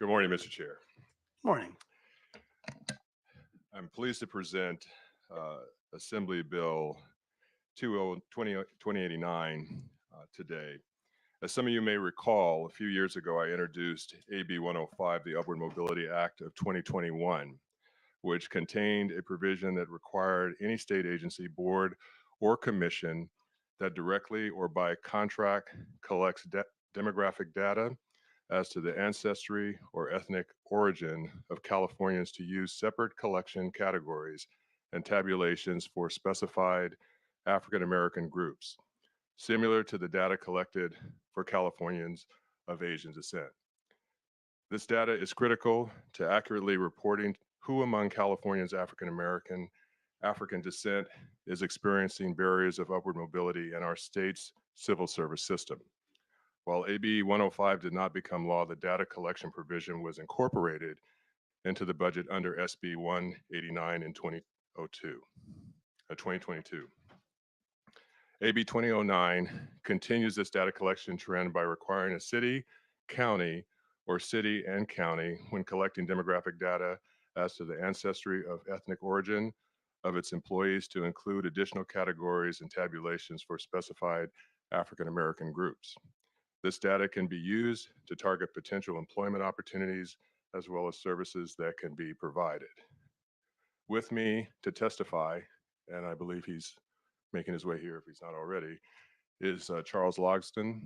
Good morning, Mr. Chair. Morning. I'm pleased to present Assembly Bill 2089 today. As some of you may recall, a few years ago, I introduced AB 105, the Upward Mobility Act of 2021, which contained a provision that required any state agency, board, or commission that directly or by contract collects demographic data as to the ancestry or ethnic origin of Californians to use separate collection categories and tabulations for specified African American groups, similar to the data collected for Californians of Asian descent. This data is critical to accurately reporting who among Californians African American, African descent is experiencing barriers of upward mobility in our state's civil service system. While AB 105 did not become law, the data collection provision was incorporated into the budget under SB 189 in 2022. AB 2009 continues this data collection trend by requiring a city, county, or city and county, when collecting demographic data as to the ancestry of ethnic origin of its employees, to include additional categories and tabulations for specified African American groups. This data can be used to target potential employment opportunities as well as services that can be provided. With me to testify, and I believe he's making his way here if he's not already, is Charles Logston,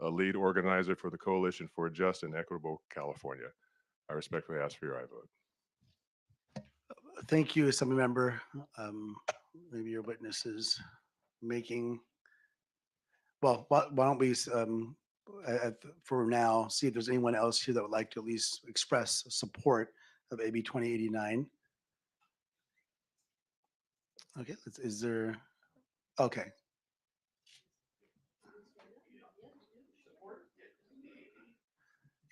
a lead organizer for the Coalition for a Just and Equitable California. I respectfully ask for your aye vote. Thank you, Assembly Member. Maybe your witness is making, well, why don't we, for now, see if there's anyone else here that would like to at least express support of AB 2089. Okay, is there, okay.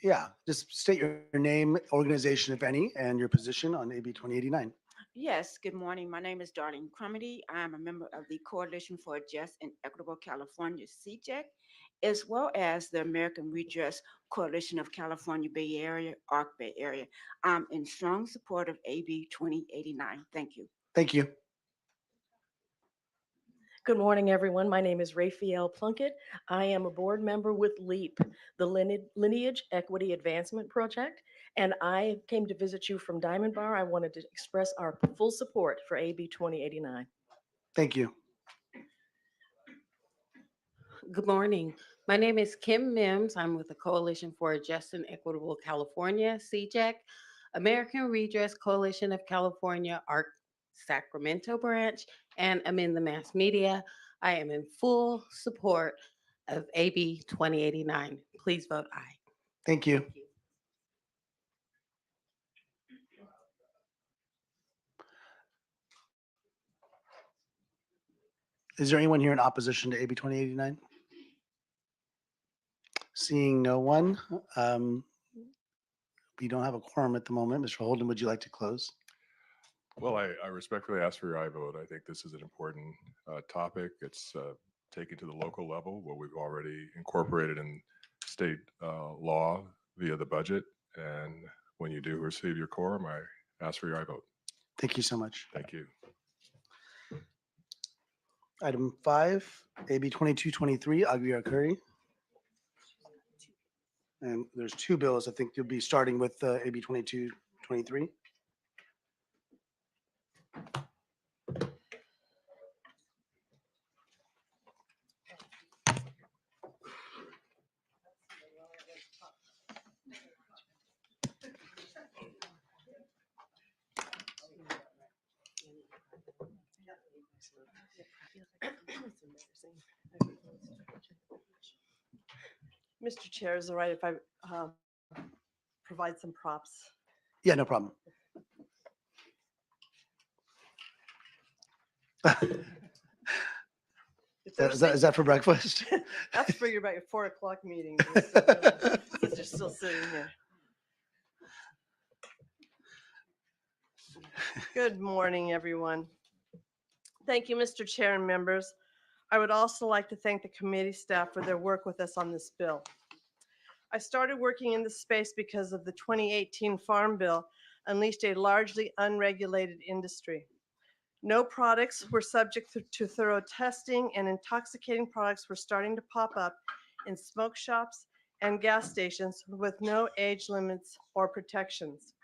Yeah, just state your name, organization, if any, and your position on AB 2089. Yes, good morning. My name is Darlene Crumity. I'm a member of the Coalition for a Just and Equitable California, CJEC, as well as the American Redress Coalition of California Bay Area, ARC Bay Area. I'm in strong support of AB 2089. Thank you. Thank you. Good morning, everyone. My name is Raphael Plunkett. I am a board member with LEAP, the Lineage Equity Advancement Project, and I came to visit you from Diamond Bar. I wanted to express our full support for AB 2089. Thank you. Good morning. My name is Kim Mims. I'm with the Coalition for a Just and Equitable California, CJEC, American Redress Coalition of California, ARC Sacramento branch, and I'm in the mass media. I am in full support of AB 2089. Please vote aye. Thank you. Is there anyone here in opposition to AB 2089? Seeing no one, we don't have a quorum at the moment. Mr. Holden, would you like to close? Well, I respectfully ask for your aye vote. I think this is an important topic. It's taken to the local level, what we've already incorporated in state law via the budget. And when you do receive your quorum, I ask for your aye vote. Thank you so much. Thank you. Item 5, AB 2223, Aguirre Curry. And there's two bills. I think you'll be starting with AB 2223. Mr. Chair, is it all right if I provide some props? Yeah, no problem. Is that for breakfast? That's for your 4 o'clock meeting. Since you're still sitting here. Good morning, everyone. Thank you, Mr. Chair and members. I would also like to thank the committee staff for their work with us on this bill. I started working in the space because of the 2018 Farm Bill unleashed a largely unregulated industry. No products were subject to thorough testing, and intoxicating products were starting to pop up in smoke shops and gas stations with no age limits or protections.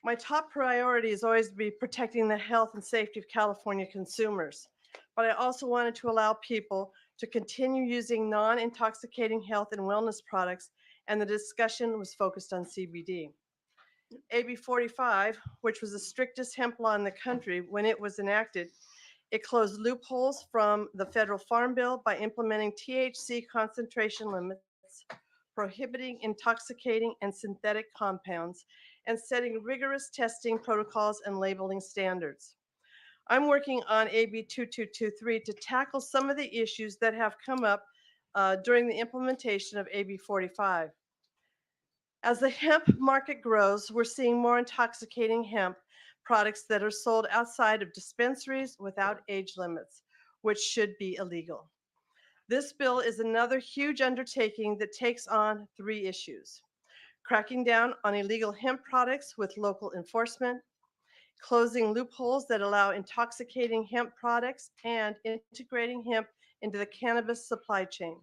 My top priority is always to be protecting the health and safety of California consumers, but I also wanted to allow people to continue using non-intoxicating health and wellness products, and the discussion was focused on CBD. AB 45, which was the strictest hemp law in the country when it was enacted, it closed loopholes from the federal farm bill by implementing THC concentration limits, prohibiting intoxicating and synthetic compounds, and setting rigorous testing protocols and labeling standards. I'm working on AB 2223 to tackle some of the issues that have come up during the implementation of AB 45. As the hemp market grows, we're seeing more intoxicating hemp products that are sold outside of dispensaries without age limits, which should be illegal. This bill is another huge undertaking that takes on 3 issues: cracking down on illegal hemp products with local enforcement, closing loopholes that allow intoxicating hemp products, and integrating hemp into the cannabis supply chain.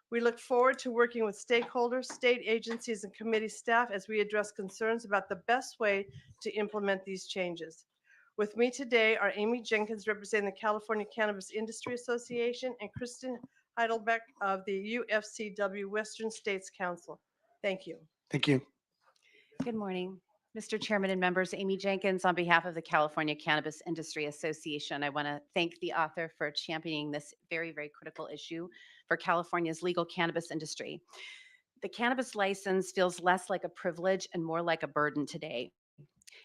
We look forward to working with stakeholders, state agencies, and committee staff as we address concerns about the best way to implement these changes. With me today are Amy Jenkins, representing the California Cannabis Industry Association, and Kristen Heidelbeck of the UFCW Western States Council. Thank you. Thank you. Good morning, Mr. Chairman and members. Amy Jenkins on behalf of the California Cannabis Industry Association. I want to thank the author for championing this very, very critical issue for California's legal cannabis industry. The cannabis license feels less like a privilege and more like a burden today.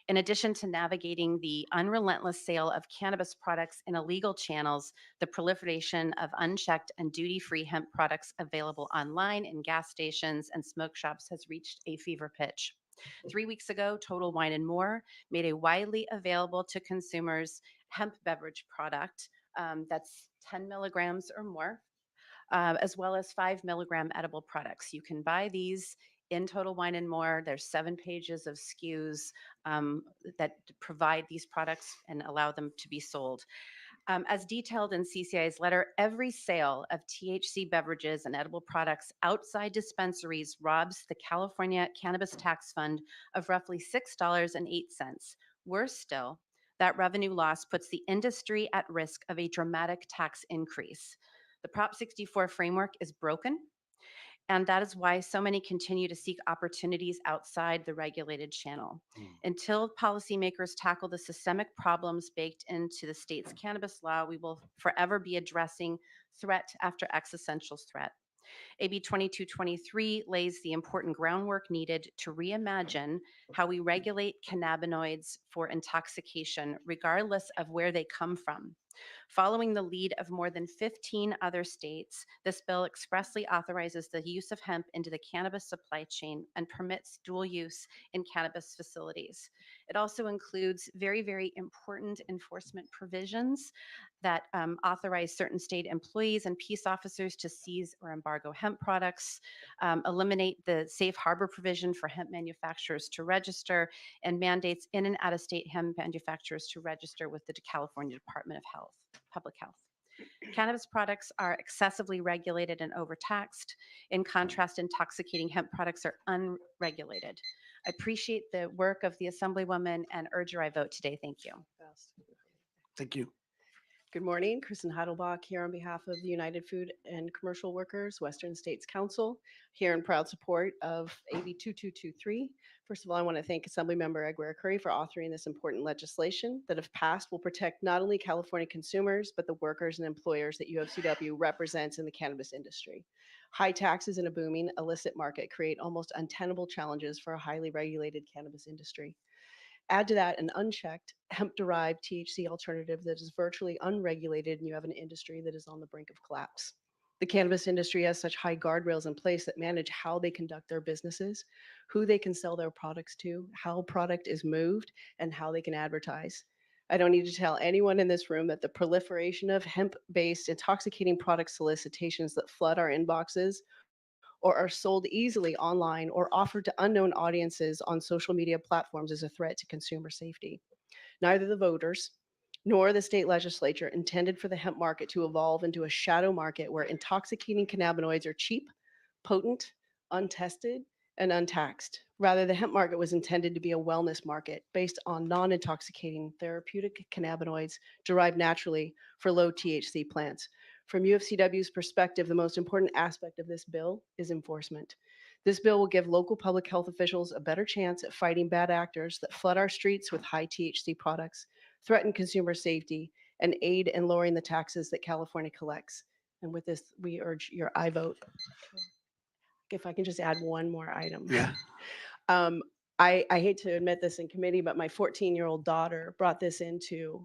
In addition to navigating the unrelentless sale of cannabis products in illegal channels, the proliferation of unchecked and duty-free hemp products available online in gas stations and smoke shops has reached a fever pitch. 3 weeks ago, Total Wine & More made a widely available to consumers hemp beverage product that's 10 milligrams or more, as well as 5 milligram edible products. You can buy these in Total Wine & More. There's 7 pages of SKUs that provide these products and allow them to be sold. As detailed in CCI's letter, every sale of THC beverages and edible products outside dispensaries robs the California Cannabis Tax Fund of roughly $6.08. Worse still, that revenue loss puts the industry at risk of a dramatic tax increase. The Prop 64 framework is broken, and that is why so many continue to seek opportunities outside the regulated channel. Until policymakers tackle the systemic problems baked into the state's cannabis law, we will forever be addressing threat after existential threat. AB 2223 lays the important groundwork needed to reimagine how we regulate cannabinoids for intoxication, regardless of where they come from. Following the lead of more than 15 other states, this bill expressly authorizes the use of hemp into the cannabis supply chain and permits dual use in cannabis facilities. It also includes very, very important enforcement provisions that authorize certain state employees and peace officers to seize or embargo hemp products, eliminate the safe harbor provision for hemp manufacturers to register, and mandates in and out of state hemp manufacturers to register with the California Department of Health, Public Health. Cannabis products are excessively regulated and overtaxed. In contrast, intoxicating hemp products are unregulated. I appreciate the work of the Assemblywoman and urge your I vote today. Thank you. Thank you. Good morning, Kristen Heidelbach here on behalf of the United Food and Commercial Workers Western States Council, here in proud support of AB 2223. First of all, I want to thank Assemblymember Aguirre Curry for authoring this important legislation that, if passed, will protect not only California consumers, but the workers and employers that UFCW represents in the cannabis industry. High taxes in a booming illicit market create almost untenable challenges for a highly regulated cannabis industry. Add to that an unchecked hemp-derived THC alternative that is virtually unregulated, and you have an industry that is on the brink of collapse. The cannabis industry has such high guardrails in place that manage how they conduct their businesses, who they can sell their products to, how product is moved, and how they can advertise. I don't need to tell anyone in this room that the proliferation of hemp-based intoxicating product solicitations that flood our inboxes or are sold easily online or offered to unknown audiences on social media platforms is a threat to consumer safety. Neither the voters nor the state legislature intended for the hemp market to evolve into a shadow market where intoxicating cannabinoids are cheap, potent, untested, and untaxed. Rather, the hemp market was intended to be a wellness market based on non-intoxicating therapeutic cannabinoids derived naturally for low THC plants. From UFCW's perspective, the most important aspect of this bill is enforcement. This bill will give local public health officials a better chance at fighting bad actors that flood our streets with high THC products, threaten consumer safety, and aid in lowering the taxes that California collects. And with this, we urge your aye vote. If I can just add one more item. Yeah. I hate to admit this in committee, but my 14-year-old daughter brought this into,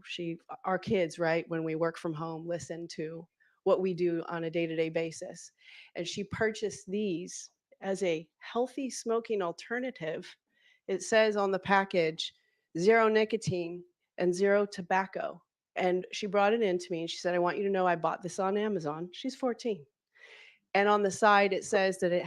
our kids, right, when we work from home, listen to what we do on a day-to-day basis. And she purchased these as a healthy smoking alternative. It says on the package, 0 nicotine and 0 tobacco. And she brought it in to me and she said, I want you to know I bought this on Amazon. She's 14. And on the side, it says that it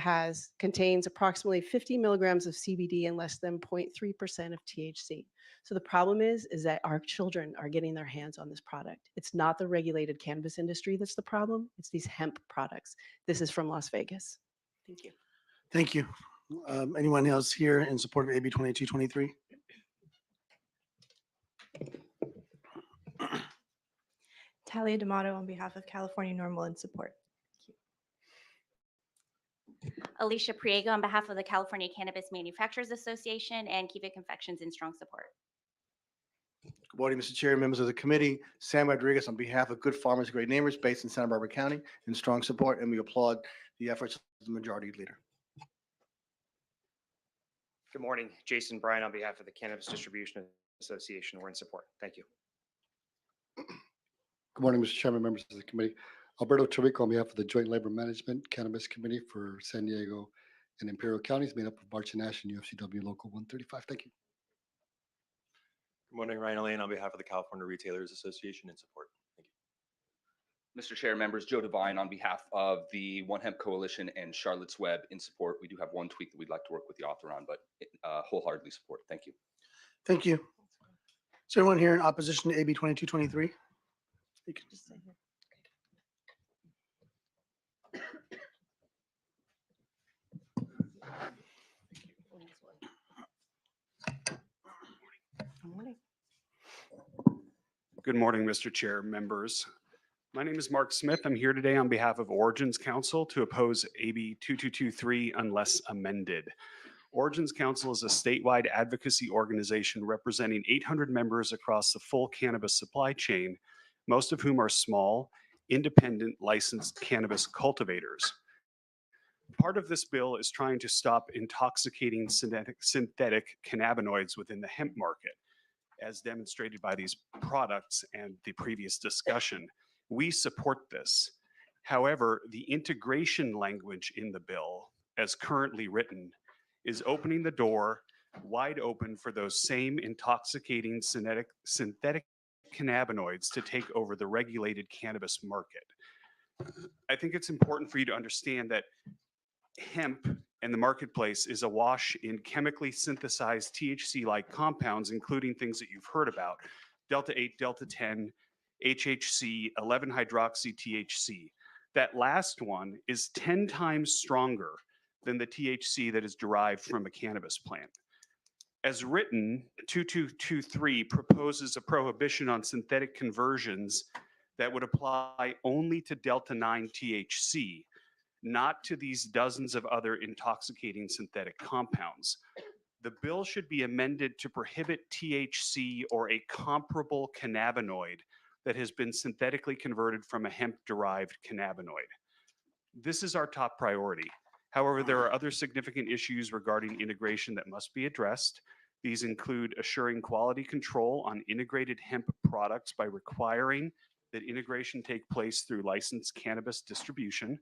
contains approximately 50 milligrams of CBD and less than 0.3% of THC. So the problem is that our children are getting their hands on this product. It's not the regulated cannabis industry that's the problem. It's these hemp products. This is from Las Vegas. Thank you. Thank you. Anyone else here in support of AB 2223? Talia D'Amato on behalf of California Normal in support. Alicia Priego on behalf of the California Cannabis Manufacturers Association and Kiva Confections in strong support. Good morning, Mr. Chair, members of the committee. Sam Rodriguez on behalf of Good Farmers, Great Neighbors based in Santa Barbara County in strong support, and we applaud the efforts of the majority leader. Good morning, Jason Bryan on behalf of the Cannabis Distribution Association. We're in support. Thank you. Good morning, Mr. Chairman, members of the committee. Alberto Tarico on behalf of the Joint Labor Management Cannabis Committee for San Diego and Imperial Counties, made up of March and Nash and UFCW Local 135. Thank you. Good morning, Ryan Lane on behalf of the California Retailers Association in support. Thank you. Mr. Chair, members, Joe Devine on behalf of the One Hemp Coalition and Charlotte's Web in support. We do have one tweak that we'd like to work with the author on, but wholeheartedly support. Thank you. Thank you. Is there anyone here in opposition to AB 2223? You can just say here. Good morning, Mr. Chair, members. My name is Mark Smith. I'm here today on behalf of Origins Council to oppose AB 2223 unless amended. Origins Council is a statewide advocacy organization representing 800 members across the full cannabis supply chain, most of whom are small, independent licensed cannabis cultivators. Part of this bill is trying to stop intoxicating synthetic cannabinoids within the hemp market, as demonstrated by these products and the previous discussion. We support this. However, the integration language in the bill, as currently written, is opening the door wide open for those same intoxicating synthetic cannabinoids to take over the regulated cannabis market. I think it's important for you to understand that hemp and the marketplace is awash in chemically synthesized THC-like compounds, including things that you've heard about: Delta-8, Delta-10, HHC, 11-hydroxy-THC. That last one is 10 times stronger than the THC that is derived from a cannabis plant. As written, 2223 proposes a prohibition on synthetic conversions that would apply only to Delta-9 THC, not to these dozens of other intoxicating synthetic compounds. The bill should be amended to prohibit THC or a comparable cannabinoid that has been synthetically converted from a hemp-derived cannabinoid. This is our top priority. However, there are other significant issues regarding integration that must be addressed. These include assuring quality control on integrated hemp products by requiring that integration take place through licensed cannabis distribution,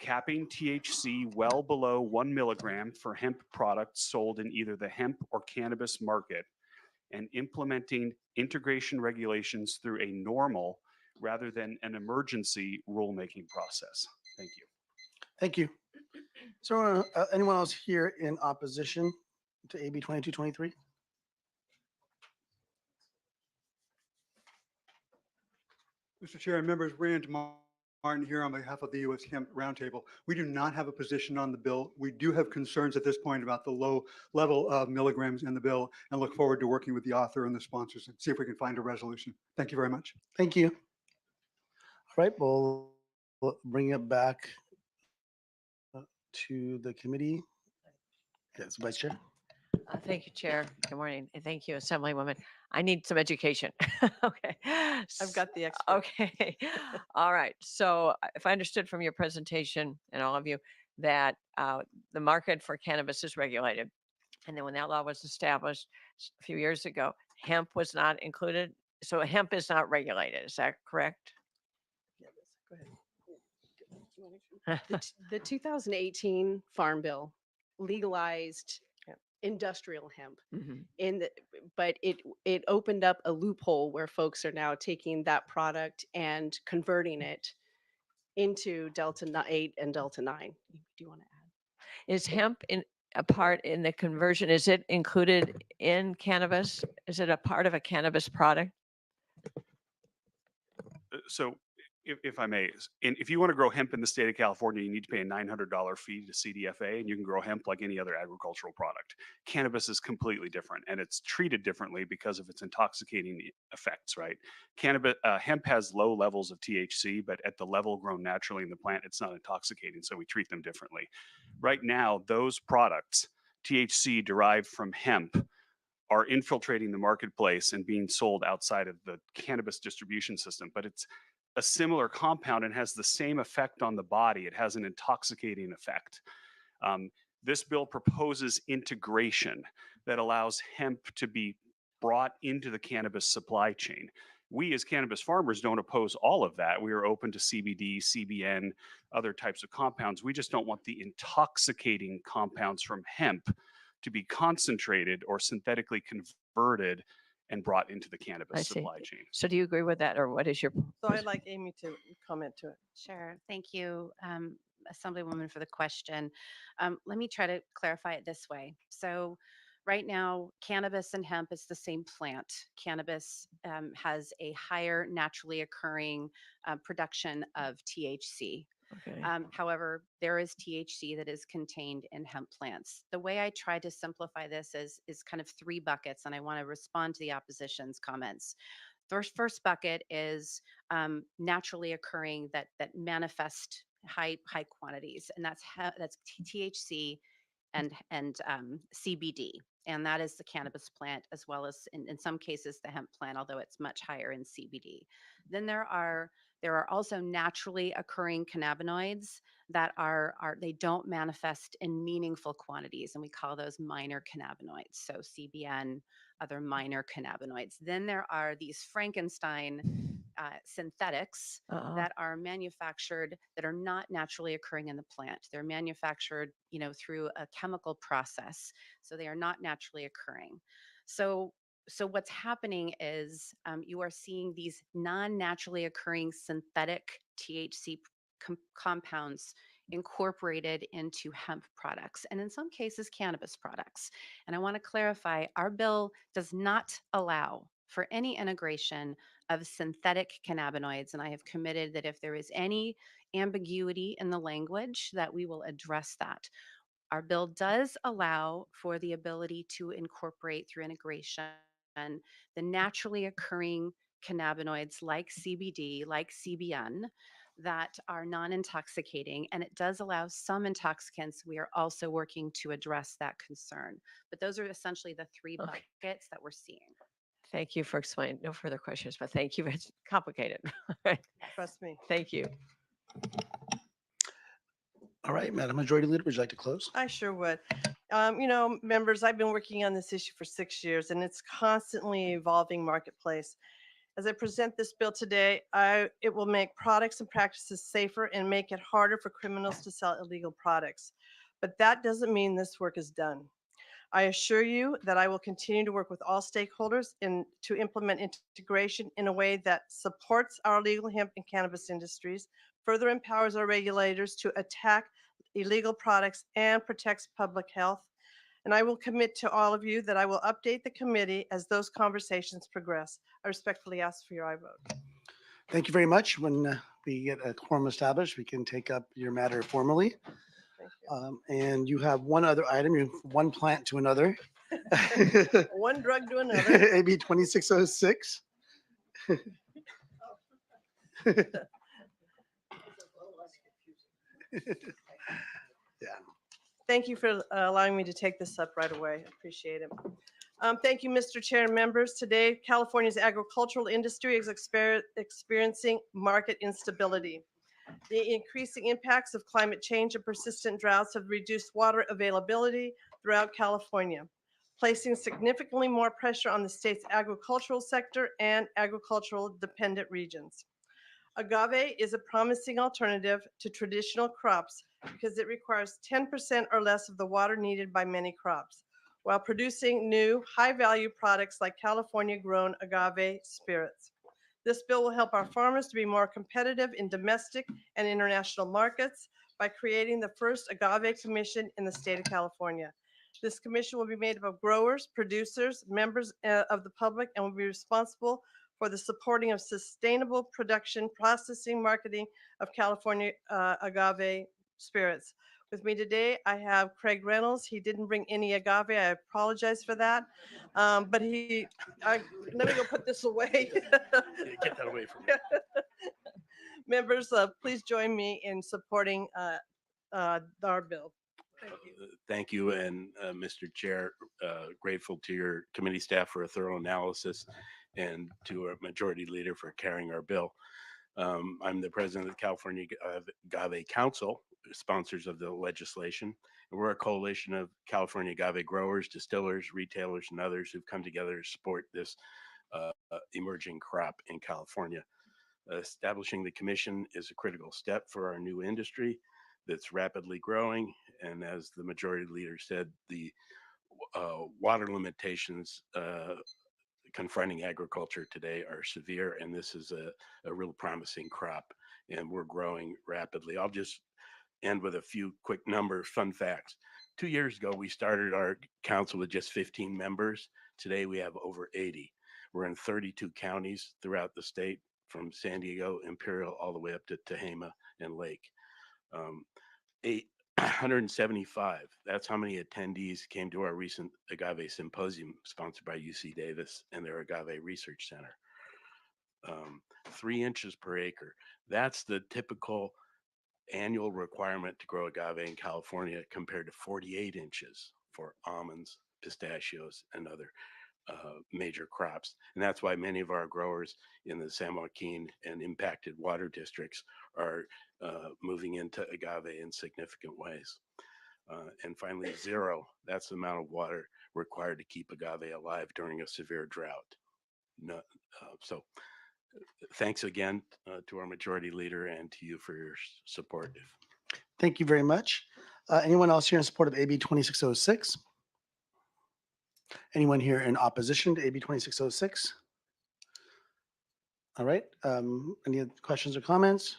capping THC well below 1 milligram for hemp products sold in either the hemp or cannabis market, and implementing integration regulations through a normal rather than an emergency rulemaking process. Thank you. Thank you. So anyone else here in opposition to AB 2223? Mr. Chair and members, Rand Martin here on behalf of the U.S. Hemp Roundtable. We do not have a position on the bill. We do have concerns at this point about the low level of milligrams in the bill and look forward to working with the author and the sponsors and see if we can find a resolution. Thank you very much. Thank you. All right, we'll bring it back to the committee. Yes, Vice Chair. Thank you, Chair. Good morning, and thank you, Assemblywoman. I need some education. Okay. I've got the expert. Okay. All right. So if I understood from your presentation and all of you that the market for cannabis is regulated, and then when that law was established a few years ago, hemp was not included. So hemp is not regulated. Is that correct? The 2018 Farm Bill legalized industrial hemp Mhm. but it opened up a loophole where folks are now taking that product and converting it into Delta 8 and Delta 9. Do you want to add? Is hemp in a part in the conversion? Is it included in cannabis? Is it a part of a cannabis product? So if I may, if you want to grow hemp in the state of California, you need to pay a $900 fee to CDFA, and you can grow hemp like any other agricultural product. Cannabis is completely different, and it's treated differently because of its intoxicating effects, right? Hemp has low levels of THC, but at the level grown naturally in the plant, it's not intoxicating, so we treat them differently. Right now, those products, THC derived from hemp, are infiltrating the marketplace and being sold outside of the cannabis distribution system. But it's a similar compound and has the same effect on the body. It has an intoxicating effect. This bill proposes integration that allows hemp to be brought into the cannabis supply chain. We as cannabis farmers don't oppose all of that. We are open to CBD, CBN, other types of compounds. We just don't want the intoxicating compounds from hemp to be concentrated or synthetically converted and brought into the I cannabis see. supply chain. So do you agree with that, or what is your? So I'd like Amy to comment to it. Sure. Thank you, Assemblywoman, for the question. Let me try to clarify it this way. So right now, cannabis and hemp is the same plant. Cannabis has a higher naturally occurring production of THC. Okay. However, there is THC that is contained in hemp plants. The way I try to simplify this is kind of three buckets, and I want to respond to the opposition's comments. The first bucket is naturally occurring that manifest high quantities, and that's THC and CBD, and that is the cannabis plant as well as in some cases the hemp plant, although it's much higher in CBD. Then there are also naturally occurring cannabinoids that they don't manifest in meaningful quantities, and we call those minor cannabinoids. So CBN, other minor cannabinoids. Then there are these Frankenstein synthetics that are manufactured that are not naturally occurring in the plant. They're manufactured, through a chemical process, so they are not naturally occurring. So what's happening is you are seeing these non-naturally occurring synthetic THC compounds incorporated into hemp products, and in some cases cannabis products. And I want to clarify, our bill does not allow for any integration of synthetic cannabinoids, and I have committed that if there is any ambiguity in the language, that we will address that. Our bill does allow for the ability to incorporate through integration the naturally occurring cannabinoids like CBD, like CBN, that are non-intoxicating, and it does allow some intoxicants. We are also working to address that concern. But those are essentially the three buckets that we're seeing. Thank you for explaining. No further questions, but thank you. It's complicated. Trust me. Thank you. All right, Madam Majority Leader, would you like to close? I sure would. Members, I've been working on this issue for 6 years, and it's constantly evolving marketplace. As I present this bill today, it will make products and practices safer and make it harder for criminals to sell illegal products. But that doesn't mean this work is done. I assure you that I will continue to work with all stakeholders to implement integration in a way that supports our legal hemp and cannabis industries, further empowers our regulators to attack illegal products and protects public health. And I will commit to all of you that I will update the committee as those conversations progress. I respectfully ask for your aye vote. Thank you very much. When we get a quorum established, we can take up your matter formally. And you have one other item, you one plant to another. One drug to another. AB 2606. Thank you for allowing me to take this up right away. Appreciate it. Thank you, Mr. Chair and members. Today, California's agricultural industry is experiencing market instability. The increasing impacts of climate change and persistent droughts have reduced water availability throughout California, placing significantly more pressure on the state's agricultural sector and agricultural dependent regions. Agave is a promising alternative to traditional crops because it requires 10% or less of the water needed by many crops, while producing new high-value products like California-grown agave spirits. This bill will help our farmers to be more competitive in domestic and international markets by creating the first agave commission in the state of California. This commission will be made up of growers, producers, members of the public, and will be responsible for the supporting of sustainable production, processing, marketing of California agave spirits. With me today, I have Craig Reynolds. He didn't bring any agave. I apologize for that. But let me go put this away. Get that away from me. Members, please join me in supporting our bill. Thank you. And Mr. Chair, grateful to your committee staff for a thorough analysis and to our majority leader for carrying our bill. I'm the president of the California Agave Council, sponsors of the legislation. And we're a coalition of California agave growers, distillers, retailers, and others who've come together to support this emerging crop in California. Establishing the commission is a critical step for our new industry that's rapidly growing. And as the majority leader said, the water limitations confronting agriculture today are severe, and this is a real promising crop, and we're growing rapidly. I'll just end with a few quick numbers, fun facts. 2 years ago, we started our council with just 15 members. Today, we have over 80. We're in 32 counties throughout the state, from San Diego, Imperial, all the way up to Tehama and Lake. 175, that's how many attendees came to our recent agave symposium sponsored by UC Davis and their Agave Research Center. 3 inches per acre, that's the typical annual requirement to grow agave in California, compared to 48 inches for almonds, pistachios, and other major crops. And that's why many of our growers in the San Joaquin and impacted water districts are moving into agave in significant ways. And finally, 0, that's the amount of water required to keep agave alive during a severe drought. So thanks again to our majority leader and to you for your support. Thank you very much. Anyone else here in support of AB 2606? Anyone here in opposition to AB 2606? All right. Any questions or comments?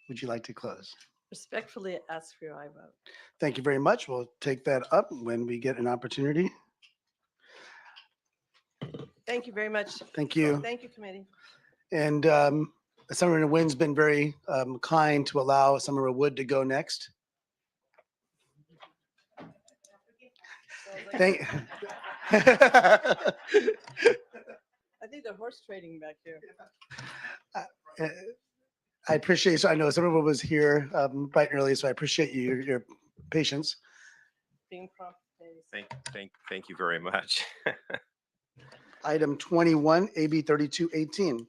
Would you like to close? Respectfully ask for your aye vote. Thank you very much. We'll take that up when we get an opportunity. Thank you very much. Thank you. Thank you, committee. And Senator Wynn's been very kind to allow Senator Wood to go next. Thank. I think they're horse trading back here. I appreciate, so I know Senator Wood was here bright and early, so I appreciate your patience. Being prompt. Thank you very much. Item 21, AB 3218.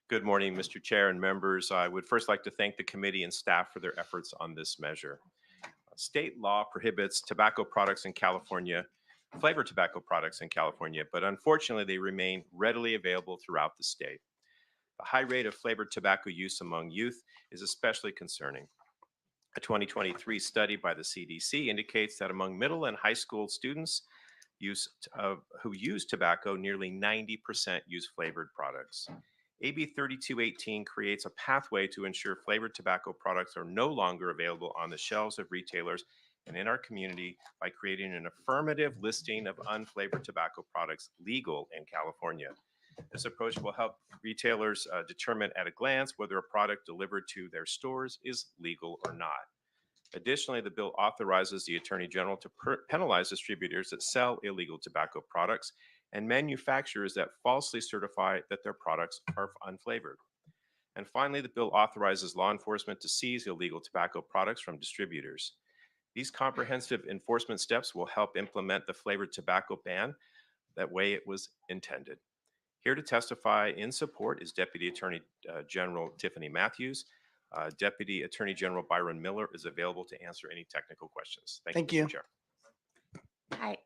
Good morning, Mr. Chair and members. I would first like to thank the committee and staff for their efforts on this measure. State law prohibits tobacco products in California, flavored tobacco products in California, but unfortunately they remain readily available throughout the state. The high rate of flavored tobacco use among youth is especially concerning. A 2023 study by the CDC indicates that among middle and high school students who use tobacco, nearly 90% use flavored products. AB 3218 creates a pathway to ensure flavored tobacco products are no longer available on the shelves of retailers and in our community by creating an affirmative listing of unflavored tobacco products legal in California. This approach will help retailers determine at a glance whether a product delivered to their stores is legal or not. Additionally, the bill authorizes the Attorney General to penalize distributors that sell illegal tobacco products and manufacturers that falsely certify that their products are unflavored. And finally, the bill authorizes law enforcement to seize illegal tobacco products from distributors. These comprehensive enforcement steps will help implement the flavored tobacco ban that way it was intended. Here to testify in support is Deputy Attorney General Tiffany Matthews. Deputy Attorney General Byron Miller is available to answer any technical questions. Thank Mr. you. Chair. Hi.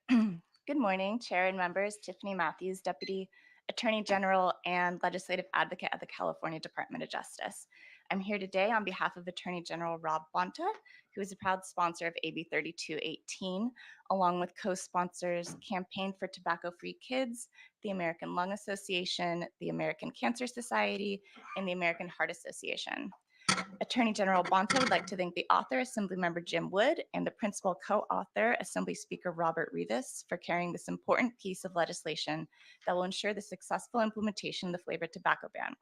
Good morning, Chair and members. Tiffany Matthews, Deputy Attorney General and Legislative Advocate at the California Department of Justice. I'm here today on behalf of Attorney General Rob Bonta, who is a proud sponsor of AB 3218, along with co-sponsors Campaign for Tobacco-Free Kids, the American Lung Association, the American Cancer Society, and the American Heart Association. Attorney General Bonta would like to thank the author, Assemblymember Jim Wood, and the principal co-author, Assembly Speaker Robert Rivas, for carrying this important piece of legislation that will ensure the successful implementation of the flavored tobacco ban.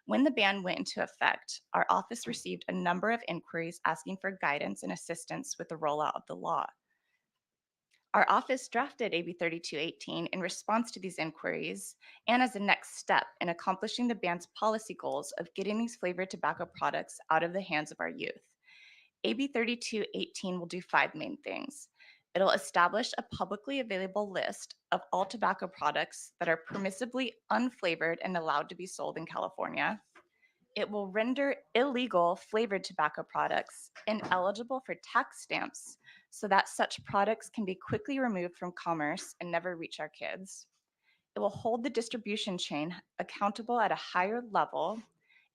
When the ban went into effect, our office received a number of inquiries asking for guidance and assistance with the rollout of the law. Our office drafted AB 3218 in response to these inquiries and as a next step in accomplishing the ban's policy goals of getting these flavored tobacco products out of the hands of our youth. AB 3218 will do 5 main things. It'll establish a publicly available list of all tobacco products that are permissibly unflavored and allowed to be sold in California. It will render illegal flavored tobacco products ineligible for tax stamps so that such products can be quickly removed from commerce and never reach our kids. It will hold the distribution chain accountable at a higher level.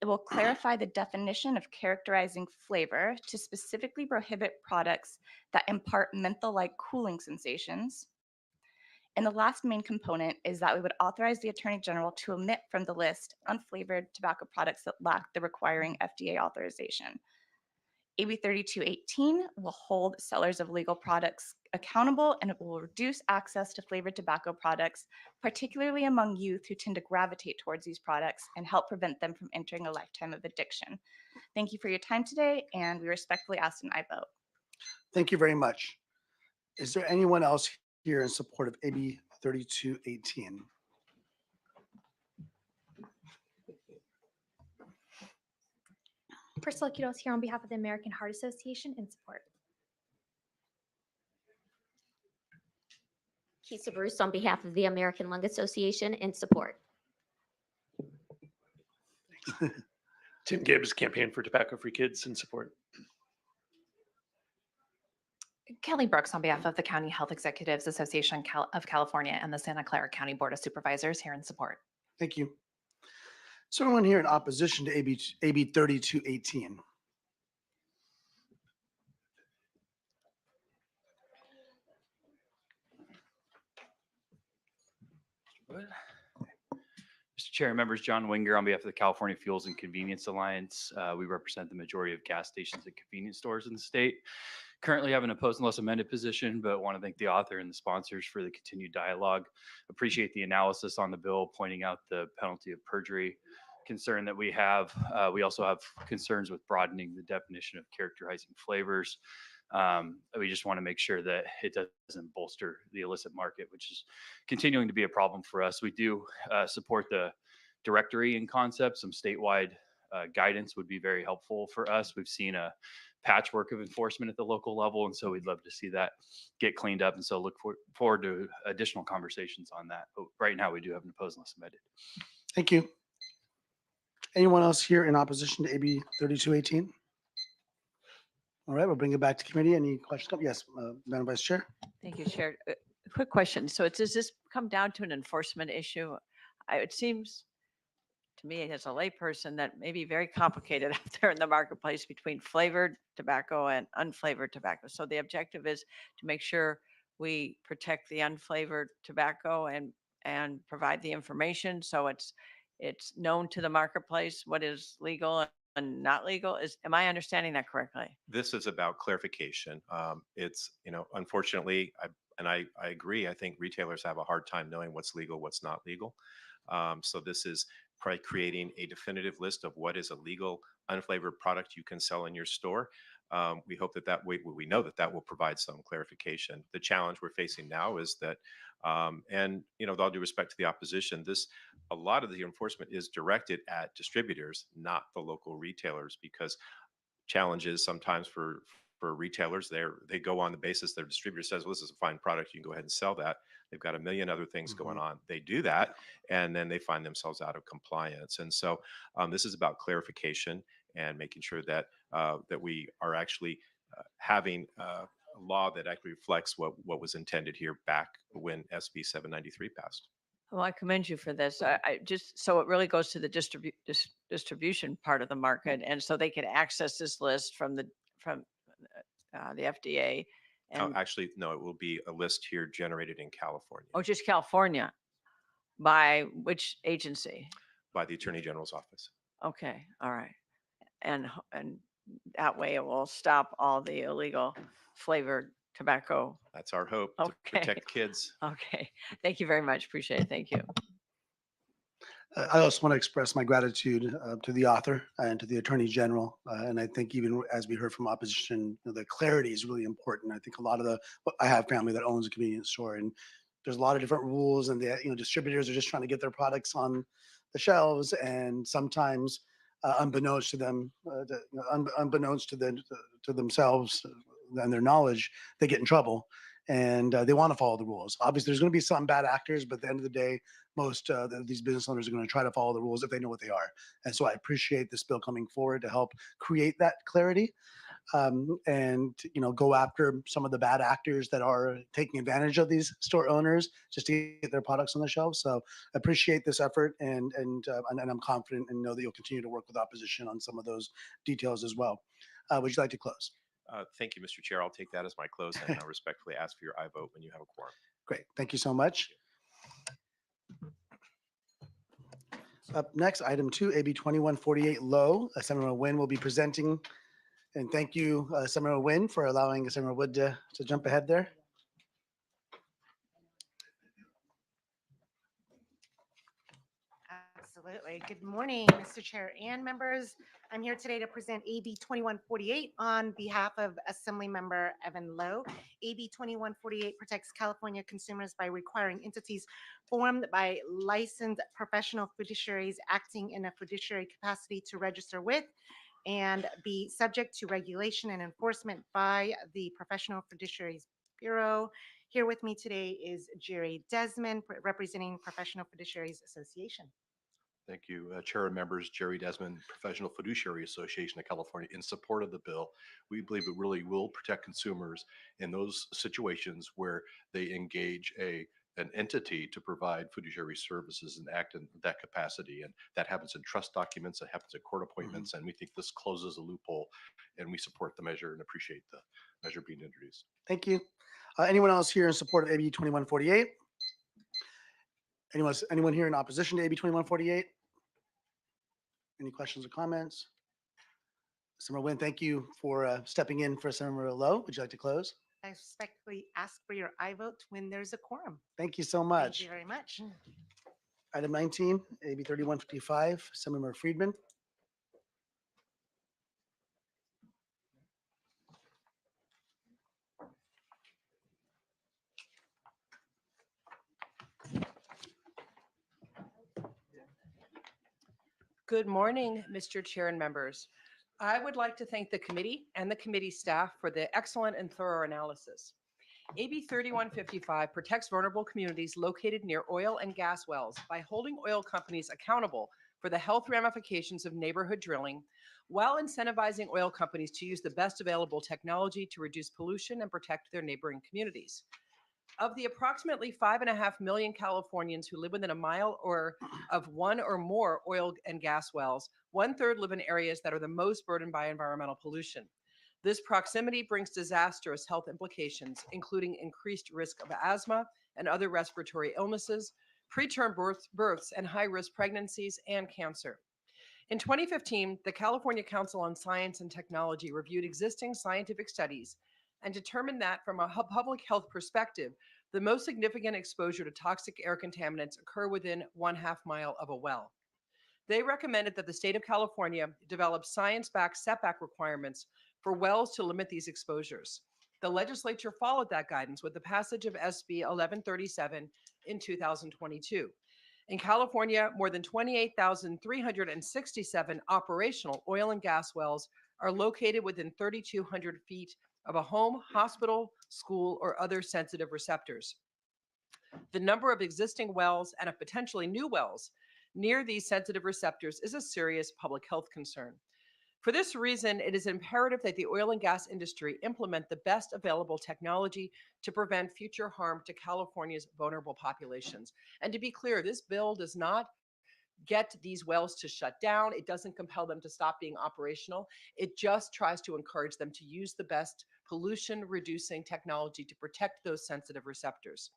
It will clarify the definition of characterizing flavor to specifically prohibit products that impart menthol-like cooling sensations. And the last main component is that we would authorize the Attorney General to omit from the list unflavored tobacco products that lack the requiring FDA authorization. AB 3218 will hold sellers of legal products accountable, and it will reduce access to flavored tobacco products, particularly among youth who tend to gravitate towards these products, and help prevent them from entering a lifetime of addiction. Thank you for your time today, and we respectfully ask an aye vote. Thank you very much. Is there anyone else here in support of AB 3218? Priscilla Quiros here on behalf of the American Heart Association in support. Kisa Bruce on behalf of the American Lung Association in support. Tim Gibbs, Campaign for Tobacco-Free Kids in support. Kelly Brooks on behalf of the County Health Executives Association of California and the Santa Clara County Board of Supervisors here in support. Thank you. Is there anyone here in opposition to AB 3218? Mr. Chair, members, John Winger on behalf of the California Fuels and Convenience Alliance. We represent the majority of gas stations and convenience stores in the state. Currently have an opposed unless amended position, but want to thank the author and the sponsors for the continued dialogue. Appreciate the analysis on the bill, pointing out the penalty of perjury concern that we have. We also have concerns with broadening the definition of characterizing flavors. We just want to make sure that it doesn't bolster the illicit market, which is continuing to be a problem for us. We do support the directory in concept. Some statewide guidance would be very helpful for us. We've seen a patchwork of enforcement at the local level, and so we'd love to see that get cleaned up. And so look forward to additional conversations on that. But right now, we do have an opposed unless amended. Thank you. Anyone else here in opposition to AB 3218? All right, we'll bring it back to committee. Any questions? Yes, Madam Vice Chair. Thank you, Chair. Quick question. So does this come down to an enforcement issue? It seems to me as a layperson that may be very complicated out there in the marketplace between flavored tobacco and unflavored tobacco. So the objective is to make sure we protect the unflavored tobacco and provide the information so it's it's known to the marketplace what is legal and not legal. Am I understanding that correctly? This is about clarification. It's, unfortunately, I agree. I think retailers have a hard time knowing what's legal, what's not legal. So this is probably creating a definitive list of what is a legal unflavored product you can sell in your store. We hope we know that will provide some clarification. The challenge we're facing now is that, and with all due respect to the opposition, a lot of the enforcement is directed at distributors, not the local retailers, because challenges sometimes for retailers, they go on the basis their distributor says, well, this is a fine product, you can go ahead and sell that. They've got a million other things going on. They do that, and then they find themselves out of compliance. And so this is about clarification and making sure that that we are actually having a law that actually reflects what was intended here back when SB 793 passed. Well, I commend you for this. I just, so it really goes to the distribution part of the market, and so they can access this list from the FDA. And Actually, no, it will be a list here generated in California just California. By which agency? by the Attorney General's office. Okay, all right. And that way it will stop all the illegal flavored tobacco. That's our hope, to protect kids. Okay, thank you very much. Appreciate it. Thank you. I also want to express my gratitude to the author and to the Attorney General. And I think even as we heard from opposition, the clarity is really important. I think I have family that owns a convenience store, and there's a lot of different rules, and the distributors are just trying to get their products on the shelves, and sometimes unbeknownst to them, unbeknownst to themselves and their knowledge, they get in trouble, and they want to follow the rules. Obviously, there's going to be some bad actors, but at the end of the day, most these business owners are going to try to follow the rules if they know what they are. And so I appreciate this bill coming forward to help create that clarity, and go after some of the bad actors that are taking advantage of these store owners just to get their products on the shelves. So I appreciate this effort, and I'm confident and know that you'll continue to work with opposition on some of those details as well. Would you like to close? Thank you, Mr. Chair. I'll take that as my close, and I respectfully ask for your aye vote when you have a quorum. Great. Thank you so much. Up next, item 2, AB 2148 Low. Senator Nguyen will be presenting. And thank you, Senator Nguyen, for allowing Senator Wood to jump ahead there. Absolutely. Good morning, Mr. Chair and members. I'm here today to present AB 2148 on behalf of Assemblymember Evan Lowe. AB 2148 protects California consumers by requiring entities formed by licensed professional fiduciaries acting in a fiduciary capacity to register with and be subject to regulation and enforcement by the Professional Fiduciaries Bureau. Here with me today is Jerry Desmond, representing Professional Fiduciaries Association. Thank you, Chair and members. Jerry Desmond, Professional Fiduciary Association of California, in support of the bill. We believe it really will protect consumers in those situations where they engage an entity to provide fiduciary services and act in that capacity. And that happens in trust documents, it happens at court appointments, and we think this closes a loophole, and we support the measure and appreciate the measure being introduced. Thank you. Anyone else here in support of AB 2148? Anyone here in opposition to AB 2148? Any questions or comments? Senator Nguyen, thank you for stepping in for Senator Lowe. Would you like to close? I respectfully ask for your aye vote when there's a quorum. Thank you so much. Thank you very much. Item 19, AB 3155, Senator Friedman. Good morning, Mr. Chair and members. I would like to thank the committee and the committee staff for the excellent and thorough analysis. AB 3155 protects vulnerable communities located near oil and gas wells by holding oil companies accountable for the health ramifications of neighborhood drilling, while incentivizing oil companies to use the best available technology to reduce pollution and protect their neighboring communities. Of the approximately 5.5 million Californians who live within a mile of one or more oil and gas wells, 1/3 live in areas that are the most burdened by environmental pollution. This proximity brings disastrous health implications, including increased risk of asthma and other respiratory illnesses, preterm births and high-risk pregnancies, and cancer. In 2015, the California Council on Science and Technology reviewed existing scientific studies and determined that from a public health perspective, the most significant exposure to toxic air contaminants occur within 1/2 mile of a well. They recommended that the state of California develop science-backed setback requirements for wells to limit these exposures. The legislature followed that guidance with the passage of SB 1137 in 2022. In California, more than 28,367 operational oil and gas wells are located within 3,200 feet of a home, hospital, school, or other sensitive receptors. The number of existing wells and of potentially new wells near these sensitive receptors is a serious public health concern. For this reason, it is imperative that the oil and gas industry implement the best available technology to prevent future harm to California's vulnerable populations. And to be clear, this bill does not get these wells to shut down. It doesn't compel them to stop being operational. It just tries to encourage them to use the best pollution-reducing technology to protect those sensitive receptors.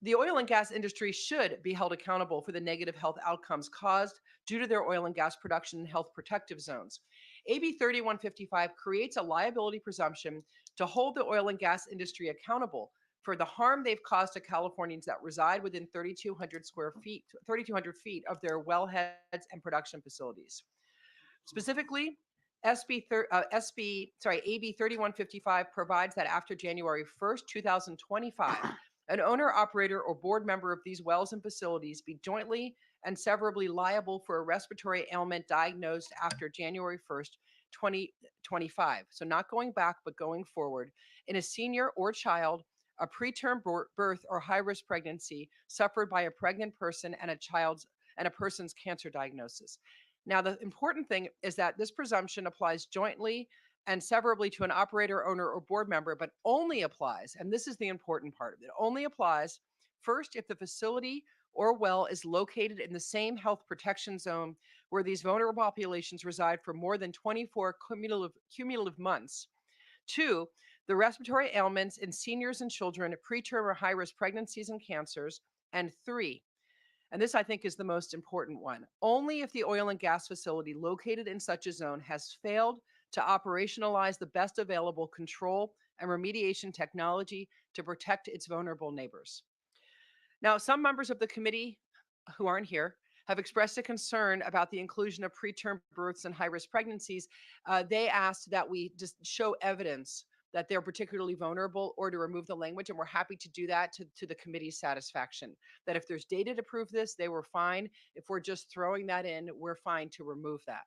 The oil and gas industry should be held accountable for the negative health outcomes caused due to their oil and gas production and health protective zones. AB 3155 creates a liability presumption to hold the oil and gas industry accountable for the harm they've caused to Californians that reside within 3,200 feet of their wellheads and production facilities. Specifically, AB 3155 provides that after January 1st, 2025, an owner, operator, or board member of these wells and facilities be jointly and severably liable for a respiratory ailment diagnosed after January 1st, 2025. So not going back, but going forward, in a senior or child, a preterm birth or high-risk pregnancy suffered by a pregnant person and a person's cancer diagnosis. Now, the important thing is that this presumption applies jointly and severably to an operator, owner, or board member, but only applies, and this is the important part of it, only applies first if the facility or well is located in the same health protection zone where these vulnerable populations reside for more than 24 cumulative months. Two, the respiratory ailments in seniors and children, preterm or high-risk pregnancies and cancers. And three, and this I think is the most important one, only if the oil and gas facility located in such a zone has failed to operationalize the best available control and remediation technology to protect its vulnerable neighbors. Now, some members of the committee who aren't here have expressed a concern about the inclusion of preterm births and high-risk pregnancies. They asked that we just show evidence that they're particularly vulnerable or to remove the language, and we're happy to do that to the committee's satisfaction. That if there's data to prove this, they were fine. If we're just throwing that in, we're fine to remove that.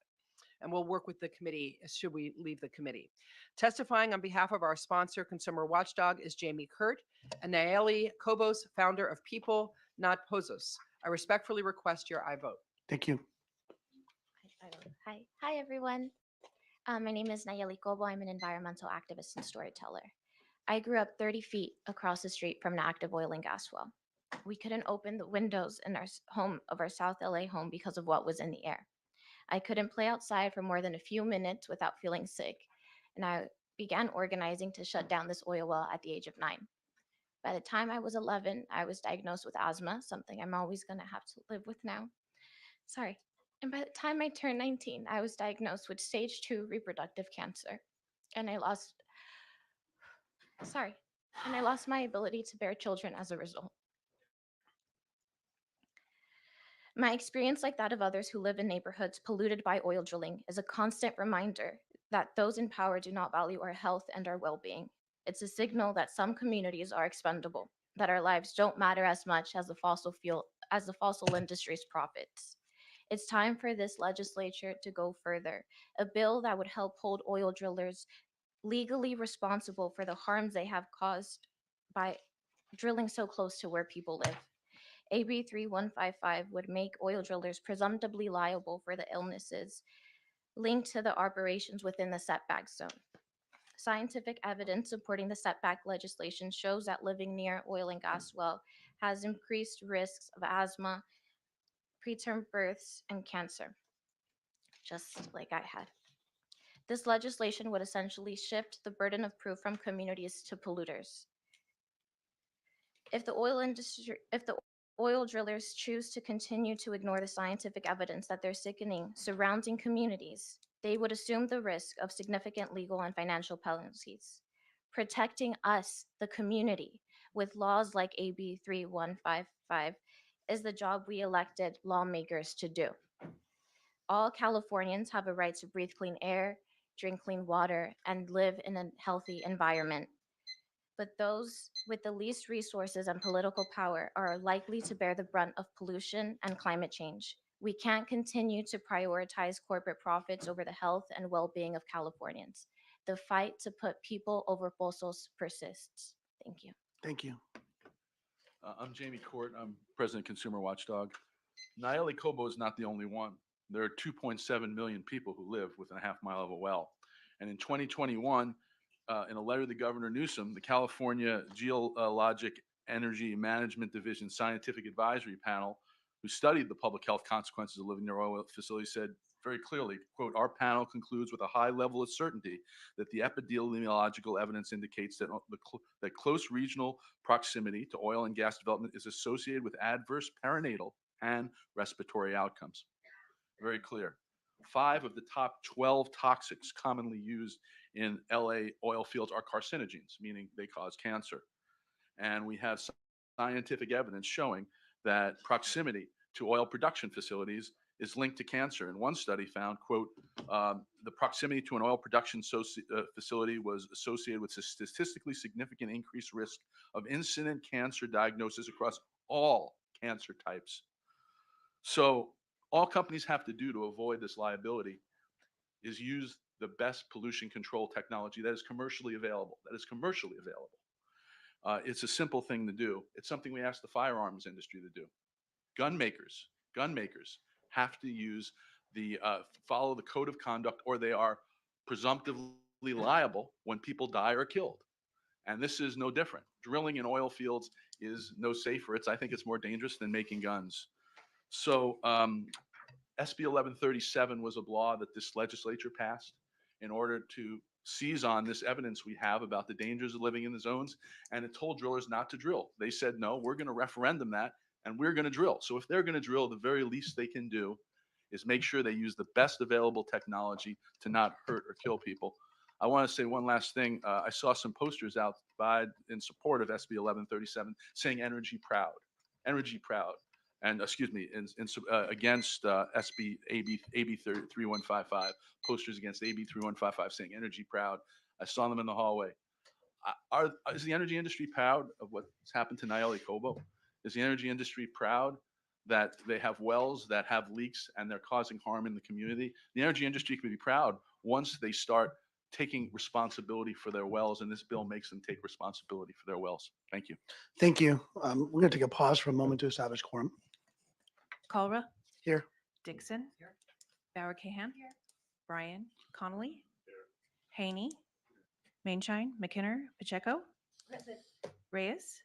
And we'll work with the committee should we leave the committee. Testifying on behalf of our sponsor, Consumer Watchdog, is Jamie Kurt and Nayeli Kobos, founder of People Not Pozos. I respectfully request your aye vote. Thank you. Hi, everyone. My name is Nayeli Kobo. I'm an environmental activist and storyteller. I grew up 30 feet across the street from an active oil and gas well. We couldn't open the windows in our South LA home because of what was in the air. I couldn't play outside for more than a few minutes without feeling sick, and I began organizing to shut down this oil well at the age of 9. By the time I was 11, I was diagnosed with asthma, something I'm always going to have to live with now. Sorry. And by the time I turned 19, I was diagnosed with stage 2 reproductive cancer, and I lost my ability to bear children as a result. My experience, like that of others who live in neighborhoods polluted by oil drilling, is a constant reminder that those in power do not value our health and our well-being. It's a signal that some communities are expendable, that our lives don't matter as much as the fossil industry's profits. It's time for this legislature to go further, a bill that would help hold oil drillers legally responsible for the harms they have caused by drilling so close to where people live. AB 3155 would make oil drillers presumptively liable for the illnesses linked to the operations within the setback zone. Scientific evidence supporting the setback legislation shows that living near oil and gas well has increased risks of asthma, preterm births, and cancer, just like I had. This legislation would essentially shift the burden of proof from communities to polluters. If the oil Oil drillers choose to continue to ignore the scientific evidence that they're sickening surrounding communities. They would assume the risk of significant legal and financial penalties. Protecting us, the community, with laws like AB 3155 is the job we elected lawmakers to do. All Californians have a right to breathe clean air, drink clean water, and live in a healthy environment. But those with the least resources and political power are likely to bear the brunt of pollution and climate change. We can't continue to prioritize corporate profits over the health and well-being of Californians. The fight to put people over pozos persists. Thank you. Thank you. I'm Jamie Court. I'm President Consumer Watchdog. Nayeli Cobo is not the only one. There are 2.7 million people who live within a half mile of a well. And in 2021, in a letter to Governor Newsom, the California Geologic Energy Management Division Scientific Advisory Panel, who studied the public health consequences of living near oil facilities, said very clearly, quote, "Our panel concludes with a high level of certainty that the epidemiological evidence indicates that close regional proximity to oil and gas development is associated with adverse perinatal and respiratory outcomes." Very clear. 5 of the top 12 toxics commonly used in LA oil fields are carcinogens, meaning they cause cancer. And we have scientific evidence showing that proximity to oil production facilities is linked to cancer. And one study found, quote, the proximity to an oil production facility was associated with a statistically significant increased risk of incident cancer diagnosis across all cancer types. So all companies have to do to avoid this liability is use the best pollution control technology that is commercially available. It's a simple thing to do. It's something we ask the firearms industry to do. Gun makers have to use follow the code of conduct, or they are presumptively liable when people die or killed. And this is no different. Drilling in oil fields is no safer. I think it's more dangerous than making guns. So SB 1137 was a law that this legislature passed in order to seize on this evidence we have about the dangers of living in the zones, and it told drillers not to drill. They said, no, we're going to referendum that, and we're going to drill. So if they're going to drill, the very least they can do is make sure they use the best available technology to not hurt or kill people. I want to say one last thing. I saw some posters outside in support of SB 1137 saying energy proud, and excuse me, against SB AB 3155, posters against AB 3155 saying energy proud. I saw them in the hallway. Is the energy industry proud of what's happened to Nayeli Cobo? Is the energy industry proud that they have wells that have leaks and they're causing harm in the community? The energy industry can be proud once they start taking responsibility for their wells, and this bill makes them take responsibility for their wells. Thank you. Thank you. We're going to take a pause for a moment to establish quorum. Culra. Here. Dixon. Bauer Cahan. Bryan Connolly. Haney. Mainshine. McKinnon. Pacheco. Reyes.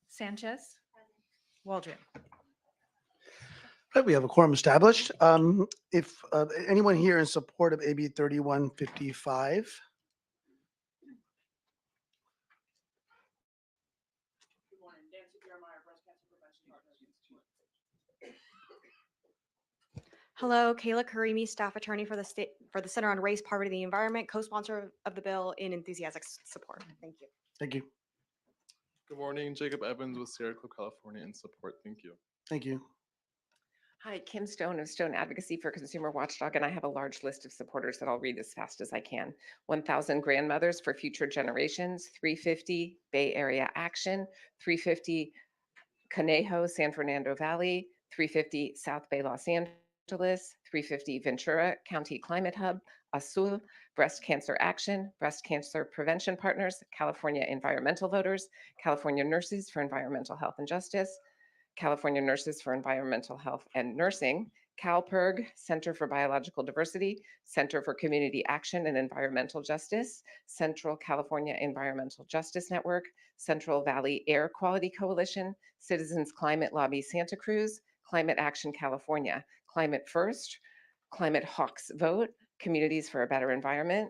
Sanchez. Waldron. Right, we have a quorum established. If anyone here in support of AB 3155? Hello, Kayla Karimi, staff attorney for the Center on Race, Poverty, and the Environment, co-sponsor of the bill in enthusiastic support. Thank you. Thank you. Good morning, Jacob Evans with Sierra Club, California in support. Thank you. Thank you. Hi, Kim Stone of Stone Advocacy for Consumer Watchdog, and I have a large list of supporters that I'll read as fast as I can. 1,000 Grandmothers for Future Generations, 350 Bay Area Action, 350 Conejo, San Fernando Valley, 350 South Bay, Los Angeles, 350 Ventura County Climate Hub, Azul, Breast Cancer Action, Breast Cancer Prevention Partners, California Environmental Voters, California Nurses for Environmental Health and Justice, California Nurses for Environmental Health and Nursing, CalPERG, Center for Biological Diversity, Center for Community Action and Environmental Justice, Central California Environmental Justice Network, Central Valley Air Quality Coalition, Citizens Climate Lobby Santa Cruz, Climate Action California, Climate First, Climate Hawks Vote, Communities for a Better Environment,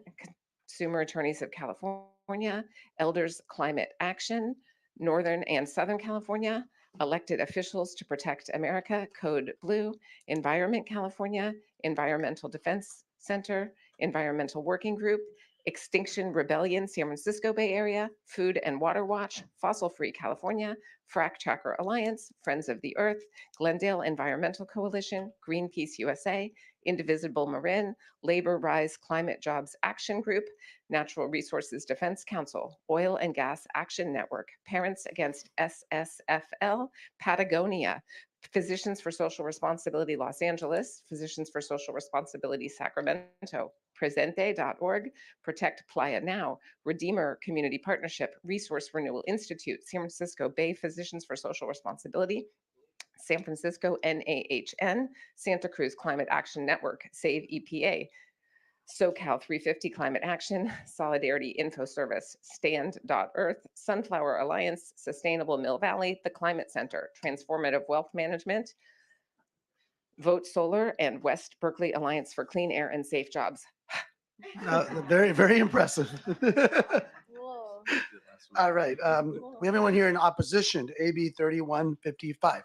Consumer Attorneys of California, Elders Climate Action, Northern and Southern California, elected officials to protect America, Code Blue, Environment California, Environmental Defense Center, Environmental Working Group, Extinction Rebellion, San Francisco Bay Area, Food and Water Watch, Fossil Free California, Frack Tracker Alliance, Friends of the Earth, Glendale Environmental Coalition, Greenpeace USA, Indivisible Marin, Labor Rise Climate Jobs Action Group, Natural Resources Defense Council, Oil and Gas Action Network, Parents Against SSFL, Patagonia, Physicians for Social Responsibility Los Angeles, Physicians for Social Responsibility Sacramento, Presente.org, Protect Playa Now, Redeemer Community Partnership, Resource Renewal Institute, San Francisco Bay Physicians for Social Responsibility, San Francisco NAHN, Santa Cruz Climate Action Network, Save EPA, SoCal 350 Climate Action, Solidarity Info Service, Stand.Earth, Sunflower Alliance, Sustainable Mill Valley, the Climate Center, Transformative Wealth Management, Vote Solar, and West Berkeley Alliance for Clean Air and Safe Jobs. Very, very impressive. All right. We have anyone here in opposition to AB 3155?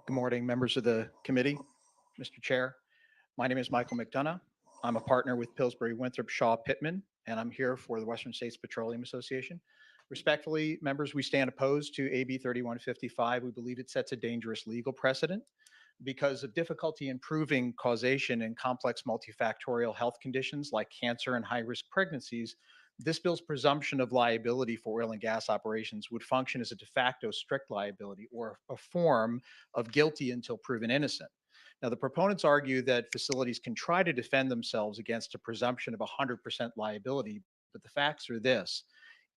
Good morning, members of the committee, Mr. Chair. My name is Michael McDonough. I'm a partner with Pillsbury Winthrop Shaw Pittman, and I'm here for the Western States Petroleum Association. Respectfully, members, we stand opposed to AB 3155. We believe it sets a dangerous legal precedent because of difficulty in proving causation in complex multifactorial health conditions like cancer and high-risk pregnancies. This bill's presumption of liability for oil and gas operations would function as a de facto strict liability or a form of guilty until proven innocent. Now, the proponents argue that facilities can try to defend themselves against a presumption of 100% liability, but the facts are this.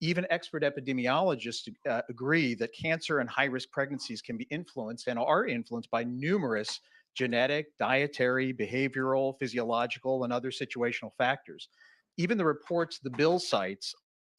Even expert epidemiologists agree that cancer and high-risk pregnancies can be influenced and are influenced by numerous genetic, dietary, behavioral, physiological, and other situational factors. Even the reports the bill cites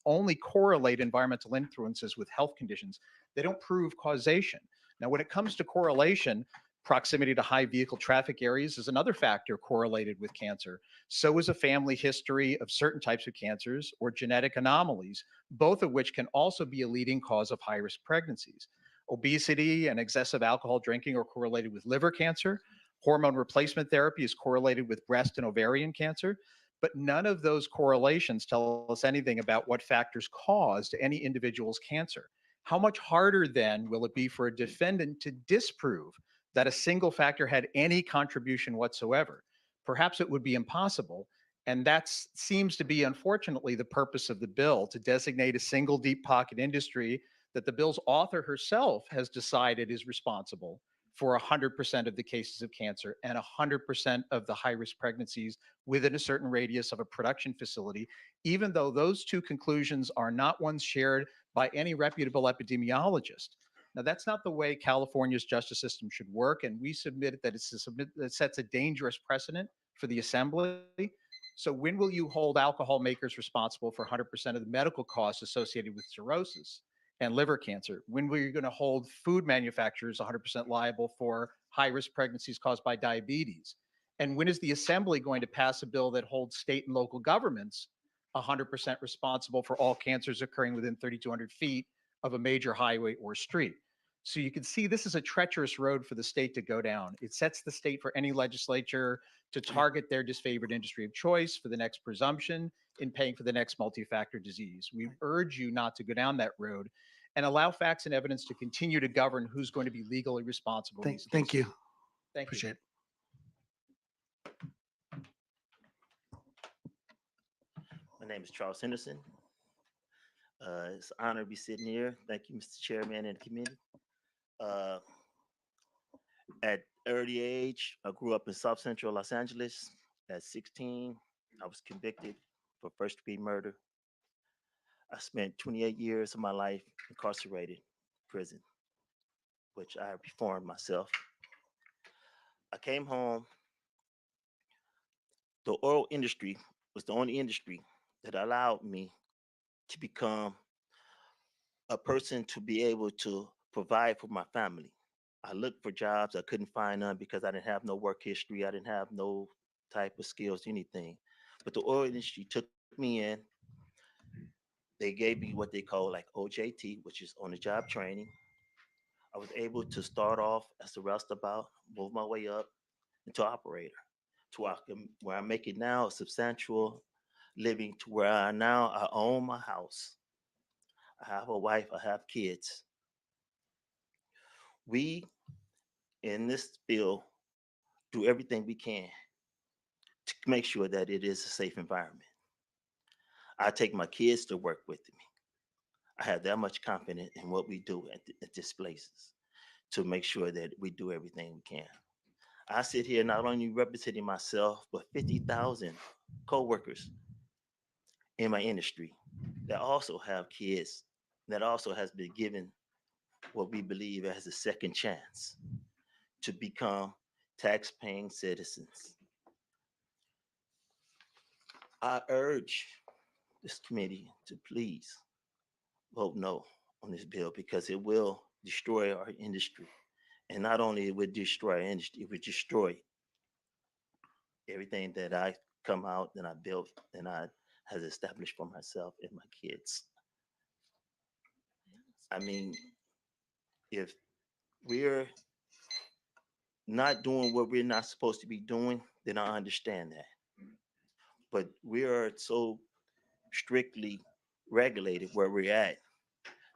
only correlate environmental influences with health conditions. They don't prove causation. Now, when it comes to correlation, proximity to high vehicle traffic areas is another factor correlated with cancer. So is a family history of certain types of cancers or genetic anomalies, both of which can also be a leading cause of high-risk pregnancies. Obesity and excessive alcohol drinking are correlated with liver cancer. Hormone replacement therapy is correlated with breast and ovarian cancer. But none of those correlations tell us anything about what factors caused any individual's cancer. How much harder then will it be for a defendant to disprove that a single factor had any contribution whatsoever? Perhaps it would be impossible. And that seems to be, unfortunately, the purpose of the bill, to designate a single deep pocket industry that the bill's author herself has decided is responsible for 100% of the cases of cancer and 100% of the high-risk pregnancies within a certain radius of a production facility, even though those two conclusions are not ones shared by any reputable epidemiologist. Now, that's not the way California's justice system should work, and we submit that it sets a dangerous precedent for the Assembly. So when will you hold alcohol makers responsible for 100% of the medical costs associated with cirrhosis and liver cancer? When were you going to hold food manufacturers 100% liable for high-risk pregnancies caused by diabetes? And when is the Assembly going to pass a bill that holds state and local governments 100% responsible for all cancers occurring within 3,200 feet of a major highway or street? So you can see this is a treacherous road for the state to go down. It sets the state for any legislature to target their disfavored industry of choice for the next presumption in paying for the next multi-factor disease. We urge you not to go down that road and allow facts and evidence to continue to govern who's going to be legally responsible. Thank you. Thank Appreciate it. My name is Charles Henderson. It's an honor to be sitting here. Thank you, Mr. Chairman and the committee. At early age, I grew up in South Central Los Angeles. At 16, I was convicted for first-degree murder. I spent 28 years of my life incarcerated, prison. which I reformed myself. I came home. The oil industry was the only industry that allowed me to become a person to be able to provide for my family. I looked for jobs. I couldn't find none because I didn't have no work history. I didn't have no type of skills, anything. But the oil industry took me in. They gave me what they call like OJT, which is on the job training. I was able to start off as a roustabout, move my way up into operator, to where I'm making now a substantial living, to where I own my house. I have a wife, I have kids. We in this bill do everything we can to make sure that it is a safe environment. I take my kids to work with me. I have that much confidence in what we do at these places to make sure that we do everything we can. I sit here not only representing myself, but 50,000 co-workers in my industry that also have kids, that also has been given what we believe as a second chance to become tax-paying citizens. I urge this committee to please vote no on this bill because it will destroy our industry. And not only it would destroy our industry, it would destroy everything that I come out and I built and I has established for myself and my kids. I mean, if we're not doing what we're not supposed to be doing, then I understand that. But we are so strictly regulated where we're at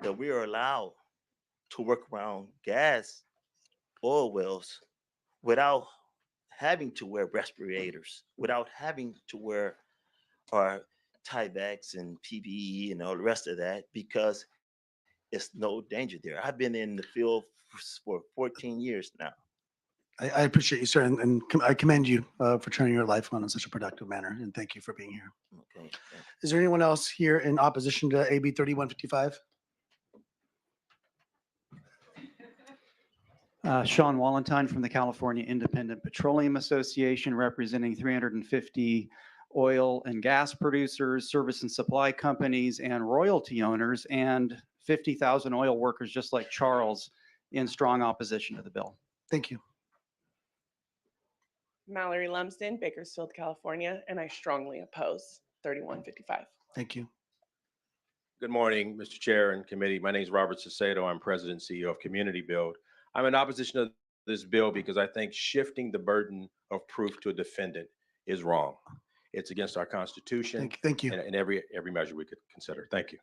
that we are allowed to work around gas oil wells without having to wear respirators, without having to wear our tiebacks and PPE and all the rest of that, because it's no danger there. I've been in the field for 14 years now. I appreciate you, sir, and I commend you for turning your life on in such a productive manner, and thank you for being here. Okay. Is there anyone else here in opposition to AB 3155? Sean Wallentyne from the California Independent Petroleum Association, representing 350 oil and gas producers, service and supply companies, and royalty owners, and 50,000 oil workers just like Charles in strong opposition to the bill. Thank you. Mallory Lumsden, Bakersfield, California, and I strongly oppose 3155. Thank you. Good morning, Mr. Chair and committee. My name is Robert Sacedo. I'm President and CEO of Community Build. I'm in opposition to this bill because I think shifting the burden of proof to a defendant is wrong. It's against our Constitution. Thank you. And every measure we could consider. Thank you.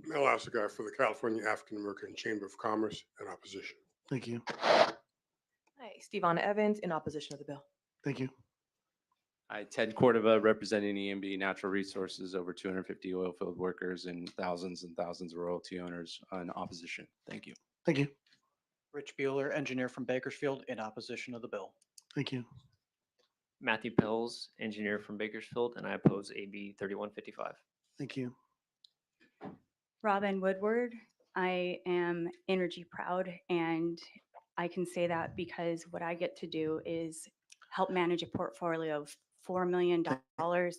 Mel Assegai for the California African American Chamber of Commerce in opposition. Thank you. Hi, Stevon Evans in opposition to the bill. Thank you. Hi, Ted Cordova representing EMB Natural Resources, over 250 oil field workers and thousands of royalty owners in opposition. Thank you. Thank you. Rich Bueller, engineer from Bakersfield, in opposition to the bill. Thank you. Matthew Pills, engineer from Bakersfield, and I oppose AB 3155. Thank you. Robin Woodward, I am energy proud, and I can say that because what I get to do is help manage a portfolio of $4 million to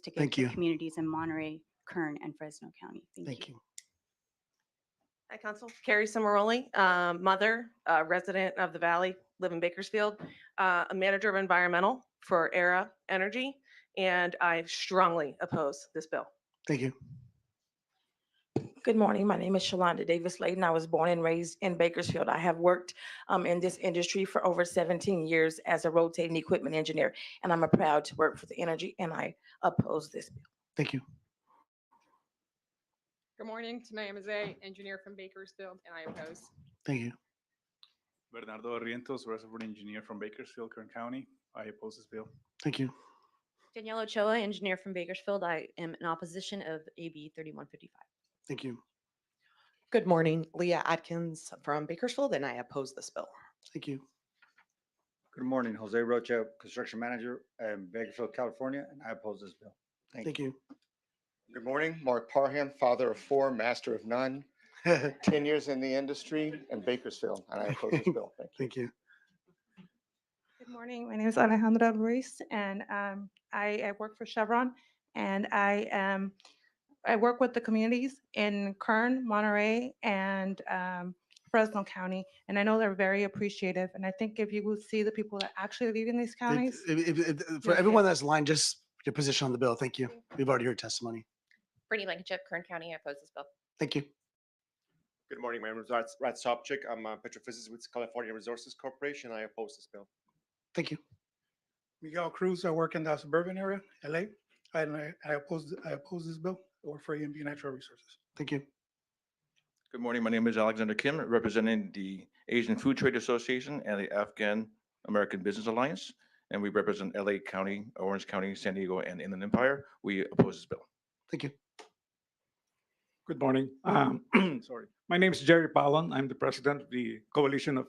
give Thank to you. communities in Monterey, Kern, and Fresno County. Thank you. Hi, Council. Carrie Cimaroli, mother, resident of the Valley, live in Bakersfield, a manager of environmental for Era Energy, and I strongly oppose this bill. Thank you. Good morning. My name is Shalonda Davis Layton. I was born and raised in Bakersfield. I have worked in this industry for over 17 years as a rotating equipment engineer, and I'm proud to work for the energy, and I oppose this bill. Thank you. Good morning. Tanaya Mazay, engineer from Bakersfield, and I oppose. Thank you. Bernardo Rientos, reservoir engineer from Bakersfield, Kern County. I oppose this bill. Thank you. Danielle Ochoa, engineer from Bakersfield. I am in opposition of AB 3155. Thank you. Good morning, Leah Atkins from Bakersfield, and I oppose this bill. Thank you. Good morning, Jose Rocha, construction manager in Bakersfield, California, and I oppose this bill. Thank you. Good morning, Mark Parham, father of four, master of none, 10 years in the industry in Bakersfield, and I oppose this bill. Thank you. Thank you. Good morning. My name is Alejandra Ruiz, and I work for Chevron, and I work with the communities in Kern, Monterey, and Fresno County, and I know they're very appreciative. And I think if you would see the people that actually live in these counties, For everyone that's lined, just your position on the bill. Thank you. We've already heard testimony. Brittany Blankenship, Kern County, I oppose this bill. Thank you. Good morning, my name is Rad Sopchik. I'm a petrophysicist with California Resources Corporation. I oppose this bill. Thank you. Miguel Cruz, I work in the suburban area, LA, and I oppose this bill. I work for EMB Natural Resources. Thank you. Good morning. My name is Alexander Kim, representing the Asian Food Trade Association and the Afghan American Business Alliance. And we represent LA County, Orange County, San Diego, and Inland Empire. We oppose this bill. Thank you. Good morning. Sorry. My name is Jerry Palon. I'm the president of the Coalition of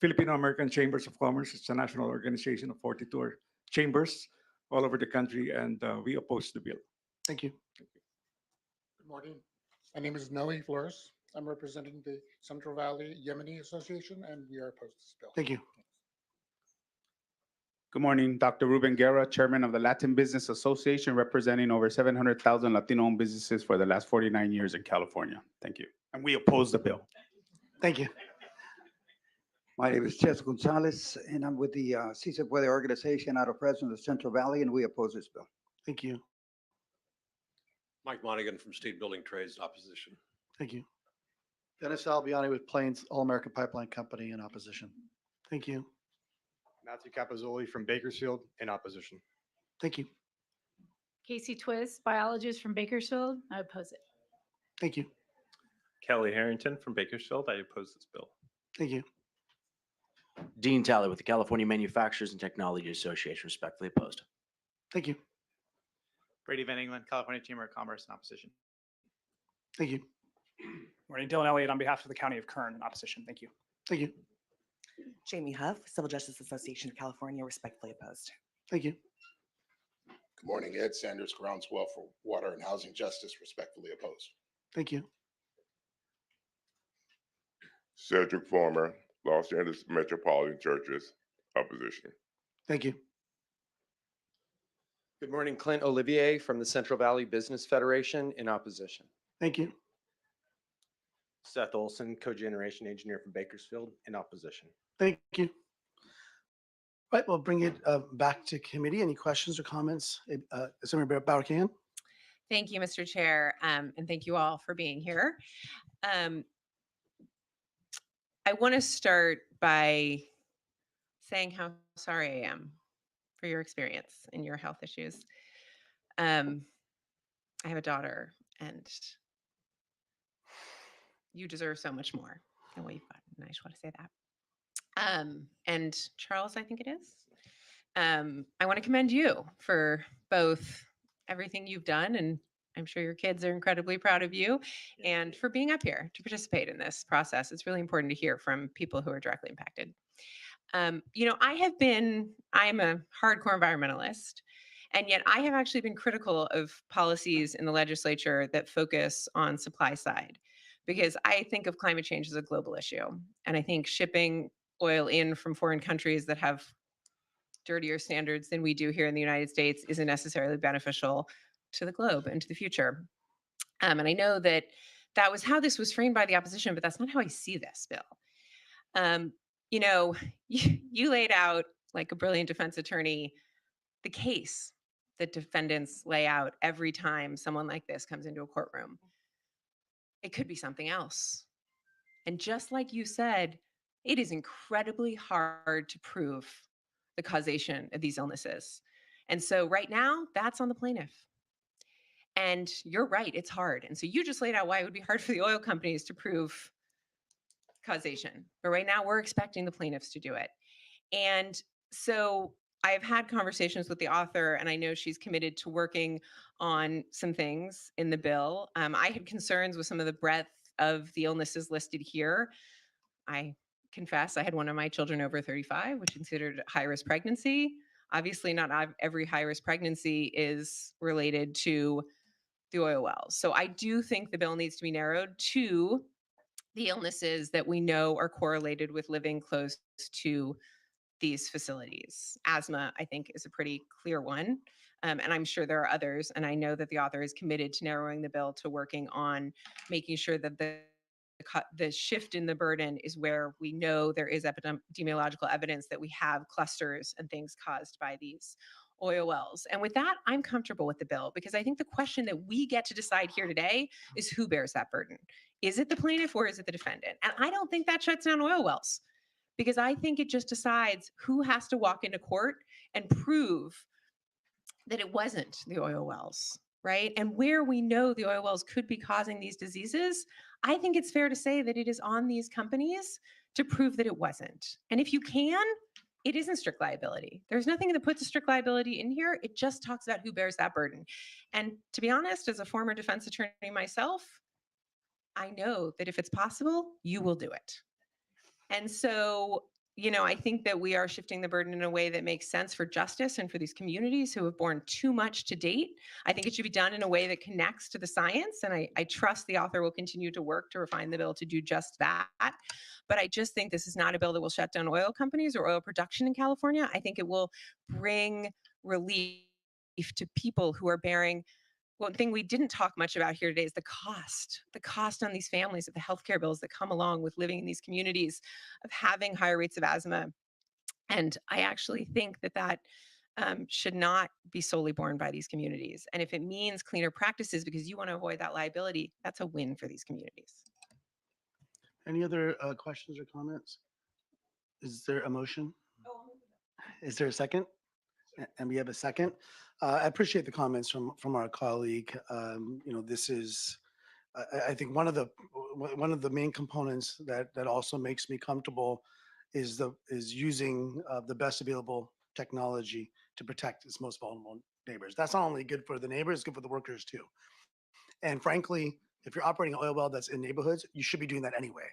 Filipino American Chambers of Commerce. It's a national organization of 42 chambers all over the country, and we oppose the bill. Thank you. Good morning. My name is Noe Flores. I'm representing the Central Valley Yemeni Association, and we are opposed to this bill. Thank you. Good morning, Dr. Ruben Guerra, Chairman of the Latin Business Association, representing over 700,000 Latino-owned businesses for the last 49 years in California. Thank you. And we oppose the bill. Thank you. My name is Ches Gonzalez, and I'm with the Si Se Puede organization out of Fresno, the Central Valley, and we oppose this bill. Thank you. Mike Monaghan from State Building Trades, opposition. Thank you. Dennis Albiani with Plains All-American Pipeline Company in opposition. Thank you. Matthew Capozzoli from Bakersfield in opposition. Thank you. Casey Twist, biologist from Bakersfield. I oppose it. Thank you. Kelly Harrington from Bakersfield. I oppose this bill. Thank you. Dean Talley with the California Manufacturers and Technology Association, respectfully opposed. Thank you. Brady Van England, California Chamber of Commerce in opposition. Thank you. Morning, Dylan Elliott on behalf of the County of Kern in opposition. Thank you. Thank you. Jamie Huff, Civil Justice Association of California, respectfully opposed. Thank you. Good morning, Ed Sanders, Groundswell for Water and Housing Justice, respectfully opposed. Thank you. Cedric Farmer, Los Angeles Metropolitan Churches, opposition. Thank you. Good morning, Clint Olivier from the Central Valley Business Federation in opposition. Thank you. Seth Olson, cogeneration engineer from Bakersfield in opposition. Thank you. Right, we'll bring it back to committee. Any questions or comments? Assemblyman Bauer-Can? Thank you, Mr. Chair, and thank you all for being here. I want to start by saying how sorry I am for your experience and your health issues. I have a daughter, and you deserve so much more than what you've got. And I just want to say that. And Charles, I think it is. I want to commend you for both everything you've done, and I'm sure your kids are incredibly proud of you, and for being up here to participate in this process. It's really important to hear from people who are directly impacted. You know, I'm a hardcore environmentalist, and yet I have actually been critical of policies in the legislature that focus on supply side, because I think of climate change as a global issue. And I think shipping oil in from foreign countries that have dirtier standards than we do here in the United States isn't necessarily beneficial to the globe and to the future. And I know that that was how this was framed by the opposition, but that's not how I see this bill. You know, you laid out, like a brilliant defense attorney, the case that defendants lay out every time someone like this comes into a courtroom. It could be something else. And just like you said, it is incredibly hard to prove the causation of these illnesses. And so right now, that's on the plaintiff. And you're right, it's hard. And so you just laid out why it would be hard for the oil companies to prove causation. But right now, we're expecting the plaintiffs to do it. And so I've had conversations with the author, and I know she's committed to working on some things in the bill. I had concerns with some of the breadth of the illnesses listed here. I confess I had one of my children over 35, which is considered high-risk pregnancy. Obviously, not every high-risk pregnancy is related to the oil wells. So I do think the bill needs to be narrowed to the illnesses that we know are correlated with living close to these facilities. Asthma, I think, is a pretty clear one. And I'm sure there are others. And I know that the author is committed to narrowing the bill to working on making sure that the shift in the burden is where we know there is epidemiological evidence that we have clusters and things caused by these oil wells. And with that, I'm comfortable with the bill because I think the question that we get to decide here today is who bears that burden. Is it the plaintiff or is it the defendant? And I don't think that shuts down oil wells because I think it just decides who has to walk into court and prove that it wasn't the oil wells, right? And where we know the oil wells could be causing these diseases, I think it's fair to say that it is on these companies to prove that it wasn't. And if you can, it isn't strict liability. There's nothing that puts a strict liability in here. It just talks about who bears that burden. And to be honest, as a former defense attorney myself, I know that if it's possible, you will do it. And so, I think that we are shifting the burden in a way that makes sense for justice and for these communities who have borne too much to date. I think it should be done in a way that connects to the science. And I trust the author will continue to work to refine the bill to do just that. But I just think this is not a bill that will shut down oil companies or oil production in California. I think it will bring relief to people who are bearing. One thing we didn't talk much about here today is the cost on these families of the healthcare bills that come along with living in these communities, of having higher rates of asthma. And I actually think that should not be solely borne by these communities. And if it means cleaner practices because you want to avoid that liability, that's a win for these communities. Any other questions or comments? Is there a motion? Is there a second? And we have a second. I appreciate the comments from our colleague. This is, I think one of the main components that also makes me comfortable is using the best available technology to protect its most vulnerable neighbors. That's not only good for the neighbors, it's good for the workers too. And frankly, if you're operating an oil well that's in neighborhoods, you should be doing that anyway.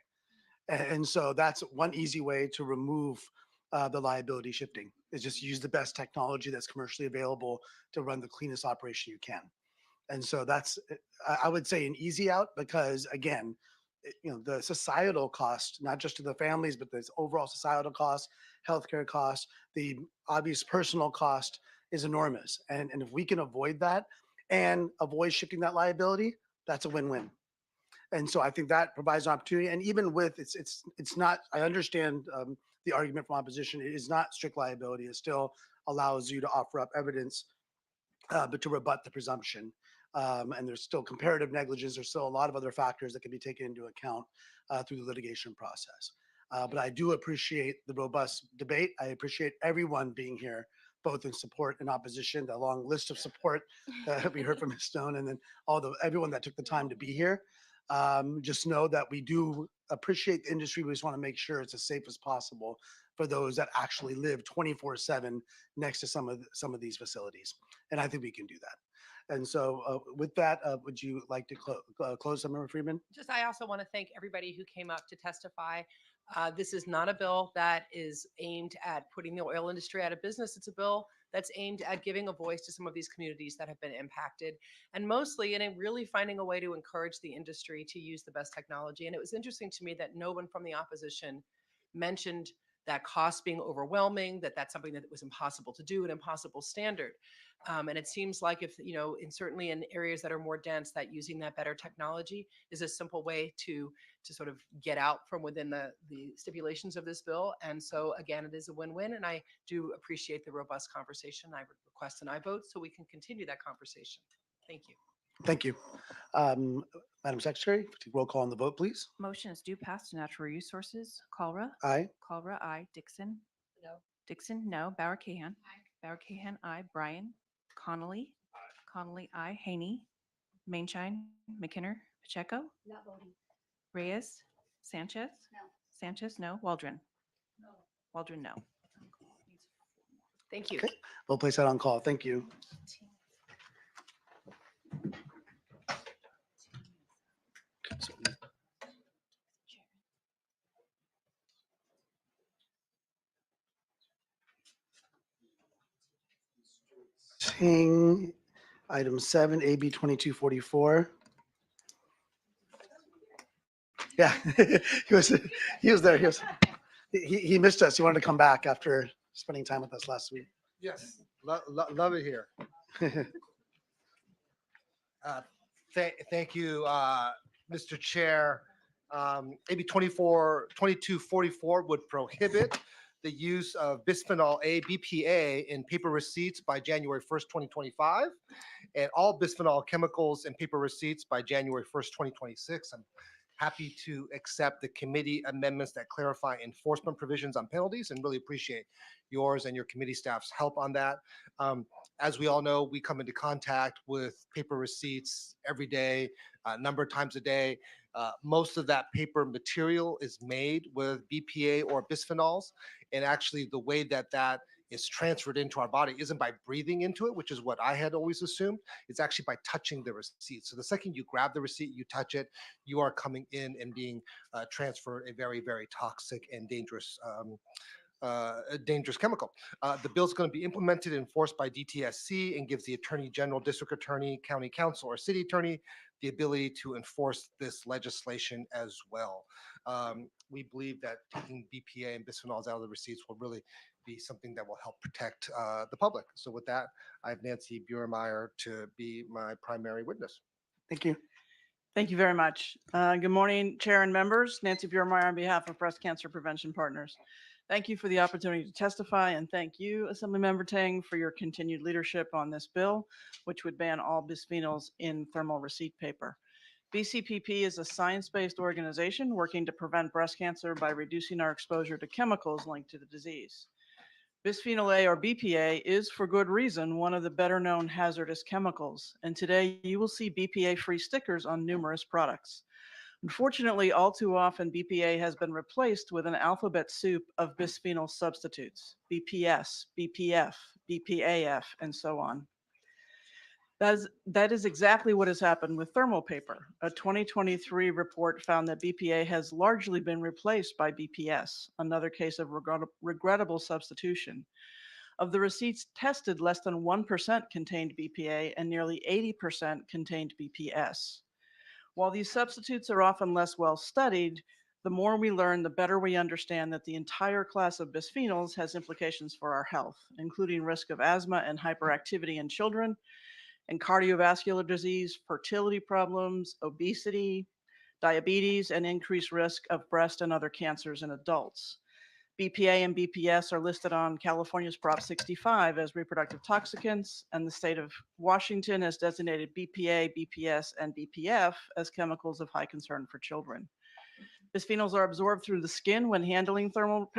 And so that's one easy way to remove the liability shifting, is just use the best technology that's commercially available to run the cleanest operation you can. And so that's, I would say, an easy out because, again, the societal cost, not just to the families, but the overall societal cost, healthcare cost, the obvious personal cost is enormous. And if we can avoid that and avoid shifting that liability, that's a win-win. And so I think that provides an opportunity. And even with it's not, I understand the argument from opposition. It is not strict liability. It still allows you to offer up evidence, but to rebut the presumption. And there's still comparative negligence. There's still a lot of other factors that can be taken into account through the litigation process. But I do appreciate the robust debate. I appreciate everyone being here, both in support and opposition, the long list of support that we heard from Ms. Stone, and then everyone that took the time to be here. Just know that we do appreciate the industry. We just want to make sure it's as safe as possible for those that actually live 24/7 next to some of these facilities. And I think we can do that. And so with that, would you like to close, Member Freeman? I also want to thank everybody who came up to testify. This is not a bill that is aimed at putting the oil industry out of business. It's a bill that's aimed at giving a voice to some of these communities that have been impacted, and mostly in really finding a way to encourage the industry to use the best technology. And it was interesting to me that no one from the opposition mentioned that cost being overwhelming, that's something that was impossible to do, an impossible standard. And it seems like if, certainly in areas that are more dense, that using that better technology is a simple way to sort of get out from within the stipulations of this bill. And so again, it is a win-win, and I do appreciate the robust conversation. I would request an aye vote so we can continue that conversation. Thank you. Thank you. Madam Secretary, roll call on the vote, please. Motion is due pass to Natural Resources. Cholera? Aye. Cholera, aye. Dixon? No. Dixon, no. Bauer Cahan? Aye. Bauer Cahan, aye. Bryan? Connolly? Aye. Connolly, aye. Haney? Mainshine? McKinner? Pacheco? Not voting. Reyes? Sanchez? No. Sanchez, no. Waldron? No. Waldron, no. Thank you. Okay, we'll place that on call. Thank you. Seeing item 7, AB 2244. Yeah, he was there. He missed us. He wanted to come back after spending time with us last week. Yes, love it here. Thank you, Mr. Chair. AB 2244 would prohibit the use of bisphenol A, BPA, in paper receipts by January 1st, 2025, and all bisphenol chemicals in paper receipts by January 1st, 2026. I'm happy to accept the committee amendments that clarify enforcement provisions on penalties and really appreciate yours and your committee staff's help on that. As we all know, we come into contact with paper receipts every day, a number of times a day. Most of that paper material is made with BPA or bisphenols. And actually the way that that is transferred into our body isn't by breathing into it, which is what I had always assumed. It's actually by touching the receipt. So the second you grab the receipt, you touch it, you are coming in and being transferred a very, very toxic and dangerous a dangerous chemical. The bill is going to be implemented and enforced by DTSC and gives the Attorney General, District Attorney, County Council, or City Attorney the ability to enforce this legislation as well. We believe that taking BPA and bisphenols out of the receipts will really be something that will help protect the public. So with that, I have Nancy Buermeyer to be my primary witness. Thank you. Thank you very much. Good morning, Chair and members. Nancy Buermeyer on behalf of Breast Cancer Prevention Partners. Thank you for the opportunity to testify, and thank you, Assemblymember Tang, for your continued leadership on this bill, which would ban all bisphenols in thermal receipt paper. BCPP is a science-based organization working to prevent breast cancer by reducing our exposure to chemicals linked to the disease. Bisphenol A, or BPA, is, for good reason, one of the better-known hazardous chemicals, and today you will see BPA-free stickers on numerous products. Unfortunately, all too often, BPA has been replaced with an alphabet soup of bisphenol substitutes, BPS, BPF, BPAF, and so on. That is exactly what has happened with thermal paper. A 2023 report found that BPA has largely been replaced by BPS, another case of regrettable substitution. Of the receipts tested, less than 1% contained BPA and nearly 80% contained BPS. While these substitutes are often less well studied, the more we learn, the better we understand that the entire class of bisphenols has implications for our health, including risk of asthma and hyperactivity in children, and cardiovascular disease, fertility problems, obesity, diabetes, and increased risk of breast and other cancers in adults. BPA and BPS are listed on California's Prop 65 as reproductive toxicants, and the state of Washington has designated BPA, BPS, and BPF as chemicals of high concern for children. Bisphenols are absorbed through the skin when handling thermal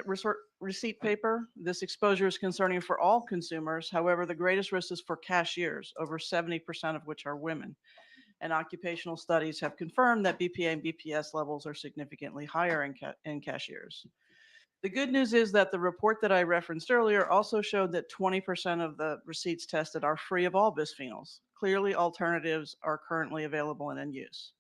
receipt paper. This exposure is concerning for all consumers. However, the greatest risk is for cashiers, over 70% of which are women. And occupational studies have confirmed that BPA and BPS levels are significantly higher in cashiers. The good news is that the report that I referenced earlier also showed that 20% of the receipts tested are free of all bisphenols. Clearly, alternatives are currently available and in use.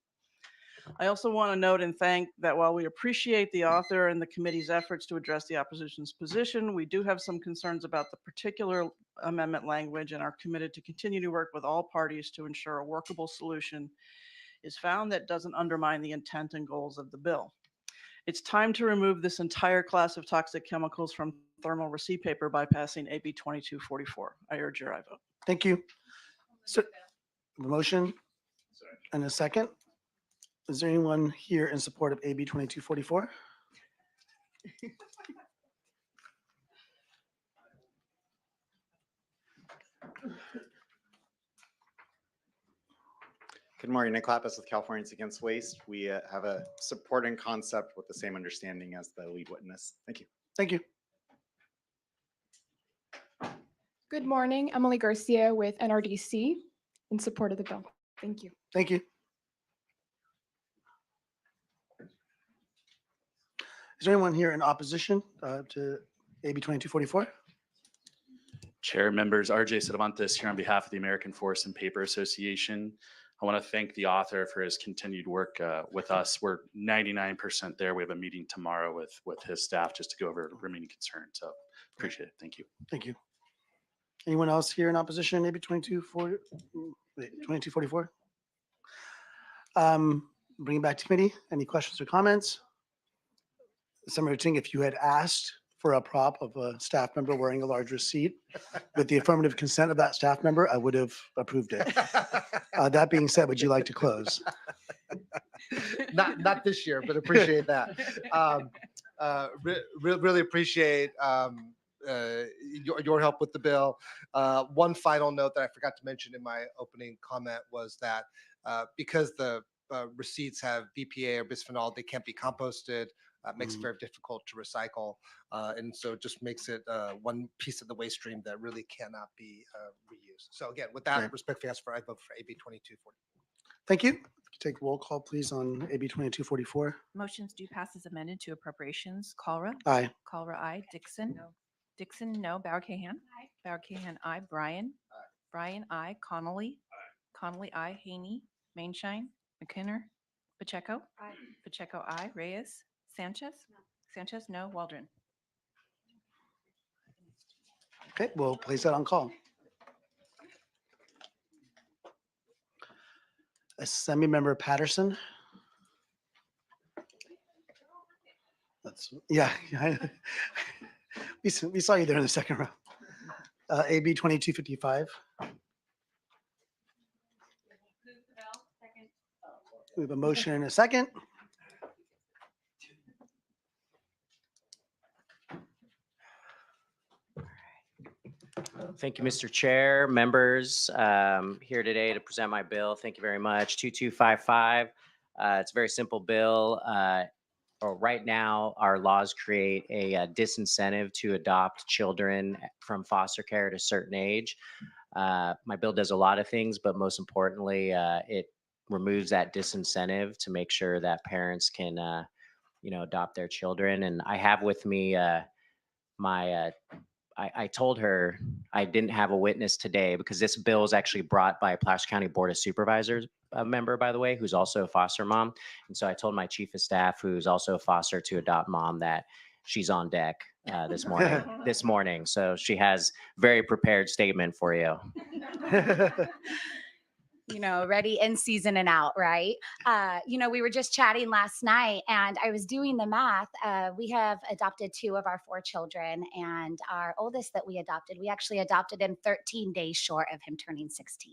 I also want to note and thank that while we appreciate the author and the committee's efforts to address the opposition's position, we do have some concerns about the particular amendment language and are committed to continue to work with all parties to ensure a workable solution is found that doesn't undermine the intent and goals of the bill. It's time to remove this entire class of toxic chemicals from thermal receipt paper by passing AB 2244. I urge your aye vote. Thank you. So, the motion and a second. Is there anyone here in support of AB 2244? Good morning, Nick Lapis with Californians Against Waste. We have a supporting concept with the same understanding as the lead witness. Thank you. Thank you. Good morning, Emily Garcia with NRDC in support of the bill. Thank you. Thank you. Is there anyone here in opposition to AB 2244? Chair, members, RJ Cervantes here on behalf of the American Forest and Paper Association. I want to thank the author for his continued work with us. We're 99% there. We have a meeting tomorrow with his staff just to go over remaining concerns. So appreciate it. Thank you. Thank you. Anyone else here in opposition, AB 2244? bring it back to committee. Any questions or comments? Senator Ting, if you had asked for a prop of a staff member wearing a large receipt with the affirmative consent of that staff member, I would have approved it. That being said, would you like to close? Not this year, but appreciate that. Really appreciate your help with the bill. One final note that I forgot to mention in my opening comment was that because the receipts have BPA or bisphenol, they can't be composted. Makes it very difficult to recycle. And so it just makes it one piece of the waste stream that really cannot be reused. So again, with that, Great. respectfully ask for, I vote for AB 2240. Thank you. Take roll call, please, on AB 2244. Motions do pass as amended to appropriations. Cholera? Aye. Cholera, aye. Dixon? No. Dixon, no. Bauer Cahan? Aye. Bauer Cahan, aye. Bryan? Aye. Bryan, aye. Connolly? Aye. Connolly, aye. Haney? Mainshine? McKinner? Pacheco? Aye. Pacheco, aye. Reyes? Sanchez? No. Sanchez, no. Waldron? Okay, we'll place that on call. Assembly Member Patterson. Yeah. We saw you there in the second row. AB 2255. We have a motion and a second. Thank you, Mr. Chair, members, here today to present my bill. Thank you very much. 2255. It's a very simple bill. Right now, our laws create a disincentive to adopt children from foster care at a certain age. My bill does a lot of things, but most importantly, it removes that disincentive to make sure that parents can, adopt their children. And I have with me I told her I didn't have a witness today because this bill is actually brought by a Placer County Board of Supervisors member, by the way, who's also a foster mom. And so I told my chief of staff, who's also a foster to adopt mom, that she's on deck this morning. So she has very prepared statement for you. Ready in season and out, right? We were just chatting last night and I was doing the math. We have adopted 2 of our 4 children, and our oldest that we actually adopted him 13 days short of him turning 16.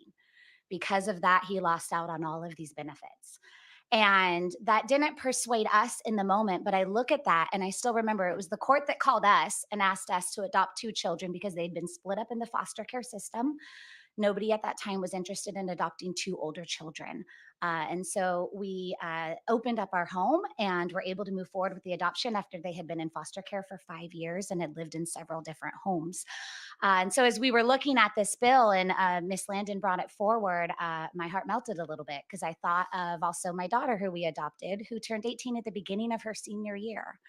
Because of that, he lost out on all of these benefits. And that didn't persuade us in the moment, but I look at that and I still remember it was the court that called us and asked us to adopt 2 children because they'd been split up in the foster care system. Nobody at that time was interested in adopting 2 older children. And so we opened up our home and were able to move forward with the adoption after they had been in foster care for 5 years and had lived in several different homes. And so as we were looking at this bill and Miss Landon brought it forward, my heart melted a little bit because I thought of also my daughter who we adopted, who turned 18 at the beginning of her senior year.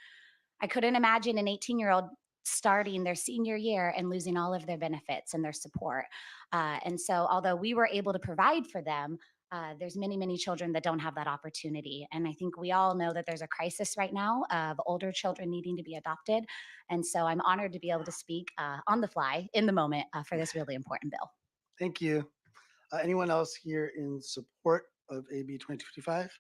I couldn't imagine an 18-year-old starting their senior year and losing all of their benefits and their support. And so although we were able to provide for them, there's many, many children that don't have that opportunity. And I think we all know that there's a crisis right now of older children needing to be adopted. And so I'm honored to be able to speak on the fly in the moment for this really important bill. Thank you. Anyone else here in support of AB 2255?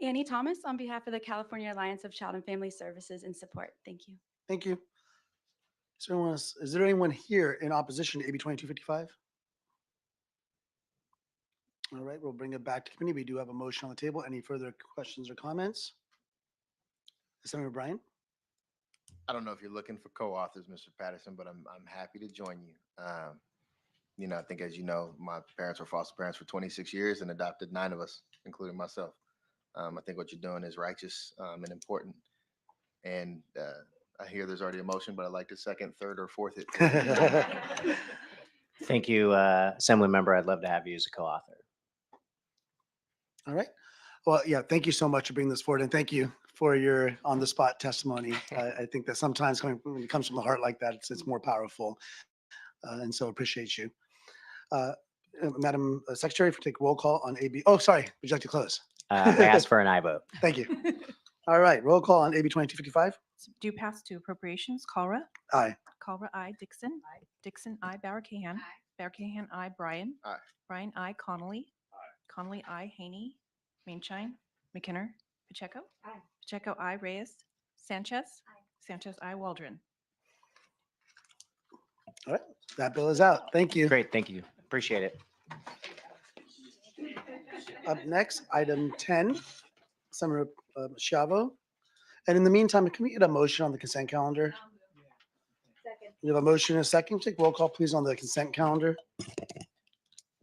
Annie Thomas on behalf of the California Alliance of Child and Family Services in support. Thank you. Thank you. Is there anyone here in opposition to AB 2255? All right, we'll bring it back to committee. We do have a motion on the table. Any further questions or comments? Senator Bryan? I don't know if you're looking for co-authors, Mr. Patterson, but I'm happy to join you. I think, as you know, my parents were foster parents for 26 years and adopted 9 of us, including myself. I think what you're doing is righteous and important. And I hear there's already a motion, but I'd like to second, third, or fourth it. Thank you, Assembly Member. I'd love to have you as a co-author. All right. Well, yeah, thank you so much for bringing this forward. And thank you for your on-the-spot testimony. I think that sometimes when it comes from the heart like that, it's more powerful. And so appreciate you. Madam Secretary, if you take roll call on AB. Oh, sorry. Would you like to close? I ask for an aye vote. Thank you. All right. Roll call on AB 2255. Do pass to appropriations. Cholera? Aye. Culver, I. Dixon. Dixon, I. Bauer Cahan. Bauer Cahan, I. Brian. Aye. Brian, I. Connolly. Connolly, I. Haney. Mainshine. McKinner. Pacheco. Pacheco, I. Reyes. Sanchez. Sanchez, I. Waldron. All right, that bill is out. Thank you. Great, thank you. Appreciate it. Up next, item 10, Summer Shavo. And in the meantime, can we get a motion on the consent calendar? We have a motion and a second. Take roll call, please, on the consent calendar.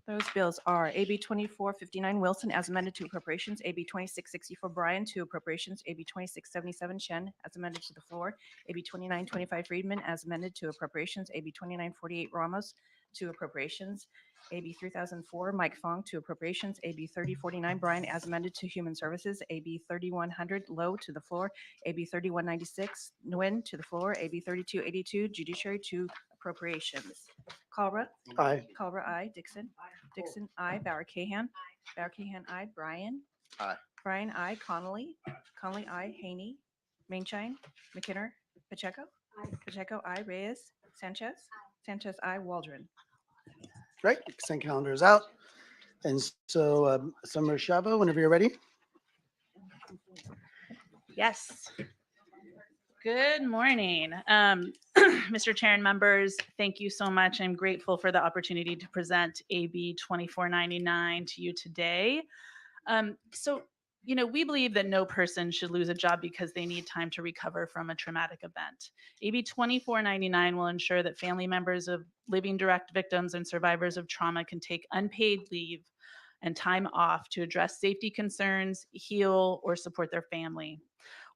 Those bills are AB 2459 Wilson as amended to appropriations, AB 2664 Bryan to appropriations, AB 2677 Chen as amended to the floor, AB 2925 Friedman as amended to appropriations, AB 2948 Ramos to appropriations, AB 3004 Mike Fong to appropriations, AB 3049 Bryan as amended to human services, AB 3100 Low to the floor, AB 3196 Nguyen to the floor, AB 3282 Judiciary to appropriations. Culver. Aye. Culver, I. Dixon. Dixon, I. Bauer Cahan. Bauer Cahan, I. Brian. Aye. Brian, I. Connolly. Connolly, I. Haney. Mainshine. McKinner. Pacheco. Pacheco, I. Reyes. Sanchez. Sanchez, I. Waldron. Right, consent calendar is out. And so Summer Shavo, whenever you're ready. Yes. Good morning. Mr. Chair and members, thank you so much. I'm grateful for the opportunity to present AB 2499 to you today. We believe that no person should lose a job because they need time to recover from a traumatic event. AB 2499 will ensure that family members of living direct victims and survivors of trauma can take unpaid leave and time off to address safety concerns, heal, or support their family.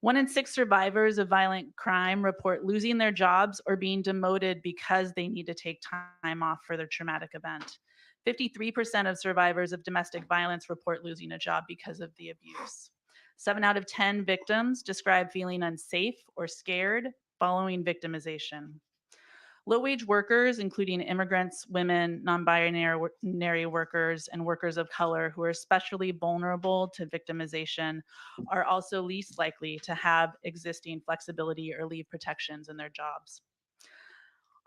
1 in 6 survivors of violent crime report losing their jobs or being demoted because they need to take time off for their traumatic event. 53% of survivors of domestic violence report losing a job because of the abuse. 7 out of 10 victims describe feeling unsafe or scared following victimization. Low-wage workers, including immigrants, women, non-binary workers, and workers of color who are especially vulnerable to victimization, are also least likely to have existing flexibility or leave protections in their jobs.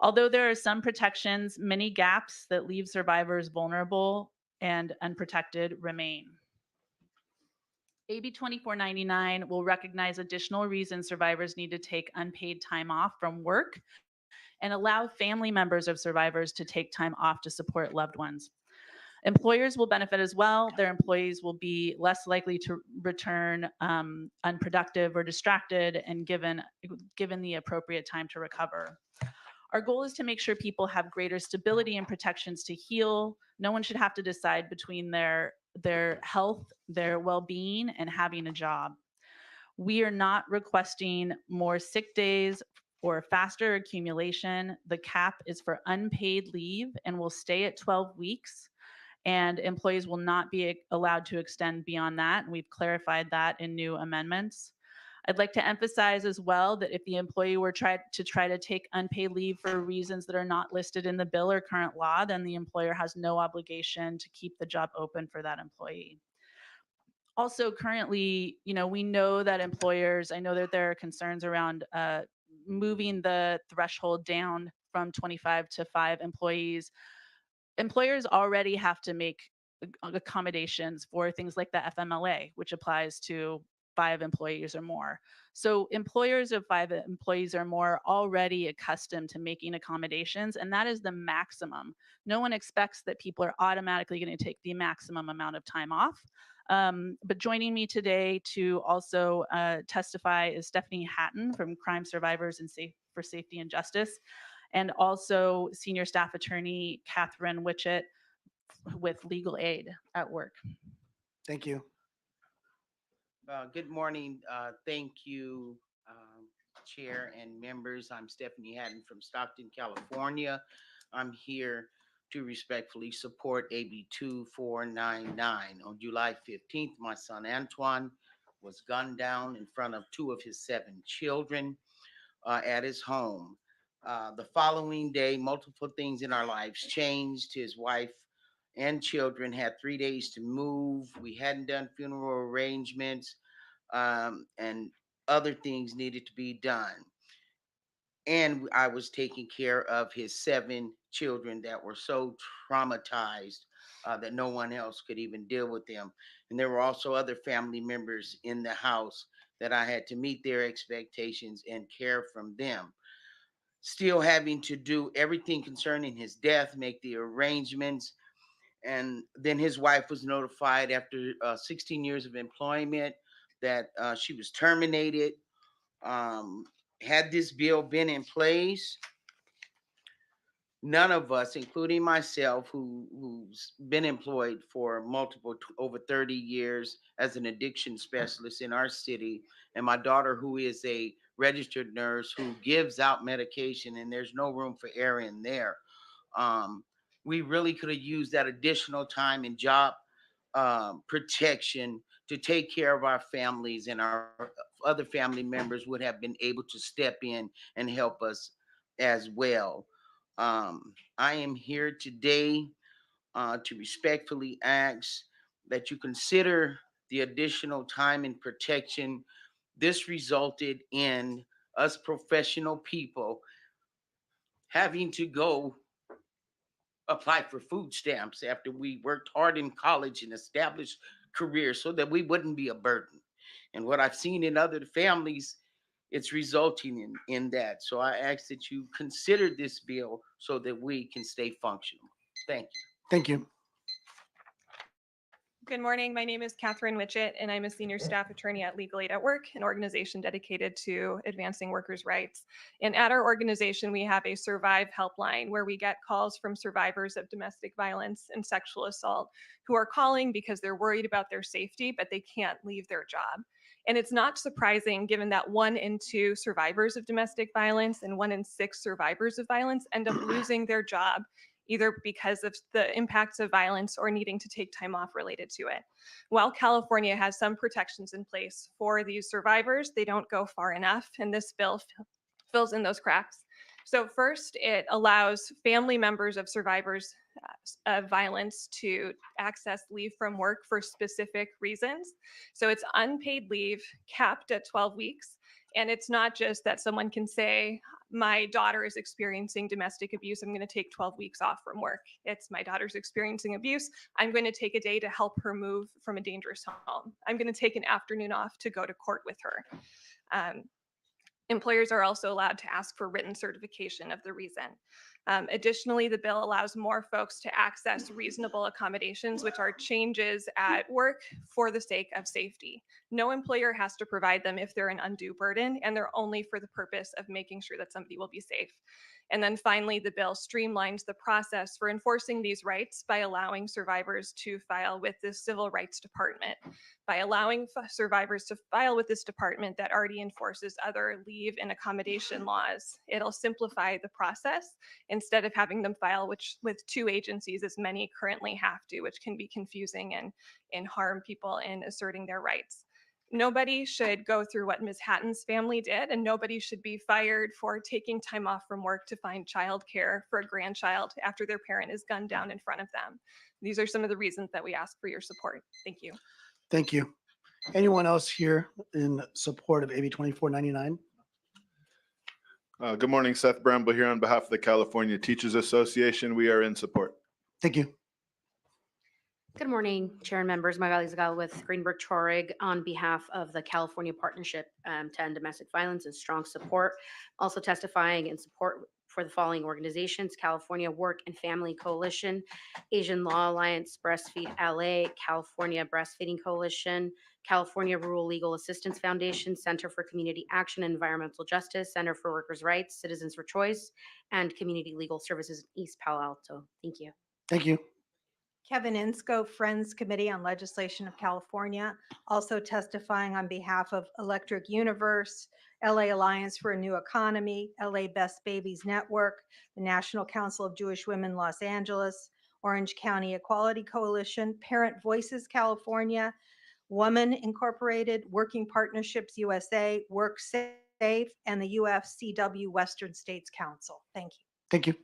Although there are some protections, many gaps that leave survivors vulnerable and unprotected remain. AB 2499 will recognize additional reasons survivors need to take unpaid time off from work and allow family members of survivors to take time off to support loved ones. Employers will benefit as well. Their employees will be less likely to return unproductive or distracted and given the appropriate time to recover. Our goal is to make sure people have greater stability and protections to heal. No one should have to decide between their health, their well-being, and having a job. We are not requesting more sick days or faster accumulation. The cap is for unpaid leave and will stay at 12 weeks, and employees will not be allowed to extend beyond that. And we've clarified that in new amendments. I'd like to emphasize as well that if the employee were try to take unpaid leave for reasons that are not listed in the bill or current law, then the employer has no obligation to keep the job open for that employee. Also, currently, we know that employers, I know that there are concerns around moving the threshold down from 25 to 5 employees. Employers already have to make accommodations for things like the FMLA, which applies to 5 employees or more. So employers of 5 employees or more are already accustomed to making accommodations, and that is the maximum. No one expects that people are automatically going to take the maximum amount of time off. But joining me today to also testify is Stephanie Hatton from Crime Survivors and for Safety and Justice, and also Senior Staff Attorney Catherine Witchett with Legal Aid at Work. Thank you. Good morning. Thank you, Chair and members. I'm Stephanie Hatton from Stockton, California. I'm here to respectfully support AB 2499. On July 15th, my son Antoine was gunned down in front of 2 of his 7 children at his home. The following day, multiple things in our lives changed. His wife and children had 3 days to move. We hadn't done funeral arrangements, and other things needed to be done. And I was taking care of his 7 children that were so traumatized that no one else could even deal with them. And there were also other family members in the house that I had to meet their expectations and care from them. Still having to do everything concerning his death, make the arrangements. And then his wife was notified after 16 years of employment that she was terminated. Had this bill been in place, none of us, including myself, who's been employed for over 30 years as an addiction specialist in our city, and my daughter, who is a registered nurse who gives out medication, and there's no room for error in there. We really could have used that additional time in job protection to take care of our families, and our other family members would have been able to step in and help us as well. I am here today to respectfully ask that you consider the additional time and protection. This resulted in us professional people having to go apply for food stamps after we worked hard in college and established careers so that we wouldn't be a burden. And what I've seen in other families, it's resulting in that. So I ask that you consider this bill so that we can stay functional. Thank you. Thank you. Good morning. My name is Catherine Witchett, and I'm a senior staff attorney at Legal Aid at Work, an organization dedicated to advancing workers' rights. And at our organization, we have a Survive helpline where we get calls from survivors of domestic violence and sexual assault who are calling because they're worried about their safety, but they can't leave their job. And it's not surprising given that 1 in 2 survivors of domestic violence and 1 in 6 survivors of violence end up losing their job, either because of the impacts of violence or needing to take time off related to it. While California has some protections in place for these survivors, they don't go far enough, and this bill fills in those cracks. So first, it allows family members of survivors of violence to access leave from work for specific reasons. So it's unpaid leave capped at 12 weeks. And it's not just that someone can say, my daughter is experiencing domestic abuse, I'm going to take 12 weeks off from work. It's my daughter's experiencing abuse, I'm going to take a day to help her move from a dangerous home. I'm going to take an afternoon off to go to court with her. Employers are also allowed to ask for written certification of the reason. Additionally, the bill allows more folks to access reasonable accommodations, which are changes at work for the sake of safety. No employer has to provide them if they're an undue burden, and they're only for the purpose of making sure that somebody will be safe. And then finally, the bill streamlines the process for enforcing these rights by allowing survivors to file with the Civil Rights Department. By allowing survivors to file with this department that already enforces other leave and accommodation laws, it'll simplify the process instead of having them file with 2 agencies, as many currently have to, which can be confusing and harm people in asserting their rights. Nobody should go through what Ms. Hatton's family did, and nobody should be fired for taking time off from work to find childcare for a grandchild after their parent is gunned down in front of them. These are some of the reasons that we ask for your support. Thank you. Thank you. Anyone else here in support of AB 2499? Good morning, Seth Bramble here on behalf of the California Teachers Association. We are in support. Thank you. Good morning, Chair and members. Magali Zagal with Greenberg Traurig on behalf of the California Partnership to End Domestic Violence and strong support. Also testifying in support for the following organizations: California Work and Family Coalition, Asian Law Alliance, Breastfeed LA, California Breastfeeding Coalition, California Rural Legal Assistance Foundation, Center for Community Action and Environmental Justice, Center for Workers' Rights, Citizens for Choice, and Community Legal Services in East Palo Alto. Thank you. Thank you. Kevin Insco, Friends Committee on Legislation of California, also testifying on behalf of Electric Universe, LA Alliance for a New Economy, LA Best Babies Network, the National Council of Jewish Women Los Angeles, Orange County Equality Coalition, Parent Voices California, Woman Incorporated, Working Partnerships USA, Work Safe, and the UFCW Western States Council. Thank you. Thank you.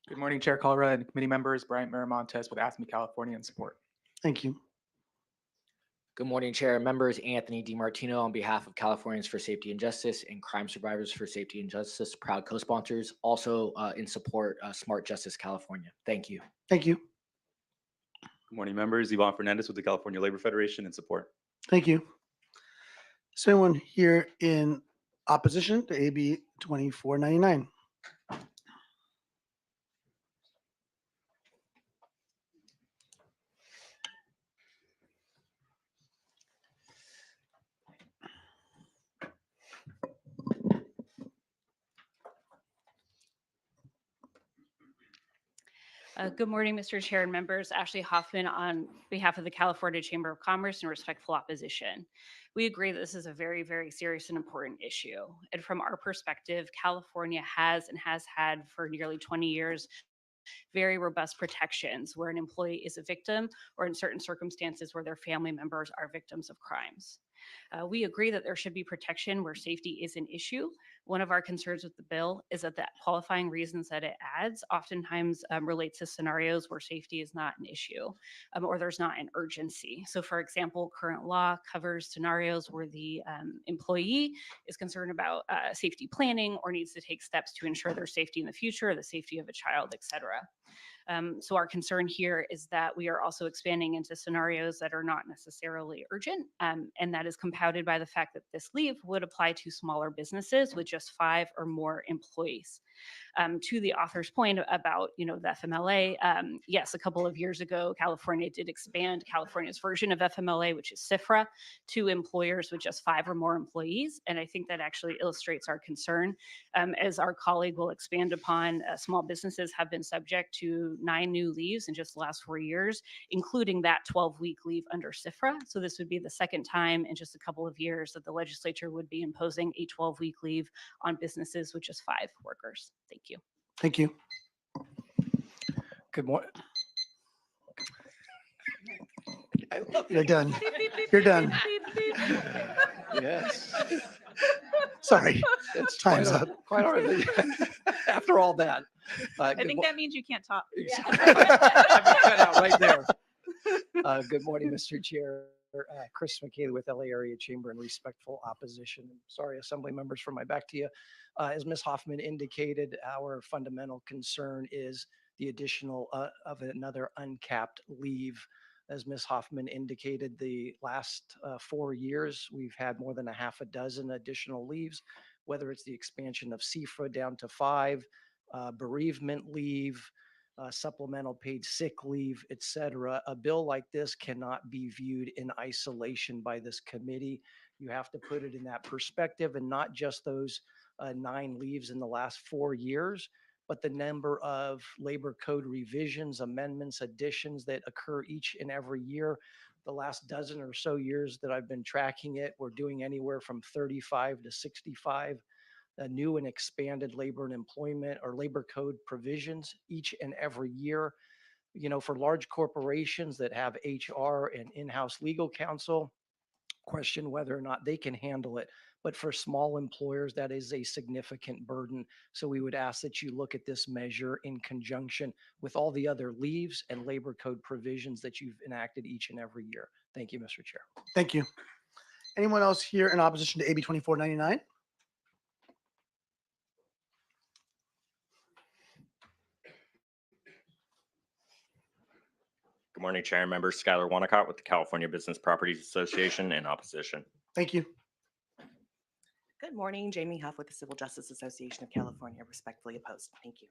Good morning, Chair Colora and committee members. Bryant Miramontes with ASSM California in support. Thank you. Good morning, Chair and members. Anthony DiMartino on behalf of Californians for Safety and Justice and Crime Survivors for Safety and Justice, proud co-sponsors, also in support Smart Justice California. Thank you. Thank you. Good morning, members. Yvonne Fernandez with the California Labor Federation in support. Thank you. Is there anyone here in opposition to AB 2499? Good morning, Mr. Chair and members. Ashley Hoffman on behalf of the California Chamber of Commerce in respectful opposition. We agree that this is a very, very serious and important issue. And from our perspective, California has and has had for nearly 20 years very robust protections where an employee is a victim or in certain circumstances where their family members are victims of crimes. We agree that there should be protection where safety is an issue. One of our concerns with the bill is that the qualifying reasons that it adds oftentimes relate to scenarios where safety is not an issue or there's not an urgency. So for example, current law covers scenarios where the employee is concerned about safety planning or needs to take steps to ensure their safety in the future, the safety of a child, et cetera. So our concern here is that we are also expanding into scenarios that are not necessarily urgent, and that is compounded by the fact that this leave would apply to smaller businesses with just 5 or more employees. To the author's point about, the FMLA, yes, a couple of years ago, California did expand California's version of FMLA, which is CIFRA, to employers with just 5 or more employees. And I think that actually illustrates our concern. As our colleague will expand upon, small businesses have been subject to 9 new leaves in just the last 4 years, including that 12-week leave under CIFRA. So this would be the second time in just a couple of years that the legislature would be imposing a 12-week leave on businesses with just 5 workers. Thank you. Thank you. Good morning. You're done. You're done. Yes. Sorry. It's Time's quite up. Quite all right. After all that. I think that means you can't talk. Cut out right there. Good morning, Mr. Chair. Chris McKay with LA Area Chamber in respectful opposition. Sorry, Assembly members, for my back to you. As Ms. Hoffman indicated, our fundamental concern is the additional of another uncapped leave. As Ms. Hoffman indicated, the last 4 years, we've had more than a half a dozen additional leaves, whether it's the expansion of CFRA down to 5, bereavement leave, supplemental paid sick leave, et cetera. A bill like this cannot be viewed in isolation by this committee. You have to put it in that perspective, and not just those 9 leaves in the last 4 years, but the number of labor code revisions, amendments, additions that occur each and every year. The last dozen or so years that I've been tracking it, we're doing anywhere from 35 to 65 new and expanded labor and employment or labor code provisions each and every year. For large corporations that have HR and in-house legal counsel, question whether or not they can handle it. But for small employers, that is a significant burden. So we would ask that you look at this measure in conjunction with all the other leaves and labor code provisions that you've enacted each and every year. Thank you, Mr. Chair. Thank you. Anyone else here in opposition to AB 2499? Good morning, Chair and members. Skylar Wanacott with the California Business Properties Association in opposition. Thank you. Good morning, Jamie Huff with the Civil Justice Association of California, respectfully opposed. Thank you.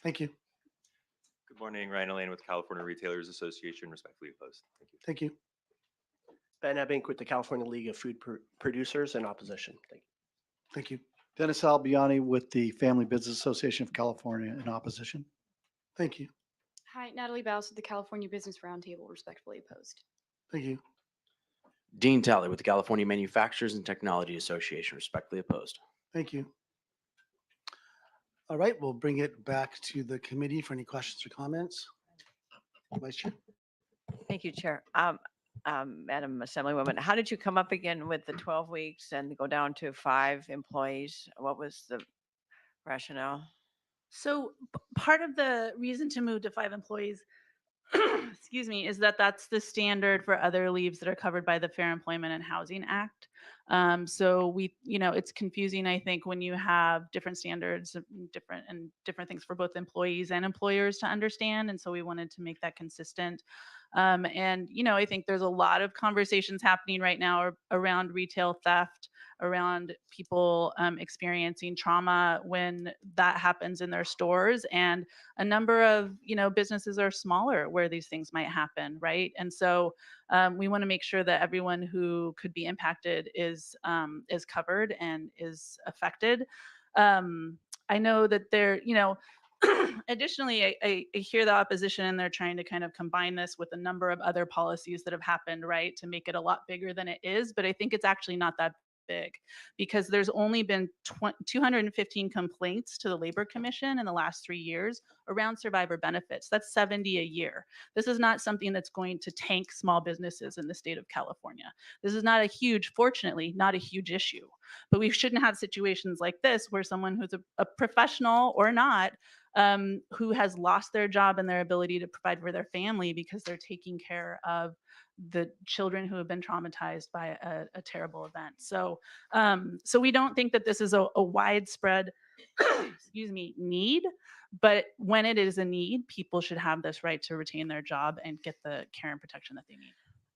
Thank you. Good morning, Ryan Elaine with California Retailers Association, respectfully opposed. Thank you. Thank you. Ben Ebbink with the California League of Food Producers in opposition. Thank you. Thank you. Dennis Albiani with the Family Business Association of California in opposition. Thank you. Hi, Natalie Baus with the California Business Roundtable, respectfully opposed. Thank you. Dean Talley with the California Manufacturers and Technology Association, respectfully opposed. Thank you. All right, we'll bring it back to the committee for any questions or comments. Vice Chair. Thank you, Chair. Madam Assemblywoman, how did you come up again with the 12 weeks and go down to 5 employees? What was the rationale? So part of the reason to move to 5 employees excuse me, is that that's the standard for other leaves that are covered by the Fair Employment and Housing Act. So we, it's confusing, I think, when you have different standards, different things for both employees and employers to understand. And so we wanted to make that consistent. I think there's a lot of conversations happening right now around retail theft, around people experiencing trauma when that happens in their stores. And a number of, businesses are smaller where these things might happen, right? And so we want to make sure that everyone who could be impacted is covered and is affected. I know that additionally, I hear the opposition and they're trying to kind of combine this with a number of other policies that have happened, right, to make it a lot bigger than it is. But I think it's actually not that big because there's only been 215 complaints to the Labor Commission in the last 3 years around survivor benefits. That's 70 a year. This is not something that's going to tank small businesses in the state of California. This is not fortunately, not a huge issue. But we shouldn't have situations like this where someone who's a professional or not, who has lost their job and their ability to provide for their family because they're taking care of the children who have been traumatized by a terrible event. So we don't think that this is a widespread need, but when it is a need, people should have this right to retain their job and get the care and protection that they need.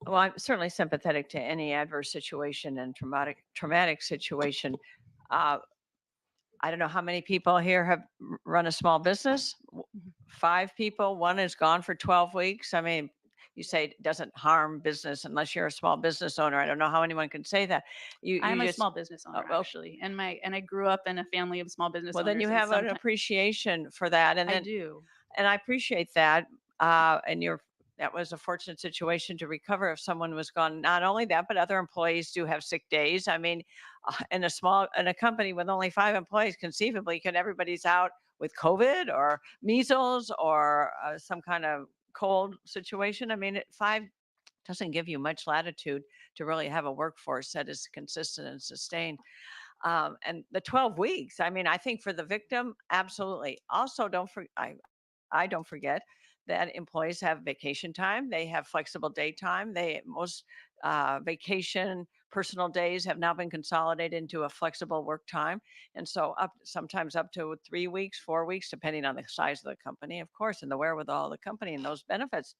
Well, I'm certainly sympathetic to any adverse situation and traumatic situation. I don't know how many people here have run a small business. 5 people, one is gone for 12 weeks. I mean, you say it doesn't harm business unless you're a small business owner. I don't know how anyone can say that. I'm a small business owner, actually, and I grew up in a family of small business well, owners. then you and have an appreciation for that, and I then, do. and I appreciate that. And that was a fortunate situation to recover if someone was gone. Not only that, but other employees do have sick days. I mean, in a company with only 5 employees, conceivably, everybody's out with COVID or measles or some kind of cold situation. I mean, 5 doesn't give you much latitude to really have a workforce that is consistent and sustained. And the 12 weeks, I mean, I think for the victim, absolutely. Also, I don't forget that employees have vacation time. They have flexible day time. Most vacation personal days have now been consolidated into a flexible work time. And so sometimes up to 3 weeks, 4 weeks, depending on the size of the company, of course, and the wherewithal of the company and those benefits.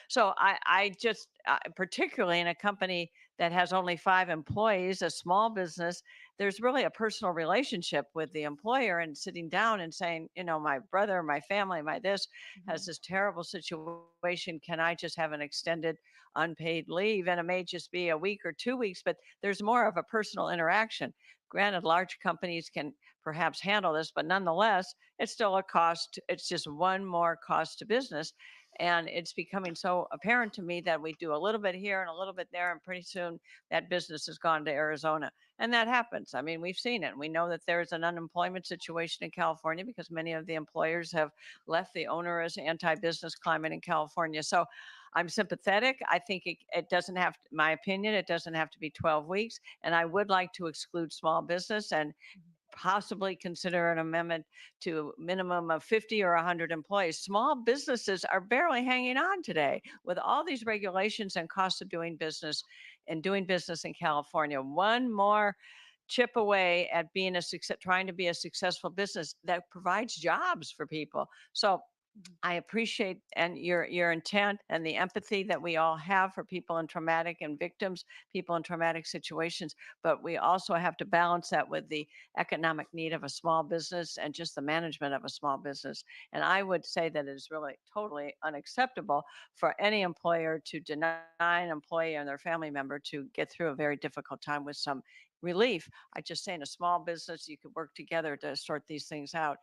So I just, particularly in a company that has only 5 employees, a small business, there's really a personal relationship with the employer and sitting down and saying, my brother, my family, my this has this terrible situation. Can I just have an extended unpaid leave? And it may just be a week or 2 weeks, but there's more of a personal interaction. Granted, large companies can perhaps handle this, but nonetheless, it's still a cost. It's just one more cost to business. And it's becoming so apparent to me that we do a little bit here and a little bit there, and pretty soon that business has gone to Arizona. And that happens. I mean, we've seen it. We know that there's an unemployment situation in California because many of the employers have left the onerous anti-business climate in California. So I'm sympathetic. I think it doesn't have, my opinion, it doesn't have to be 12 weeks. And I would like to exclude small business and possibly consider an amendment to a minimum of 50 or 100 employees. Small businesses are barely hanging on today with all these regulations and costs of doing business and doing business in California. One more chip away at being trying to be a successful business that provides jobs for people. So I appreciate your intent and the empathy that we all have for people in traumatic and victims, people in traumatic situations. But we also have to balance that with the economic need of a small business and just the management of a small business. And I would say that it is really totally unacceptable for any employer to deny an employee and their family member to get through a very difficult time with some relief. I just say in a small business, you could work together to sort these things out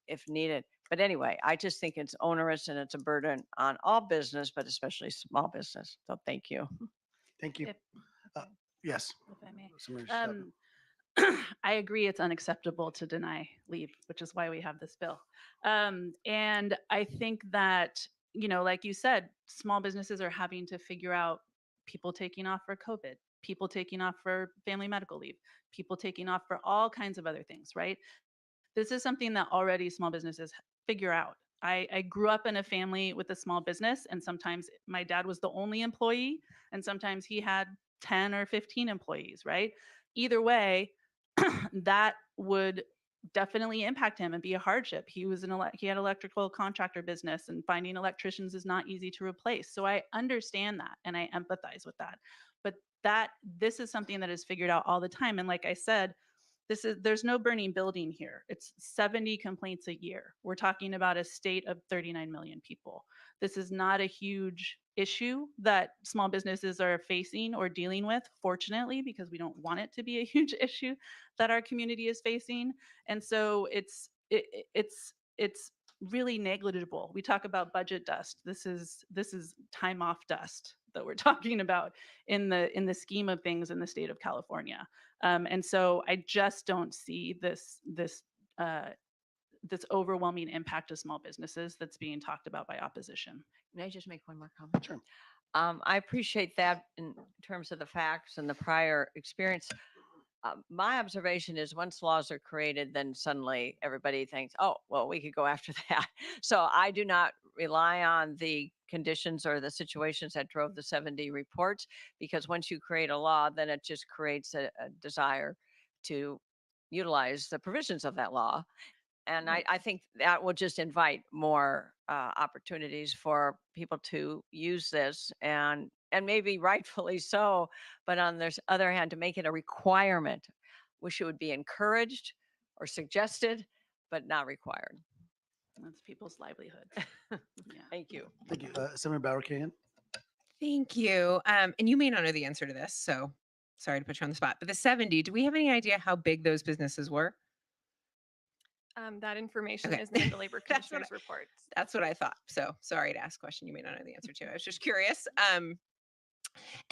if needed. But anyway, I just think it's onerous and it's a burden on all business, but especially small business. So thank you. Thank you. Yes. If I may. Somebody step up. I agree it's unacceptable to deny leave, which is why we have this bill. And I think that, like you said, small businesses are having to figure out people taking off for COVID, people taking off for family medical leave, people taking off for all kinds of other things, right? This is something that already small businesses figure out. I grew up in a family with a small business, and sometimes my dad was the only employee, and sometimes he had 10 or 15 employees, right? Either way, that would definitely impact him and be a hardship. He was he had electrical contractor business, and finding electricians is not easy to replace. So I understand that and I empathize with that. But this is something that is figured out all the time. And like I said, there's no burning building here. It's 70 complaints a year. We're talking about a state of 39 million people. This is not a huge issue that small businesses are facing or dealing with, fortunately, because we don't want it to be a huge issue that our community is facing. And so it's really negligible. We talk about budget dust. This is time off dust that we're talking about in the scheme of things in the state of California. And so I just don't see this overwhelming impact to small businesses that's being talked about by opposition. May I just make one more comment? Sure. I appreciate that in terms of the facts and the prior experience. My observation is once laws are created, then suddenly everybody thinks, oh, well, we could go after that. So I do not rely on the conditions or the situations that drove the 70 reports, because once you create a law, then it just creates a desire to utilize the provisions of that law. And I think that will just invite more opportunities for people to use this, and maybe rightfully so. But on the other hand, to make it a requirement, wish it would be encouraged or suggested, but not required. That's people's livelihood. Thank you. Thank you. Senator Bauer Kahan. Thank you. And you may not know the answer to this, so sorry to put you on the spot. But the 70, do we have any idea how big those businesses were? That information Okay. is in the Labor Commissioner's reports. That's what I thought. So sorry to ask a question you may not know the answer to. I was just curious. And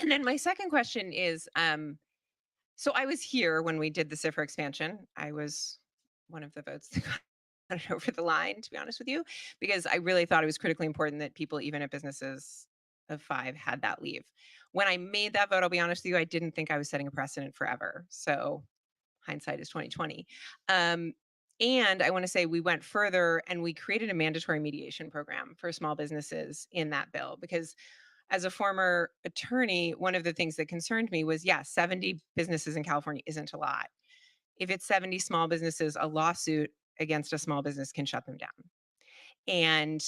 then my second question is, so I was here when we did the CIFRA expansion. I was one of the votes that got it over the line, to be honest with you, because I really thought it was critically important that people, even at businesses of 5, had that leave. When I made that vote, I'll be honest with you, I didn't think I was setting a precedent forever. So hindsight is 2020. And I want to say we went further and we created a mandatory mediation program for small businesses in that bill, because as a former attorney, one of the things that concerned me was, 70 businesses in California isn't a lot. If it's 70 small businesses, a lawsuit against a small business can shut them down. And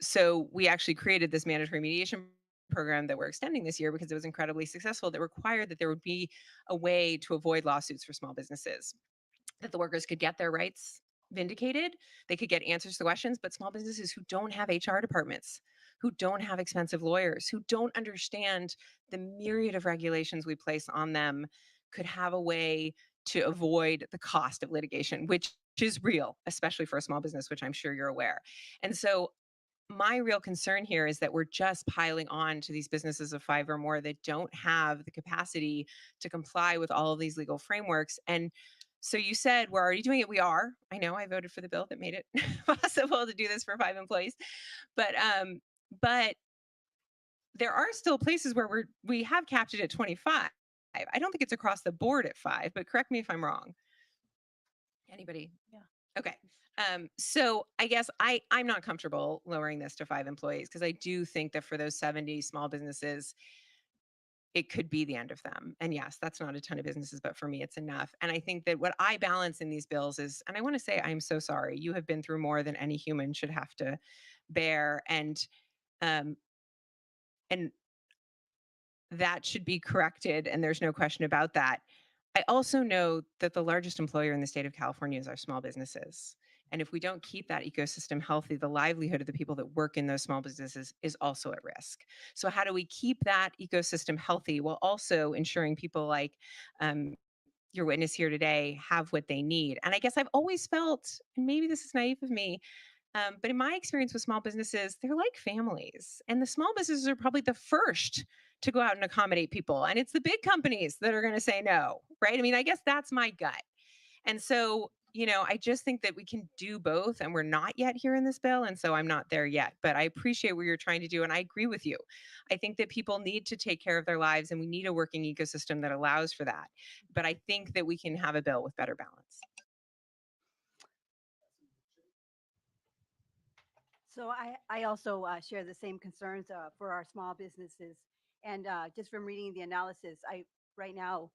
so we actually created this mandatory mediation program that we're extending this year because it was incredibly successful, that required that there would be a way to avoid lawsuits for small businesses, that the workers could get their rights vindicated, they could get answers to questions, but small businesses who don't have HR departments, who don't have expensive lawyers, who don't understand the myriad of regulations we place on them, could have a way to avoid the cost of litigation, which is real, especially for a small business, which I'm sure you're aware. And so my real concern here is that we're just piling on to these businesses of 5 or more that don't have the capacity to comply with all of these legal frameworks. And so you said we're already doing it. We are. I know I voted for the bill that made it possible to do this for 5 employees, but there are still places where we have capped it at 25. I don't think it's across the board at 5, but correct me if I'm wrong. Anybody? Yeah. Okay. So I guess I'm not comfortable lowering this to 5 employees, because I do think that for those 70 small businesses, it could be the end of them. And yes, that's not a ton of businesses, but for me, it's enough. And I think that what I balance in these bills is, and I want to say, I'm so sorry. You have been through more than any human should have to bear. And that should be corrected. And there's no question about that. I also know that the largest employer in the state of California is our small businesses. And if we don't keep that ecosystem healthy, the livelihood of the people that work in those small businesses is also at risk. So how do we keep that ecosystem healthy while also ensuring people like your witness here today have what they need? And I guess I've always felt, and maybe this is naive of me, but in my experience with small businesses, they're like families. And the small businesses are probably the first to go out and accommodate people. And it's the big companies that are going to say no, right? I mean, I guess that's my gut. And so, I just think that we can do both, and we're not yet here in this bill. And so I'm not there yet, but I appreciate what you're trying to do. And I agree with you. I think that people need to take care of their lives, and we need a working ecosystem that allows for that. But I think that we can have a bill with better balance. So I also share the same concerns for our small businesses. And just from reading the analysis, right now,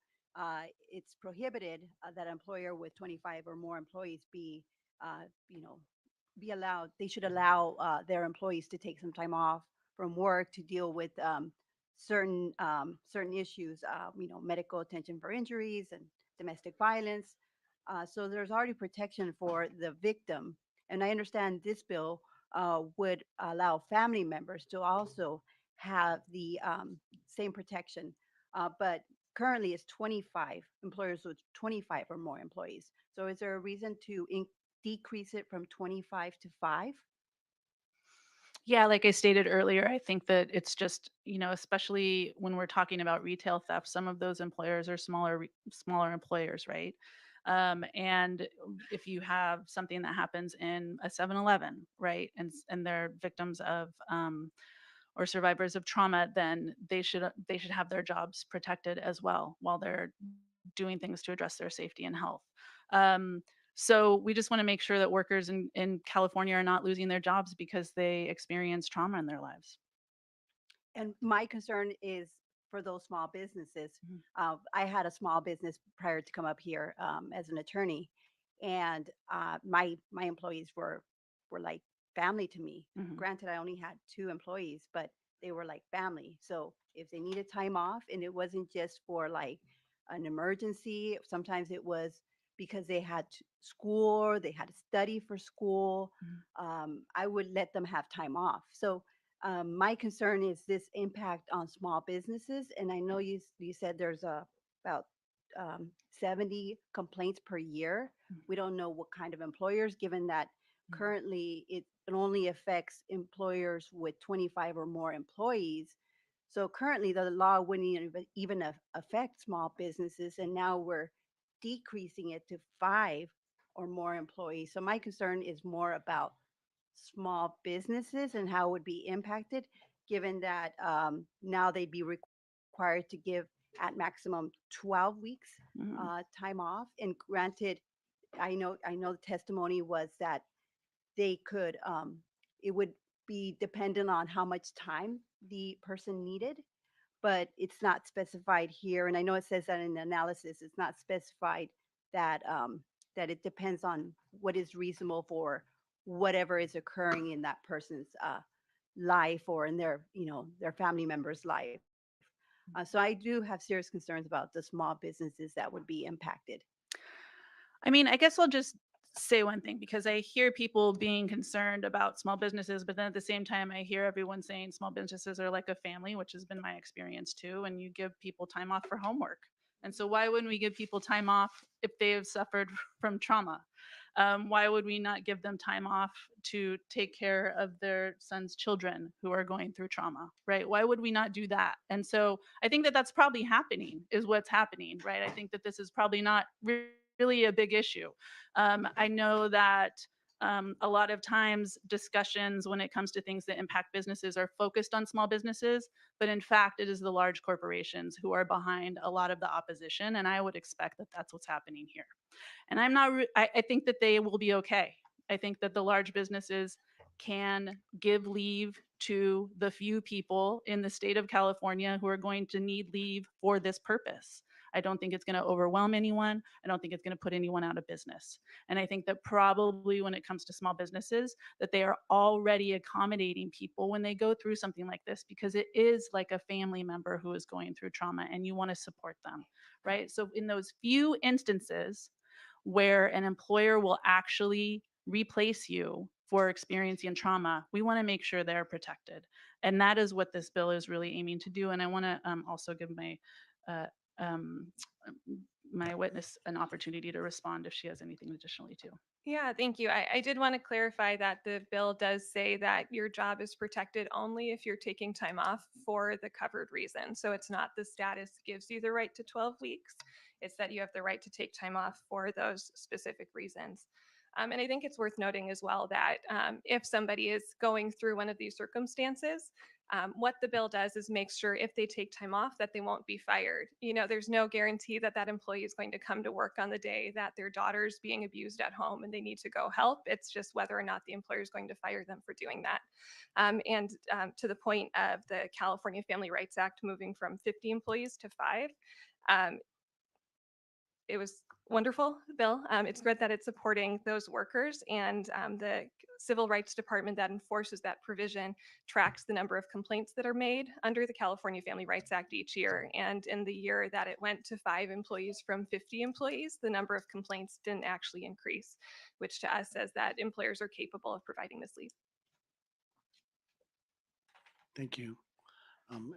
it's prohibited that an employer with 25 or more employees you know, be allowed, they should allow their employees to take some time off from work to deal with certain issues, medical attention for injuries and domestic violence. So there's already protection for the victim. And I understand this bill would allow family members to also have the same protection. But currently it's 25 employers with 25 or more employees. So is there a reason to decrease it from 25 to 5? Yeah, like I stated earlier, I think that it's just, especially when we're talking about retail theft, some of those employers are smaller employers, right? And if you have something that happens in a 7-Eleven, right, and they're victims of or survivors of trauma, then they should have their jobs protected as well while they're doing things to address their safety and health. Um, so we just want to make sure that workers in California are not losing their jobs because they experience trauma in their lives. And my concern is for those small businesses. I had a small business prior to come up here as an attorney, and my employees were like family to me. Granted, I only had 2 employees, but they were like family. So if they needed time off, and it wasn't just for like an emergency, sometimes it was because they had school or they had to study for school. I would let them have time off. So my concern is this impact on small businesses, and I know you said there's about 70 complaints per year. We don't know what kind of employers, given that currently it only affects employers with 25 or more employees. So currently the law wouldn't even affect small businesses, and now we're decreasing it to 5 or more employees. So my concern is more about small businesses and how it would be impacted, given that now they'd be required to give at maximum 12 weeks time off. And granted, I know the testimony was that they could, it would be dependent on how much time the person needed, but it's not specified here. And I know it says that in the analysis, it's not specified that that it depends on what is reasonable for whatever is occurring in that person's life or in their family member's life. So I do have serious concerns about the small businesses that would be impacted. I mean, I guess I'll just say one thing, because I hear people being concerned about small businesses, but then at the same time, I hear everyone saying small businesses are like a family, which has been my experience too. And you give people time off for homework. And so why wouldn't we give people time off if they have suffered from trauma? Why would we not give them time off to take care of their son's children who are going through trauma, right? Why would we not do that? And so I think that that's probably happening, is what's happening, right? I think that this is probably not really a big issue. I know that a lot of times discussions when it comes to things that impact businesses are focused on small businesses, but in fact, it is the large corporations who are behind a lot of the opposition. And I would expect that that's what's happening here. And I think that they will be okay. I think that the large businesses can give leave to the few people in the state of California who are going to need leave for this purpose. I don't think it's going to overwhelm anyone. I don't think it's going to put anyone out of business. And I think that probably when it comes to small businesses, that they are already accommodating people when they go through something like this, because it is like a family member who is going through trauma and you want to support them, right? So in those few instances where an employer will actually replace you for experiencing trauma, we want to make sure they're protected. And that is what this bill is really aiming to do. And I want to also give uh, um, my witness an opportunity to respond if she has anything additionally too. Yeah, thank you. I did want to clarify that the bill does say that your job is protected only if you're taking time off for the covered reason. So it's not the status gives you the right to 12 weeks. It's that you have the right to take time off for those specific reasons. And I think it's worth noting as well that if somebody is going through one of these circumstances, what the bill does is make sure if they take time off that they won't be fired. You know, there's no guarantee that that employee is going to come to work on the day that their daughter's being abused at home and they need to go help. It's just whether or not the employer is going to fire them for doing that. And to the point of the California Family Rights Act moving from 50 employees to 5, it was wonderful bill. It's great that it's supporting those workers, and the Civil Rights Department that enforces that provision tracks the number of complaints that are made under the California Family Rights Act each year. And in the year that it went to 5 employees from 50 employees, the number of complaints didn't actually increase, which to us says that employers are capable of providing this leave. Thank you.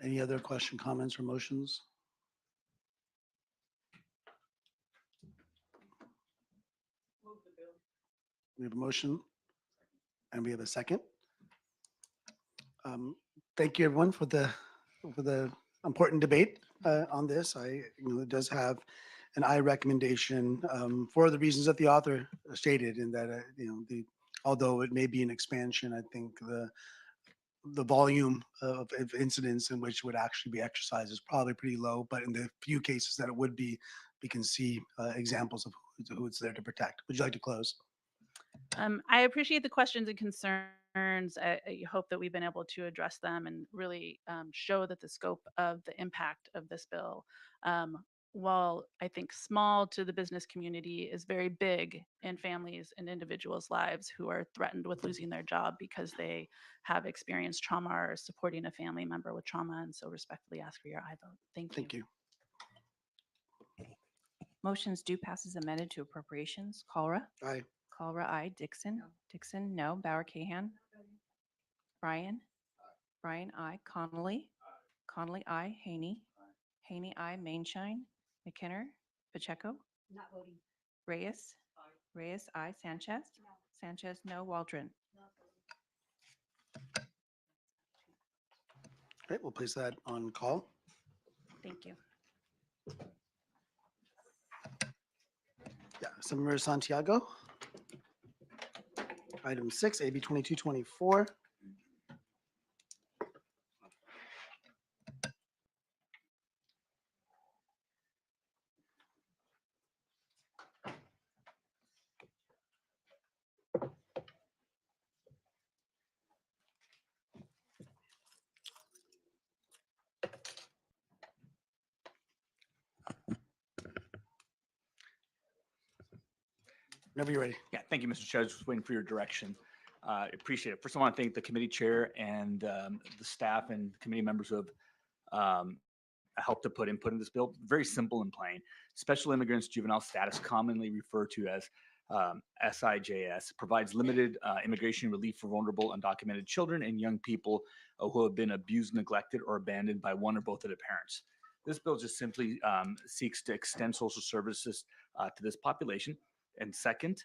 Any other question, comments, or motions? We have a motion and we have a second. Thank you, everyone, for the important debate on this. It does have an I recommendation for the reasons that the author stated, in that although it may be an expansion, I think the volume of incidents in which would actually be exercised is probably pretty low. But in the few cases that it would be, we can see examples of who it's there to protect. Would you like to close? I appreciate the questions and concerns. I hope that we've been able to address them and really show that the scope of the impact of this bill, while I think small to the business community, is very big in families and individuals' lives who are threatened with losing their job because they have experienced trauma or supporting a family member with trauma. And so respectfully ask for your aye vote. Thank you. Thank you. Motions do pass as amended to appropriations. Cholera? Aye. Cholera, aye. Dixon? Dixon, no. Bauer Cahan? Bryan? Bryan, aye. Connolly? Connolly, aye. Haney? Haney, aye. Mainshine? McKinner? Pacheco? Not voting. Reyes? Reyes, aye. Sanchez? Sanchez, no. Waldron? Great, we'll place that on call. Thank you. Yeah, Assemblymember Santiago. Item 6, AB 2224. Whenever you're ready. Yeah, thank you, Mr. Chair. Just waiting for your direction. Appreciate it. First, I want to thank the committee chair and the staff and committee members who have helped to put input in this bill. Very simple and plain. Special Immigrants Juvenile Status, commonly referred to as SIJS, provides limited immigration relief for vulnerable undocumented children and young people who have been abused, neglected, or abandoned by one or both of their parents. This bill just simply seeks to extend social services to this population. And second,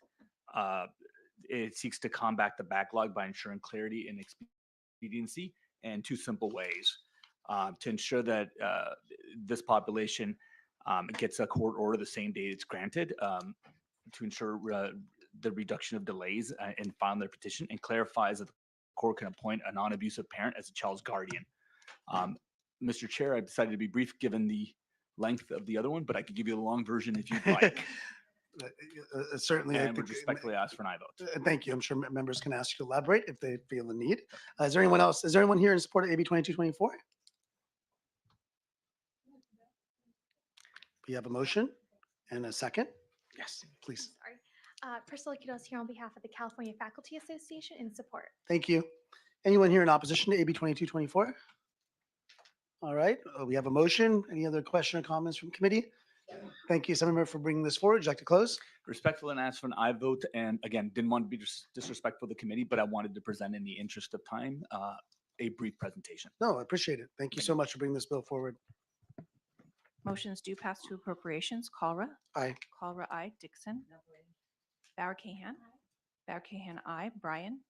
it seeks to combat the backlog by ensuring clarity and expediency in 2 simple ways. To ensure that this population gets a court order the same day it's granted, to ensure the reduction of delays in filing their petition, and clarifies that the court can appoint a non-abusive parent as a child's guardian. Mr. Chair, I've decided to be brief given the length of the other one, but I could give you a long version if you'd like. Certainly, And would respectfully ask for an aye vote. Thank you. I'm sure members can ask you to elaborate if they feel the need. Is there anyone else? Is there anyone here in support of AB 2224? We have a motion and a second. Yes, please. Sorry. Priscilla Quitos here on behalf of the California Faculty Association in support. Thank you. Anyone here in opposition to AB 2224? All right, we have a motion. Any other question or comments from committee? Thank you, Assemblymember, for bringing this forward. Would you like to close? Respectful and ask for an aye vote. And again, didn't want to be disrespectful to the committee, but I wanted to present in the interest of time a brief presentation. No, I appreciate it. Thank you so much for bringing this bill forward. Motions do pass to appropriations. Cholera? Aye. Cholera, aye. Dixon? Bauer Cahan? Bauer Cahan, aye. Bryan?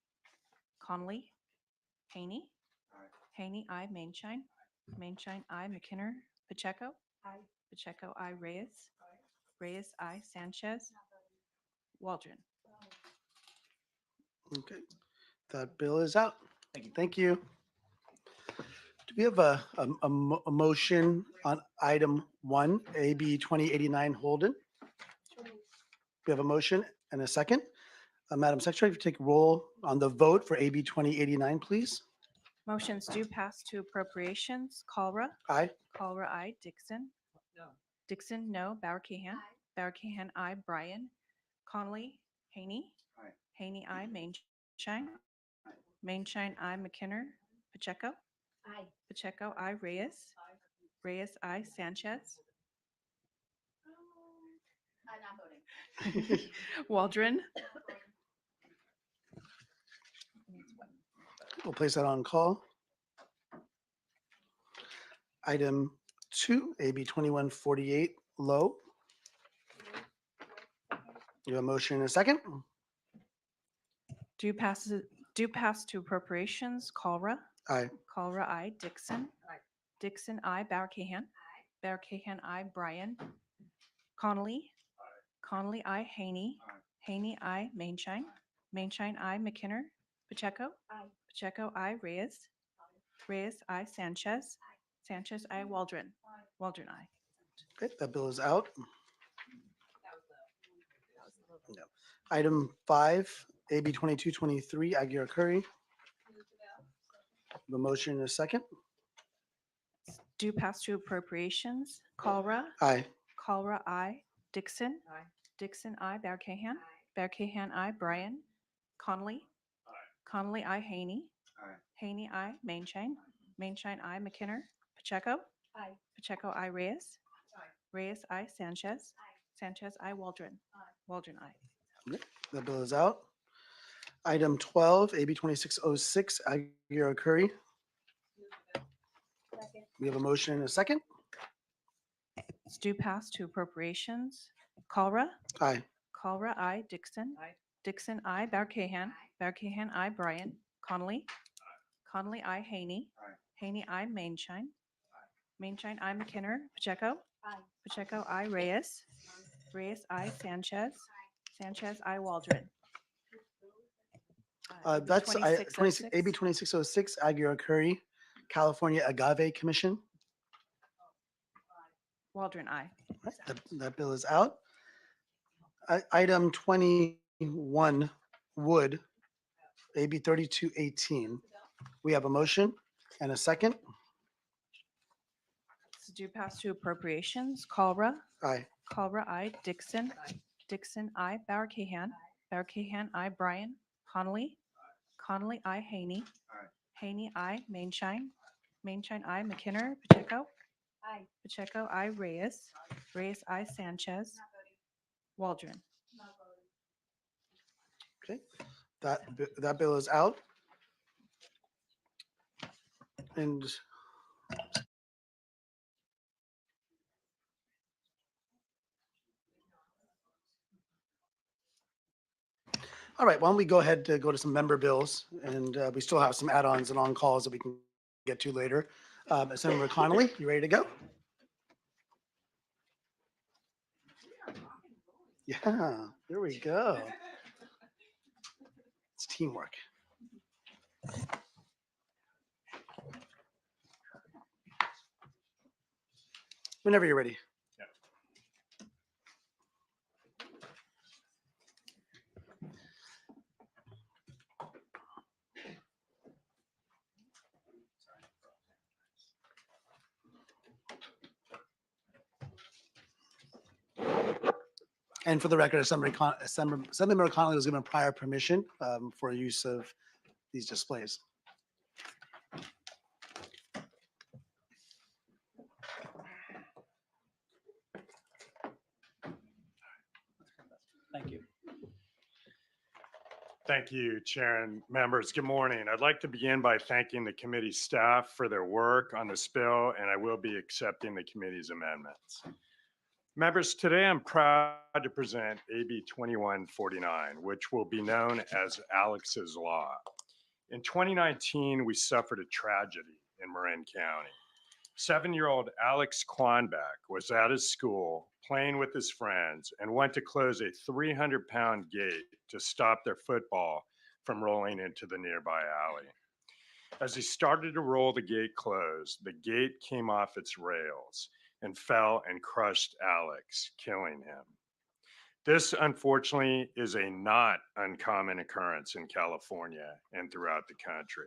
Connolly? Haney? Haney, aye. Mainshine? Mainshine, aye. McKinner? Pacheco? Aye. Pacheco, aye. Reyes? Reyes, aye. Sanchez? Waldron? Okay, that bill is out. Thank you. Thank you. Do we have a motion on item 1, AB 2089 Holden? We have a motion and a second. Madam Secretary, if you take roll on the vote for AB 2089, please. Motions do pass to appropriations. Cholera. Aye. Cholera, aye. Dixon. No. Dixon, no. Bauer Cahan. Bauer Cahan, aye. Bryan. Connolly. Haney. Aye. Haney, aye. Mainshine. Mainshine, aye. McKinner. Pacheco. Aye. Pacheco, aye. Reyes. Reyes, aye. Sanchez. I'm not voting. Waldron. We'll place that on call. Item 2, AB 2148 Low. You have a motion and a second? Do pass to appropriations. Cholera. Aye. Cholera, aye. Dixon. Dixon, aye. Bauer Cahan. Bauer Cahan, aye. Bryan. Connolly. Connolly, aye. Haney. Haney, aye. Mainshine. Mainshine, aye. McKinner. Pacheco. Pacheco, aye. Reyes. Reyes, aye. Sanchez. Sanchez, aye. Waldron. Waldron, aye. Okay, that bill is out. No. Item 5, AB 2223 Aguirre Curry. The motion and a second? Do pass to appropriations. Cholera. Aye. Cholera, aye. Dixon. Dixon, aye. Bauer Cahan. Bauer Cahan, aye. Bryan. Connolly. Connolly, aye. Haney. Haney, aye. Mainshine. Mainshine, aye. McKinner. Pacheco. Pacheco, aye. Reyes. Reyes, aye. Sanchez. Sanchez, aye. Waldron. Waldron, aye. Okay, that bill is out. Item 12, AB 2606 Aguirre Curry. We have a motion and a second? Do pass to appropriations. Cholera. Aye. Cholera, aye. Dixon. Dixon, aye. Bauer Cahan. Bauer Cahan, aye. Bryan. Connolly. Connolly, aye. Haney. Haney, aye. Mainshine. Mainshine, aye. McKinner. Pacheco. Pacheco, aye. Reyes. Reyes, aye. Sanchez. Sanchez, aye. Waldron. That's 2606. AB 2606 Aguirre Curry, California Agave Commission. Waldron, aye. That bill is out. Item 21 Wood, AB 3218. We have a motion and a second. Do pass to appropriations. Cholera. Aye. Cholera, aye. Dixon. Dixon, aye. Bauer Cahan. Bauer Cahan, aye. Bryan. Connolly. Connolly, aye. Haney. Haney, aye. Mainshine. Mainshine, aye. McKinner. Pacheco. Pacheco, aye. Reyes. Reyes, aye. Sanchez. Waldron. Okay, that bill is out. And all right, why don't we go ahead to go to some member bills, and we still have some add-ons and on-calls that we can get to later. Senator Connolly, you ready to go? Yeah, there we go. It's teamwork. Whenever you're ready. And for the record, Assemblymember Connolly was given prior permission for use of these displays. Thank you. Thank you, Chair and members. Good morning. I'd like to begin by thanking the committee staff for their work on this bill, and I will be accepting the committee's amendments. Members, today I'm proud to present AB 2149, which will be known as Alex's Law. In 2019, we suffered a tragedy in Marin County. 7-year-old Alex Quanbeck was at his school playing with his friends and went to close a 300-pound gate to stop their football from rolling into the nearby alley. As he started to roll, the gate closed. The gate came off its rails and fell and crushed Alex, killing him. This, unfortunately, is a not uncommon occurrence in California and throughout the country.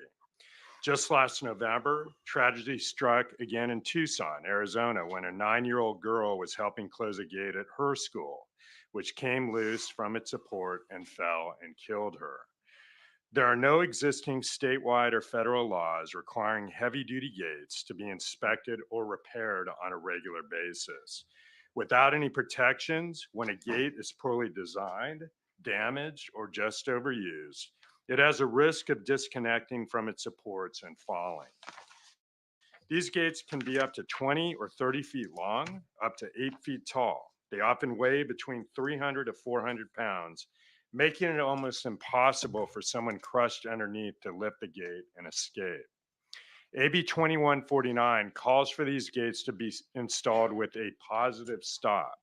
Just last November, tragedy struck again in Tucson, Arizona, when a 9-year-old girl was helping close a gate at her school, which came loose from its support and fell and killed her. There are no existing statewide or federal laws requiring heavy-duty gates to be inspected or repaired on a regular basis. Without any protections, when a gate is poorly designed, damaged, or just overused, it has a risk of disconnecting from its supports and falling. These gates can be up to 20 or 30 feet long, up to 8 feet tall. They often weigh between 300 to 400 pounds, making it almost impossible for someone crushed underneath to lift the gate and escape. AB 2149 calls for these gates to be installed with a positive stop,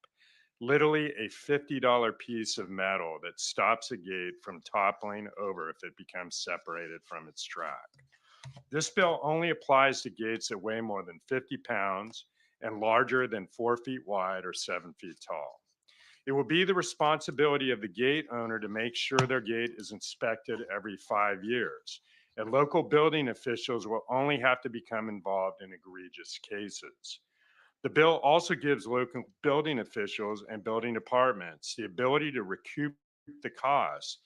literally a $50 piece of metal that stops a gate from toppling over if it becomes separated from its track. This bill only applies to gates that weigh more than 50 pounds and larger than 4 feet wide or 7 feet tall. It will be the responsibility of the gate owner to make sure their gate is inspected every 5 years, and local building officials will only have to become involved in egregious cases. The bill also gives local building officials and building departments the ability to recoup the cost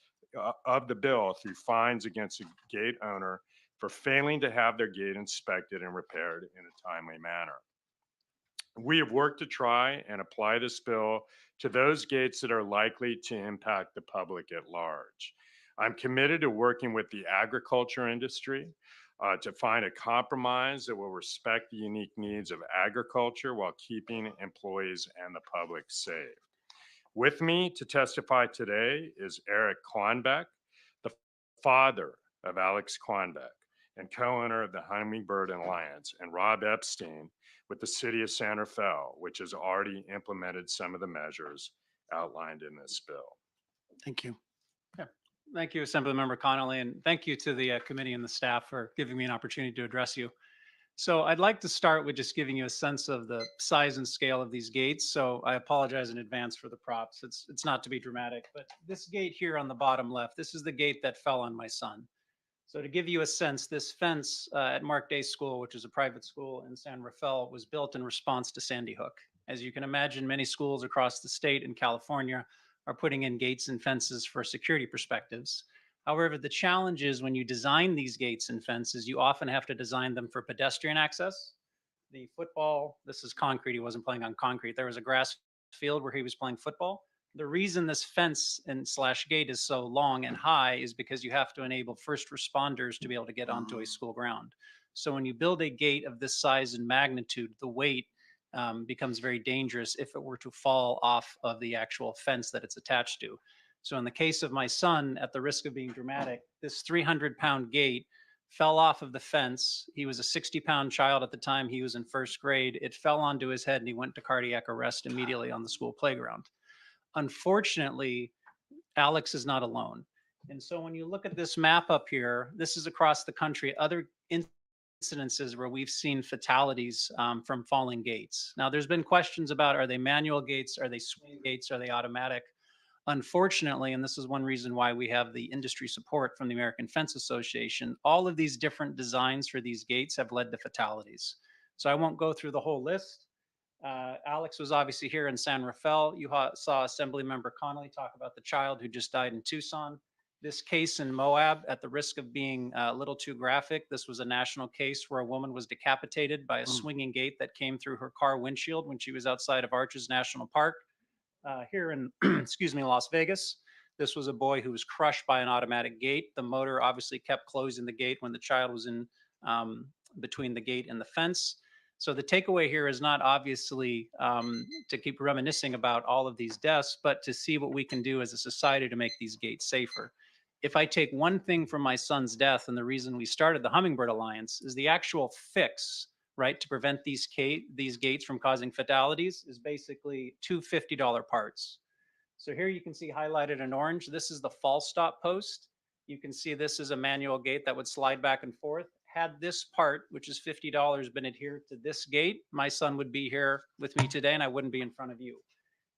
of the bill through fines against a gate owner for failing to have their gate inspected and repaired in a timely manner. We have worked to try and apply this bill to those gates that are likely to impact the public at large. I'm committed to working with the agriculture industry to find a compromise that will respect the unique needs of agriculture while keeping employees and the public safe. With me to testify today is Eric Klonbeck, the father of Alex Klonbeck and co-owner of the Hummingbird Alliance, and Rob Epstein with the City of San Rafael, which has already implemented some of the measures outlined in this bill. Thank you. Thank you, Assemblymember Connolly, and thank you to the committee and the staff for giving me an opportunity to address you. So I'd like to start with just giving you a sense of the size and scale of these gates. So I apologize in advance for the props. It's not to be dramatic, but this gate here on the bottom left, this is the gate that fell on my son. So to give you a sense, this fence at Mark Day School, which is a private school in San Rafael, was built in response to Sandy Hook. As you can imagine, many schools across the state in California are putting in gates and fences for security perspectives. However, the challenge is when you design these gates and fences, you often have to design them for pedestrian access. The football, this is concrete, he wasn't playing on concrete. There was a grass field where he was playing football. The reason this fence and slash gate is so long and high is because you have to enable first responders to be able to get onto a school ground. So when you build a gate of this size and magnitude, the weight becomes very dangerous if it were to fall off of the actual fence that it's attached to. So in the case of my son, at the risk of being dramatic, this 300-pound gate fell off of the fence. He was a 60-pound child at the time. He was in first grade. It fell onto his head and he went to cardiac arrest immediately on the school playground. Unfortunately, Alex is not alone. And so when you look at this map up here, this is across the country, other incidences where we've seen fatalities from falling gates. Now, there's been questions about, are they manual gates? Are they swing gates? Are they automatic? Unfortunately, and this is one reason why we have the industry support from the American Fence Association, all of these different designs for these gates have led to fatalities. So I won't go through the whole list. Alex was obviously here in San Rafael. You saw Assemblymember Connolly talk about the child who just died in Tucson. This case in Moab, at the risk of being a little too graphic, this was a national case where a woman was decapitated by a swinging gate that came through her car windshield when she was outside of Arches National Park. Here in, excuse me, Las Vegas, this was a boy who was crushed by an automatic gate. The motor obviously kept closing the gate when the child was in between the gate and the fence. So the takeaway here is not obviously to keep reminiscing about all of these deaths, but to see what we can do as a society to make these gates safer. If I take one thing from my son's death, and the reason we started the Hummingbird Alliance is the actual fix, right, to prevent these gates from causing fatalities is basically two $50 parts. So here you can see highlighted in orange, this is the fall stop post. You can see this is a manual gate that would slide back and forth. Had this part, which is $50, been adhered to this gate, my son would be here with me today and I wouldn't be in front of you.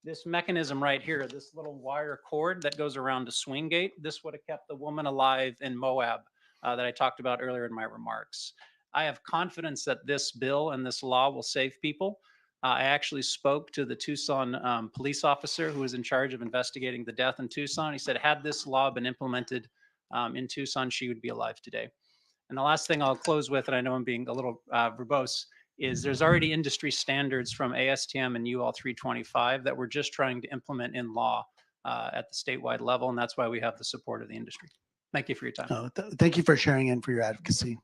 This mechanism right here, this little wire cord that goes around the swing gate, this would have kept the woman alive in Moab that I talked about earlier in my remarks. I have confidence that this bill and this law will save people. I actually spoke to the Tucson police officer who was in charge of investigating the death in Tucson. He said, had this law been implemented in Tucson, she would be alive today. And the last thing I'll close with, and I know I'm being a little verbose, is there's already industry standards from ASTM and UL 325 that we're just trying to implement in law at the statewide level. And that's why we have the support of the industry. Thank you for your time. Thank you for sharing and for your advocacy.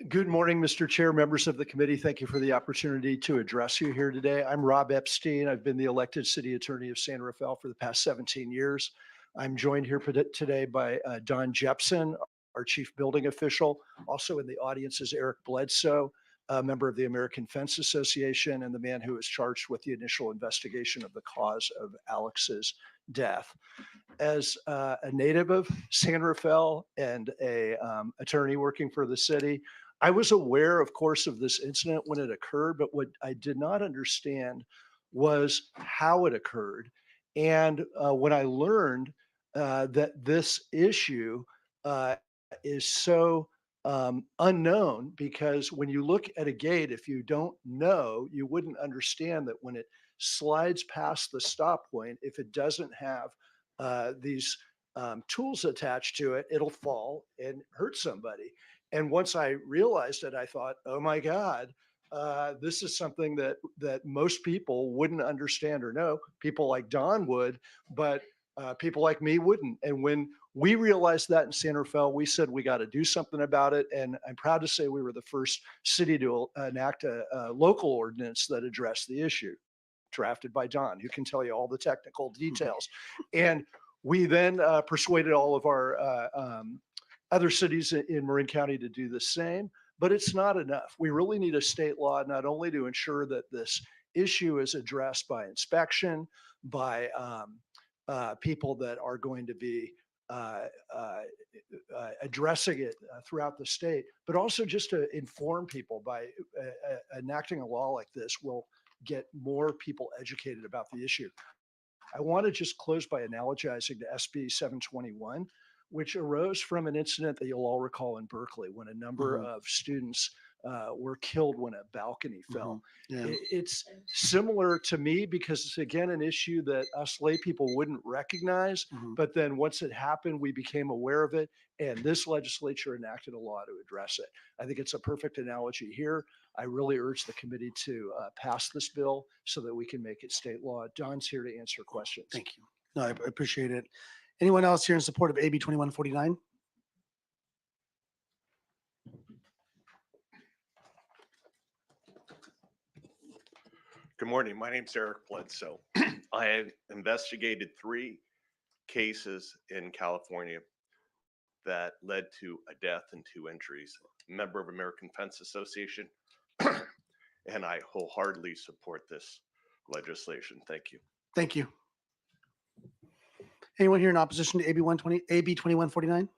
Good morning, Mr. Chair, members of the committee. Thank you for the opportunity to address you here today. I'm Rob Epstein. I've been the elected city attorney of San Rafael for the past 17 years. I'm joined here today by Don Jepson, our chief building official. Also in the audience is Eric Bledsoe, a member of the American Fence Association and the man who was charged with the initial investigation of the cause of Alex's death. As a native of San Rafael and a attorney working for the city, I was aware, of course, of this incident when it occurred, but what I did not understand was how it occurred. And when I learned that this issue is so unknown, because when you look at a gate, if you don't know, you wouldn't understand that when it slides past the stop point, if it doesn't have these tools attached to it, it'll fall and hurt somebody. And once I realized it, I thought, oh my God, this is something that most people wouldn't understand or know. People like Don would, but people like me wouldn't. And when we realized that in San Rafael, we said we got to do something about it. And I'm proud to say we were the first city to enact a local ordinance that addressed the issue, drafted by Don, who can tell you all the technical details. And we then persuaded all of our other cities in Marin County to do the same, but it's not enough. We really need a state law, not only to ensure that this issue is addressed by inspection, by people that are going to be addressing it throughout the state, but also just to inform people. By enacting a law like this will get more people educated about the issue. I want to just close by analogizing to SB 721, which arose from an incident that you'll all recall in Berkeley when a number of students were killed when a balcony fell. Yeah. It's similar to me because it's, again, an issue that us lay people wouldn't recognize. But then once it happened, we became aware of it. And this legislature enacted a law to address it. I think it's a perfect analogy here. I really urge the committee to pass this bill so that we can make it state law. Don's here to answer questions. Thank you. No, I appreciate it. Anyone else here in support of AB 2149? Good morning. My name's Eric Bledsoe. I have investigated 3 cases in California that led to a death and 2 injuries. Member of American Fence Association, and I wholeheartedly support this legislation. Thank you. Thank you. Anyone here in opposition to AB 2149?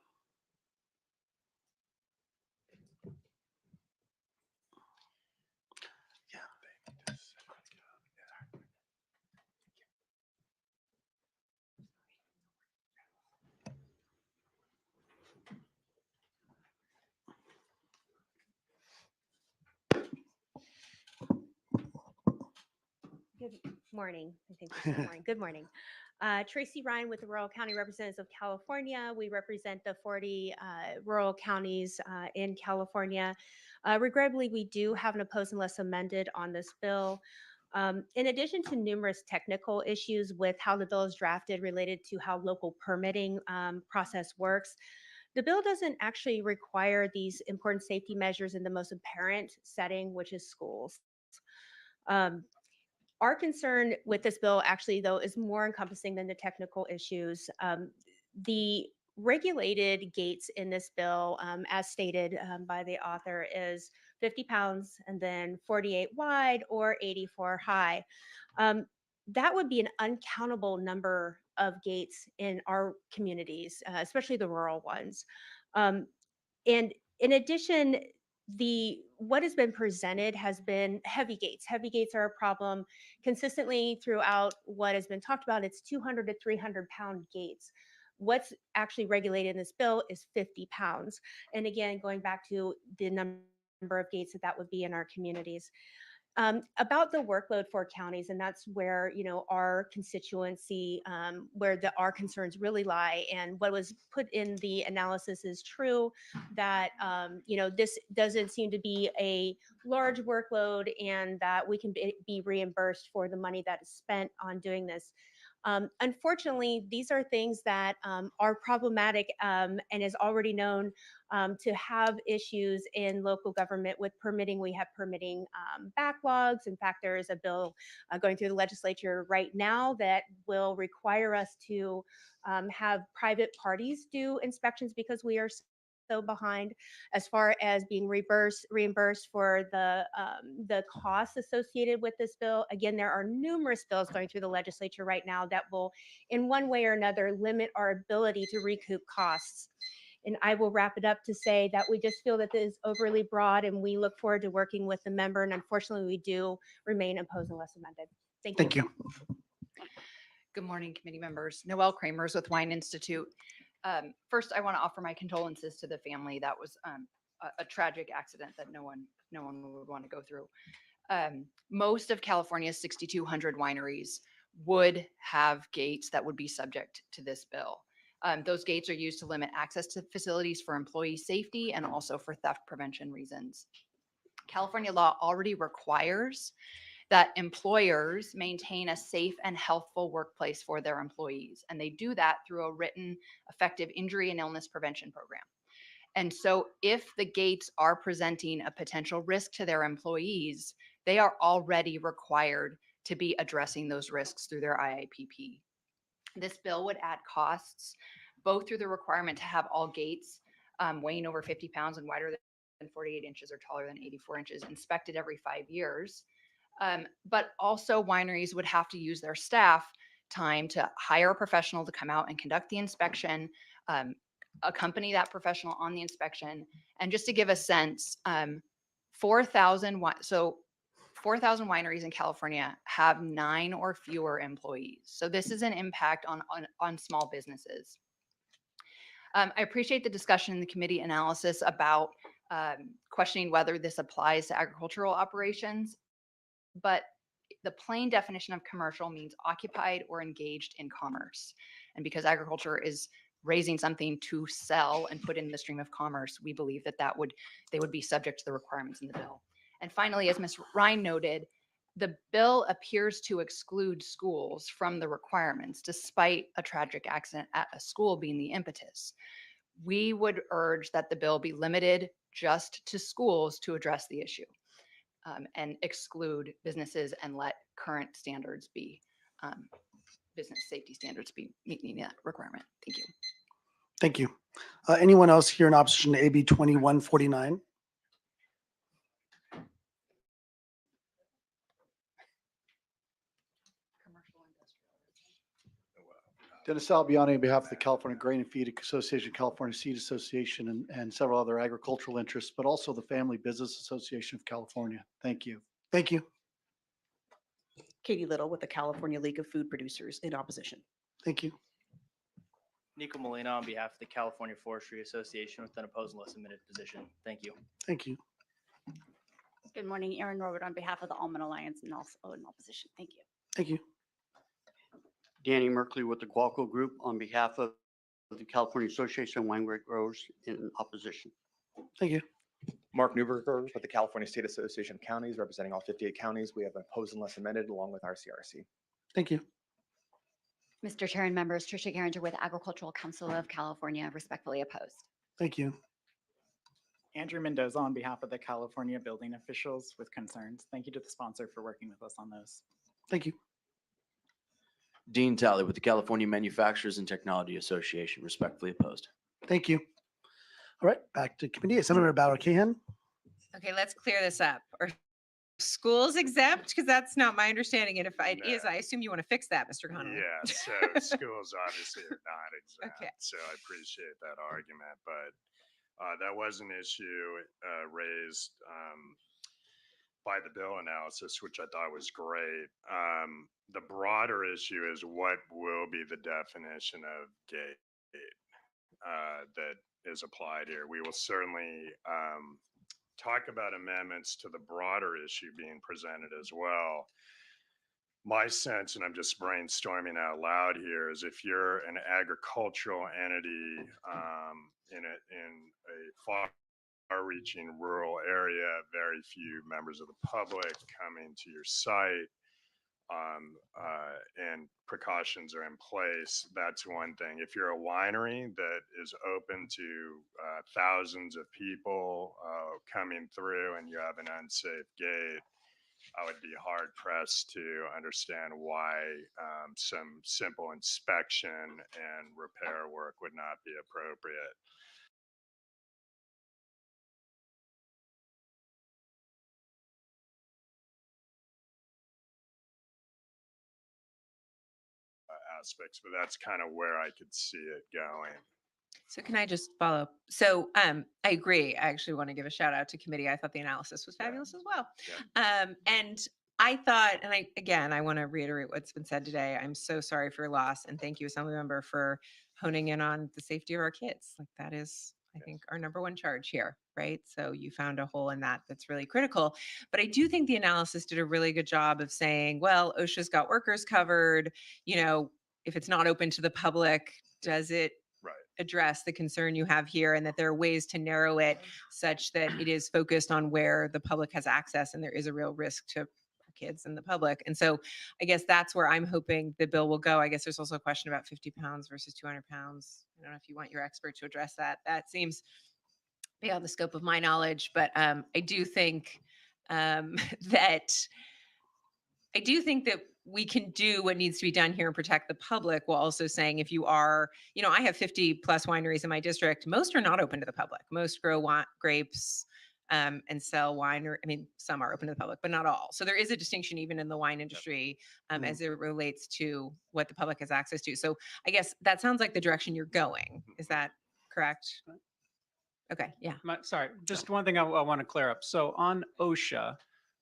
Good morning. I think it's good morning. Good morning. Tracy Ryan with the Rural County Representatives of California. We represent the 40 rural counties in California. Regrettably, we do have an oppose unless amended on this bill. In addition to numerous technical issues with how the bill is drafted related to how local permitting process works, the bill doesn't actually require these important safety measures in the most apparent setting, which is schools. Our concern with this bill actually, though, is more encompassing than the technical issues. The regulated gates in this bill, as stated by the author, is 50 pounds and then 48 wide or 84 high. That would be an uncountable number of gates in our communities, especially the rural ones. And in addition, what has been presented has been heavy gates. Heavy gates are a problem consistently throughout what has been talked about. It's 200 to 300-pound gates. What's actually regulated in this bill is 50 pounds. And again, going back to the number of gates that would be in our communities. About the workload for counties, and that's where our constituency, where our concerns really lie. And what was put in the analysis is true, that this doesn't seem to be a large workload, and that we can be reimbursed for the money that is spent on doing this. Unfortunately, these are things that are problematic and is already known to have issues in local government with permitting. We have permitting backlogs. In fact, there is a bill going through the legislature right now that will require us to have private parties do inspections because we are so behind as far as being reimbursed for the costs associated with this bill. Again, there are numerous bills going through the legislature right now that will, in one way or another, limit our ability to recoup costs. And I will wrap it up to say that we just feel that this is overly broad, and we look forward to working with the member. And unfortunately, we do remain opposed unless amended. Thank you. Good morning, committee members. Noelle Kramers with Wine Institute. First, I want to offer my condolences to the family. That was a tragic accident that no one would want to go through. Most of California's 6,200 wineries would have gates that would be subject to this bill. Those gates are used to limit access to facilities for employee safety and also for theft prevention reasons. California law already requires that employers maintain a safe and healthful workplace for their employees. And they do that through a written effective injury and illness prevention program. And so if the gates are presenting a potential risk to their employees, they are already required to be addressing those risks through their IIPP. This bill would add costs, both through the requirement to have all gates weighing over 50 pounds and wider than 48 inches or taller than 84 inches inspected every 5 years. But also wineries would have to use their staff time to hire a professional to come out and conduct the inspection, accompany that professional on the inspection. And just to give a sense, 4,000 wineries in California have 9 or fewer employees. So this is an impact on small businesses. I appreciate the discussion in the committee analysis about questioning whether this applies to agricultural operations. But the plain definition of commercial means occupied or engaged in commerce. And because agriculture is raising something to sell and put in the stream of commerce, we believe that they would be subject to the requirements in the bill. And finally, as Ms. Ryan noted, the bill appears to exclude schools from the requirements, despite a tragic accident at a school being the impetus. We would urge that the bill be limited just to schools to address the issue. And exclude businesses and let current standards be, business safety standards be meeting that requirement. Thank you. Thank you. Anyone else here in opposition to AB 2149? Dennis Albiani on behalf of the California Grain and Feed Association, California Seed Association, and several other agricultural interests, but also the Family Business Association of California. Thank you. Thank you. Katie Little with the California League of Food Producers in opposition. Thank you. Nico Molina on behalf of the California Forestry Association with an opposed unless admitted position. Thank you. Thank you. Good morning, Erin Robert on behalf of the Almond Alliance and also in opposition. Thank you. Thank you. Danny Merkley with the Gualco Group on behalf of the California Association of Wine Grape Growers in opposition. Thank you. Mark Newberger with the California State Association of Counties, representing all 58 counties. We have opposed unless amended along with our CRC. Thank you. Mr. Chair and members, Tricia Garinger with Agricultural Council of California, respectfully opposed. Thank you. Andrew Mendoza on behalf of the California building officials with concerns. Thank you to the sponsor for working with us on those. Thank you. Dean Talley with the California Manufacturers and Technology Association, respectfully opposed. Thank you. All right, back to committee. Assemblymember Bauer Kahan. Okay, let's clear this up, or schools exempt? Because that's not my understanding. And if it is, I assume you want to fix that, Mr. Connolly. Yeah, so schools obviously are not exempt, so I appreciate that argument, but that was an issue raised by the bill analysis, which I thought was great. The broader issue is what will be the definition of gate that is applied here. We will certainly talk about amendments to the broader issue being presented as well. My sense, and I'm just brainstorming out loud here, is if you're an agricultural entity in a far-reaching rural area, very few members of the public coming to your site, and precautions are in place, that's one thing. If you're a winery that is open to thousands of people coming through and you have an unsafe gate, I would be hard pressed to understand why some simple inspection and repair work would not be appropriate. Aspects, but that's kind of where I could see it going. So can I just follow up? So I agree. I actually want to give a shout out to committee. I thought the analysis was fabulous as well. And I thought, and I want to reiterate what's been said today. I'm so sorry for your loss. And thank you, Assembly Member, for honing in on the safety of our kids. Like that is, I think, our number one charge here, right? So you found a hole in that that's really critical. But I do think the analysis did a really good job of saying, well, OSHA's got workers covered. You know, if it's not open to the public, does it address the concern you have here, and that there are ways to narrow it such that it is focused on where the public has access and there is a real risk to kids and the public. And so I guess that's where I'm hoping the bill will go. I guess there's also a question about 50 pounds versus 200 pounds. I don't know if you want your expert to address that. That seems beyond the scope of my knowledge, but I do think that we can do what needs to be done here and protect the public while also saying if you are, you know, I have 50 plus wineries in my district. Most are not open to the public. Most grow grapes and sell wine, or I mean, some are open to the public, but not all. So there is a distinction even in the wine industry as it relates to what the public has access to. So I guess that sounds like the direction you're going. Is that correct? Okay, yeah. Sorry, just one thing I want to clear up. So on OSHA,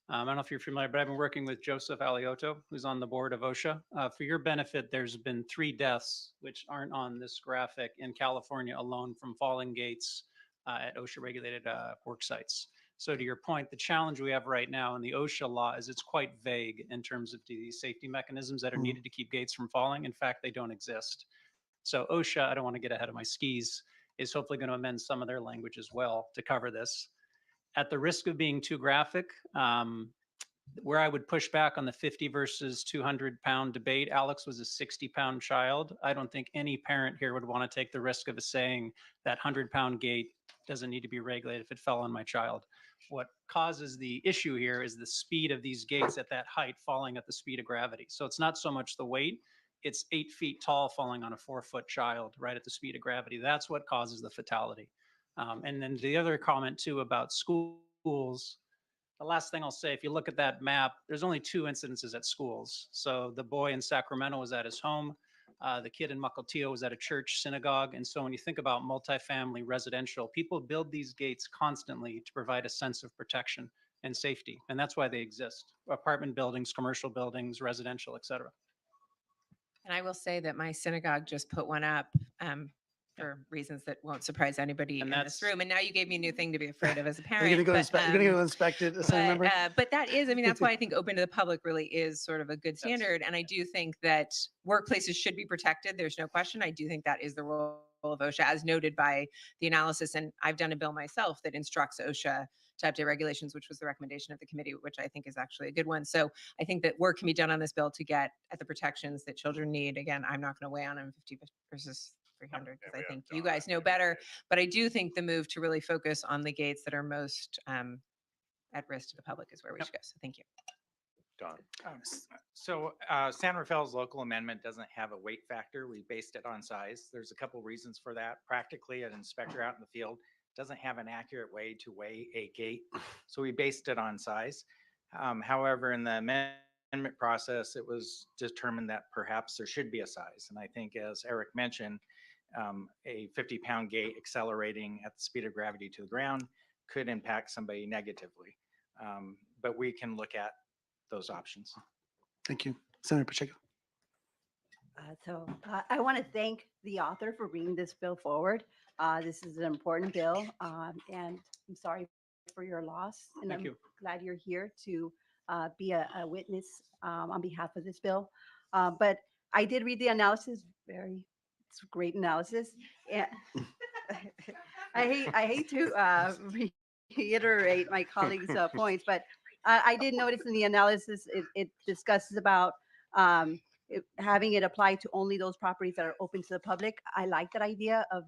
I don't know if you're familiar, but I've been working with Joseph Aliotto, who's on the board of OSHA. For your benefit, there's been 3 deaths, which aren't on this graphic, in California alone from falling gates at OSHA regulated work sites. So to your point, the challenge we have right now in the OSHA law is it's quite vague in terms of the safety mechanisms that are needed to keep gates from falling. In fact, they don't exist. So OSHA, I don't want to get ahead of my skis, is hopefully going to amend some of their language as well to cover this. At the risk of being too graphic, where I would push back on the 50 versus 200-pound debate, Alex was a 60-pound child. I don't think any parent here would want to take the risk of saying that 100-pound gate doesn't need to be regulated if it fell on my child. What causes the issue here is the speed of these gates at that height falling at the speed of gravity. So it's not so much the weight, it's 8 feet tall falling on a 4-foot child right at the speed of gravity. That's what causes the fatality. And then the other comment too about schools, the last thing I'll say, if you look at that map, there's only 2 incidences at schools. So the boy in Sacramento was at his home. The kid in Mukilteo was at a church synagogue. And so when you think about multifamily residential, people build these gates constantly to provide a sense of protection and safety. And that's why they exist. Apartment buildings, commercial buildings, residential, et cetera. And I will say that my synagogue just put one up for reasons that won't surprise anybody in this room. And now you gave me a new thing to be afraid of as a parent. You're going to go inspect it, Assembly Member? But that is, I mean, that's why I think open to the public really is sort of a good standard. And I do think that workplaces should be protected. There's no question. I do think that is the role of OSHA as noted by the analysis. And I've done a bill myself that instructs OSHA to update regulations, which was the recommendation of the committee, which I think is actually a good one. So I think that work can be done on this bill to get at the protections that children need. Again, I'm not going to weigh on them 50 versus 300 because I think you guys know better. But I do think the move to really focus on the gates that are most at risk to the public is where we should go. So thank you. Don. San Rafael's local amendment doesn't have a weight factor. We based it on size. There's a couple reasons for that. Practically, an inspector out in the field doesn't have an accurate way to weigh a gate. So we based it on size. However, in the amendment process, it was determined that perhaps there should be a size. And I think, as Eric mentioned, a 50-pound gate accelerating at the speed of gravity to the ground could impact somebody negatively. But we can look at those options. Thank you. Senator Pacheco. I want to thank the author for bringing this bill forward. This is an important bill, and I'm sorry for your loss. And Thank I'm you. glad you're here to be a witness on behalf of this bill. But I did read the analysis. It's a great analysis. And I hate to reiterate my colleagues' points, but I did notice in the analysis it discusses about having it apply to only those properties that are open to the public. I like that idea of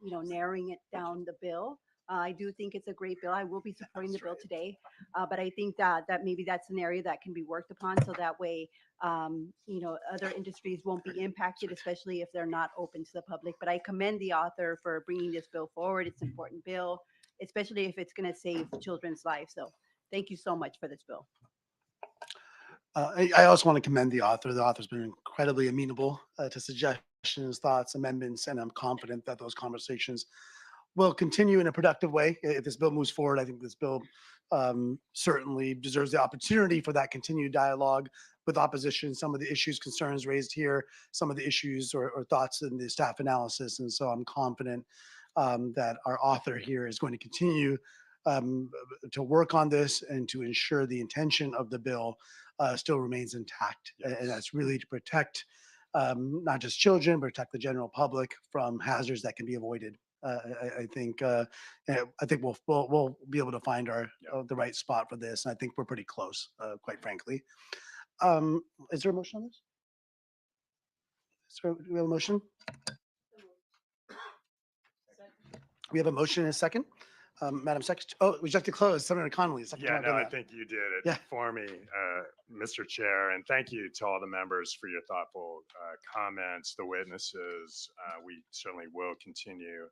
narrowing it down the bill. I do think it's a great bill. I will be supporting the bill today, but I think that maybe that's an area that can be worked upon so that way other industries won't be impacted, especially if they're not open to the public. But I commend the author for bringing this bill forward. It's an important bill, especially if it's going to save children's lives. So thank you so much for this bill. I also want to commend the author. The author's been incredibly amenable to suggestions, thoughts, amendments, and I'm confident that those conversations will continue in a productive way. If this bill moves forward, I think this bill certainly deserves the opportunity for that continued dialogue with opposition, some of the issues, concerns raised here, some of the issues or thoughts in the staff analysis. And so I'm confident that our author here is going to continue to work on this and to ensure the intention of the bill still remains intact. And that's really to protect not just children, but protect the general public from hazards that can be avoided. I think we'll be able to find the right spot for this. And I think we're pretty close, quite frankly. Is there a motion on this? Do we have a motion? We have a motion and a second. Madam Secretary, would you like to close? Senator Connolly. Yeah, no, I think you did it for me, Mr. Chair. And thank you to all the members for your thoughtful comments, the witnesses. We certainly will continue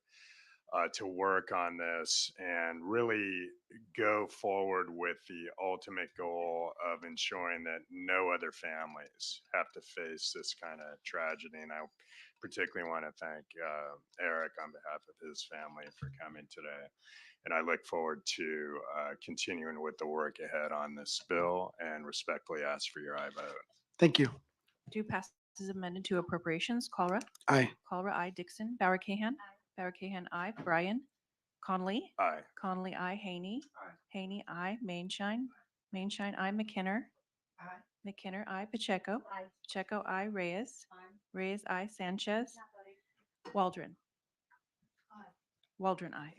to work on this and really go forward with the ultimate goal of ensuring that no other families have to face this kind of tragedy. And I particularly want to thank Eric on behalf of his family for coming today. And I look forward to continuing with the work ahead on this bill and respectfully ask for your aye vote. Thank you. Do pass is amended to appropriations. Colra. Aye. Colra, aye. Dixon. Bauer Cahan. Bauer Cahan, aye. Bryan. Connolly. Aye. Connolly, aye. Haney. Haney, aye. Mainshine. Mainshine, aye. McKinner. McKinner, aye. Pacheco. Pacheco, aye. Reyes. Reyes, aye. Sanchez. Waldron. Waldron, aye.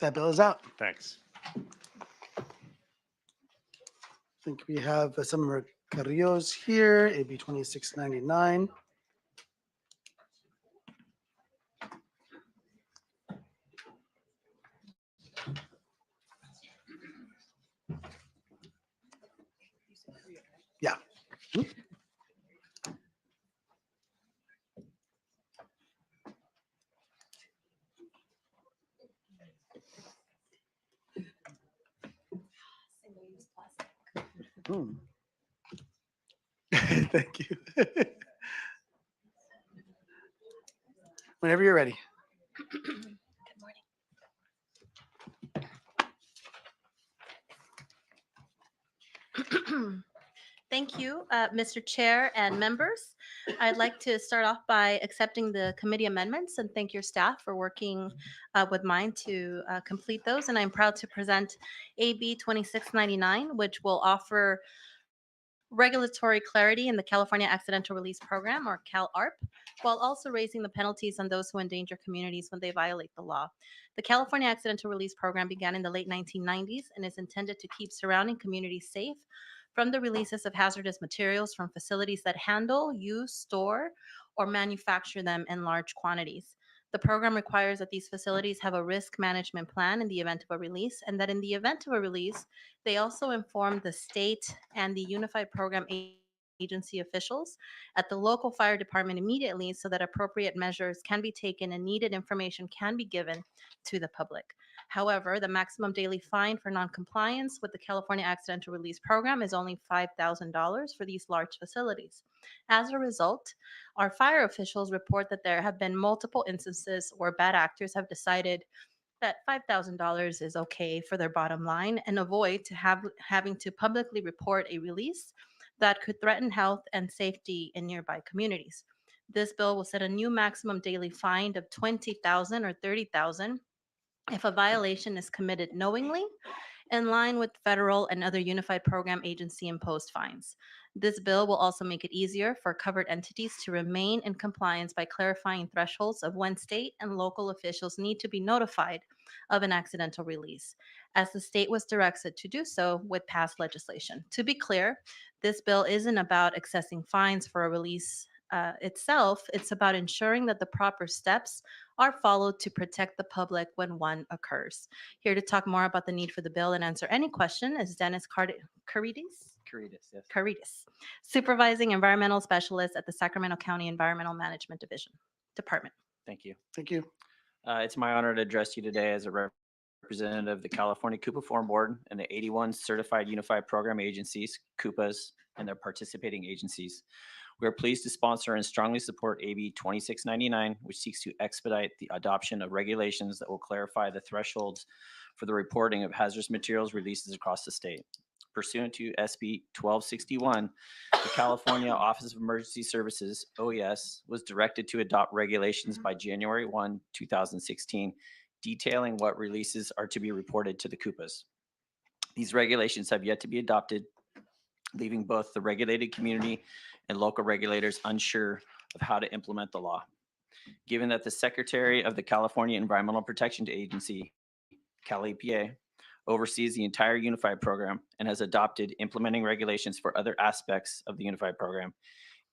That bill is out. Thanks. I think we have some Carrillo's here, AB 2699. Yeah. Thank you. Whenever you're ready. Thank you, Mr. Chair and members. I'd like to start off by accepting the committee amendments and thank your staff for working with mine to complete those. And I'm proud to present AB 2699, which will offer regulatory clarity in the California Accidental Release Program, or CalARP, while also raising the penalties on those who endanger communities when they violate the law. The California Accidental Release Program began in the late 1990s and is intended to keep surrounding communities safe from the releases of hazardous materials from facilities that handle, use, store, or manufacture them in large quantities. The program requires that these facilities have a risk management plan in the event of a release, and that in the event of a release, they also inform the state and the Unified Program Agency officials at the local fire department immediately so that appropriate measures can be taken and needed information can be given to the public. However, the maximum daily fine for noncompliance with the California Accidental Release Program is only $5,000 for these large facilities. As a result, our fire officials report that there have been multiple instances where bad actors have decided that $5,000 is okay for their bottom line and avoid having to publicly report a release that could threaten health and safety in nearby communities. This bill will set a new maximum daily fine of $20,000 or $30,000 if a violation is committed knowingly, in line with federal and other unified program agency imposed fines. This bill will also make it easier for covered entities to remain in compliance by clarifying thresholds of when state and local officials need to be notified of an accidental release, as the state was directed to do so with past legislation. To be clear, this bill isn't about assessing fines for a release itself. It's about ensuring that the proper steps are followed to protect the public when one occurs. Here to talk more about the need for the bill and answer any question is Dennis Carides, yes. Carides, Supervising Environmental Specialist at the Sacramento County Environmental Management Department. Thank you. Thank you. It's my honor to address you today as a representative of the California Coupa Forum Board and the 81 Certified Unified Program Agencies, CUPAs, and their participating agencies. We are pleased to sponsor and strongly support AB 2699, which seeks to expedite the adoption of regulations that will clarify the thresholds for the reporting of hazardous materials releases across the state. Pursuant to SB 1261, the California Office of Emergency Services, OES, was directed to adopt regulations by January 1, 2016, detailing what releases are to be reported to the CUPAs. These regulations have yet to be adopted, leaving both the regulated community and local regulators unsure of how to implement the law. Given that the Secretary of the California Environmental Protection Agency, Cal EPA, oversees the entire unified program and has adopted implementing regulations for other aspects of the unified program,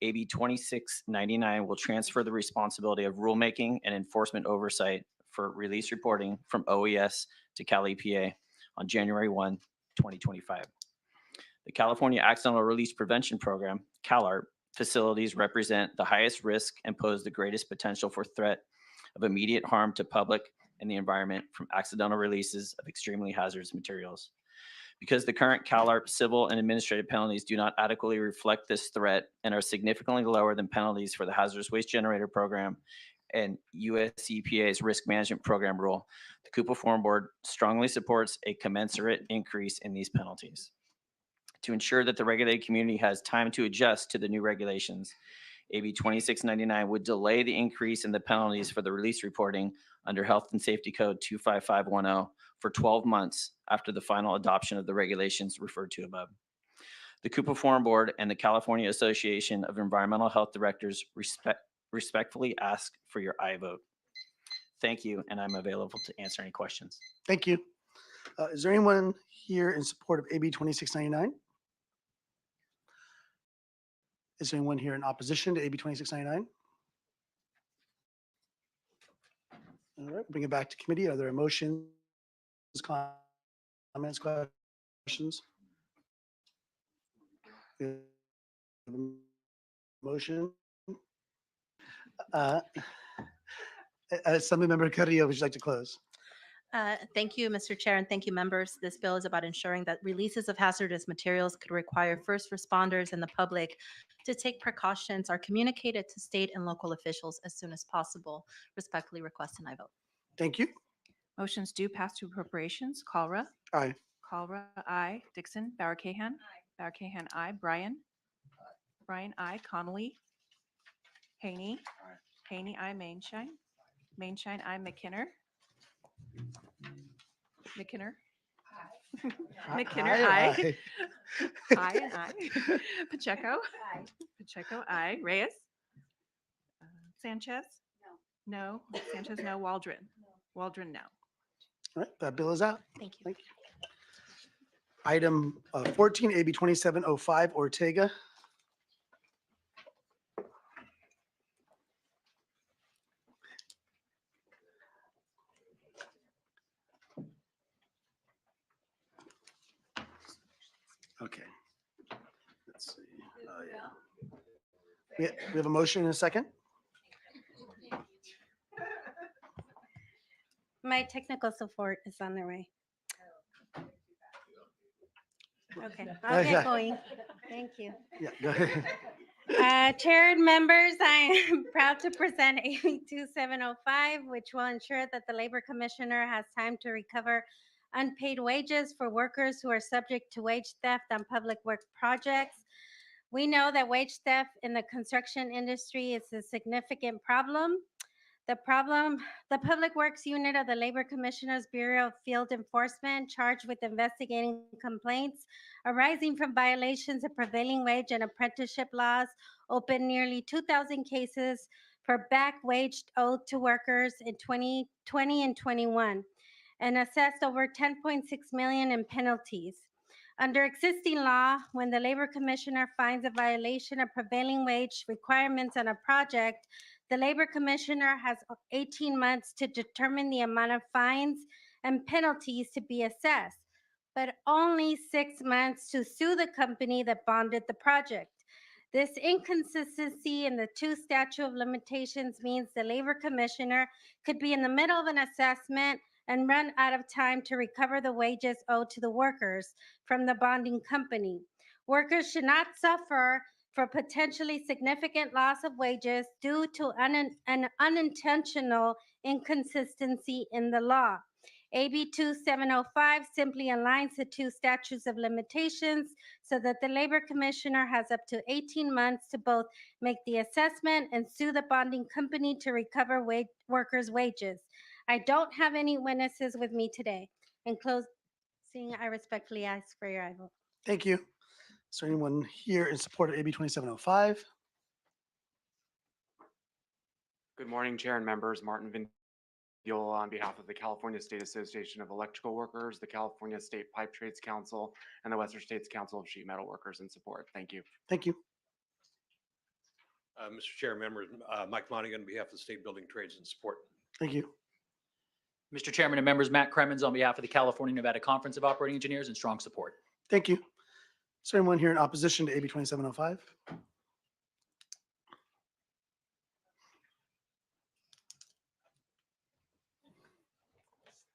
AB 2699 will transfer the responsibility of rulemaking and enforcement oversight for release reporting from OES to Cal EPA on January 1, 2025. The California Accidental Release Prevention Program, CalARP, facilities represent the highest risk and pose the greatest potential for threat of immediate harm to public and the environment from accidental releases of extremely hazardous materials. Because the current CalARP civil and administrative penalties do not adequately reflect this threat and are significantly lower than penalties for the Hazardous Waste Generator Program and US EPA's Risk Management Program rule, the Coupa Forum Board strongly supports a commensurate increase in these penalties. To ensure that the regulated community has time to adjust to the new regulations, AB 2699 would delay the increase in the penalties for the release reporting under Health and Safety Code 25510 for 12 months after the final adoption of the regulations referred to above. The Coupa Forum Board and the California Association of Environmental Health Directors respectfully ask for your aye vote. Thank you, and I'm available to answer any questions. Thank you. Is there anyone here in support of AB 2699? Is there anyone here in opposition to AB 2699? All right, bring it back to committee. Are there motions, comments, questions? We have a motion. Assemblymember Carrillo, would you like to close? Thank you, Mr. Chair, and thank you, members. This bill is about ensuring that releases of hazardous materials could require first responders and the public to take precautions are communicated to state and local officials as soon as possible. Respectfully request an aye vote. Thank you. Motions do pass to appropriations. Calra. Aye. Calra, aye. Dixon, Bauer Cahan. Bauer Cahan, aye. Bryan. Bryan, aye. Connolly. Haney. Haney, aye. Mainshine. Mainshine, aye. McKinner. McKinner. McKinner, aye. Aye and aye. Pacheco. Aye. Pacheco, aye. Reyes. Sanchez. No. No. Sanchez, no. Waldron. Waldron, no. All right, that bill is out. Thank you. Thank you. Item 14, AB 2705, Ortega. Okay. Let's see. Oh, yeah. We have a motion and a second. My technical support is on their way. Okay, I'll yeah. get going. Thank you. Yeah, go ahead. Chair and members, I am proud to present AB 2705, which will ensure that the Labor Commissioner has time to recover unpaid wages for workers who are subject to wage theft on public work projects. We know that wage theft in the construction industry is a significant problem. The Public Works Unit of the Labor Commissioner's Bureau of Field Enforcement, charged with investigating complaints arising from violations of prevailing wage and apprenticeship laws, opened nearly 2,000 cases for back wage owed to workers in 2020 and 21, and assessed over 10.6 million in penalties. Under existing law, when the Labor Commissioner finds a violation of prevailing wage requirements on a project, the Labor Commissioner has 18 months to determine the amount of fines and penalties to be assessed, but only 6 months to sue the company that bonded the project. This inconsistency in the two statute of limitations means the Labor Commissioner could be in the middle of an assessment and run out of time to recover the wages owed to the workers from the bonding company. Workers should not suffer for potentially significant loss of wages due to an unintentional inconsistency in the law. AB 2705 simply aligns the two statutes of limitations so that the Labor Commissioner has up to 18 months to both make the assessment and sue the bonding company to recover workers' wages. I don't have any witnesses with me today. In closing, I respectfully ask for your eye vote. Thank you. Is there anyone here in support of AB 2705? Good morning, Chair and members. Martin Vindiola on behalf of the California State Association of Electrical Workers, the California State Pipe Trades Council, and the Western States Council of Sheet Metal Workers in support. Thank you. Thank you. Mr. Chair, members, Mike Monaghan on behalf of the State Building Trades in support. Thank you. Mr. Chairman and members, Matt Kremens on behalf of the California Nevada Conference of Operating Engineers in strong support. Thank you. Is there anyone here in opposition to AB 2705?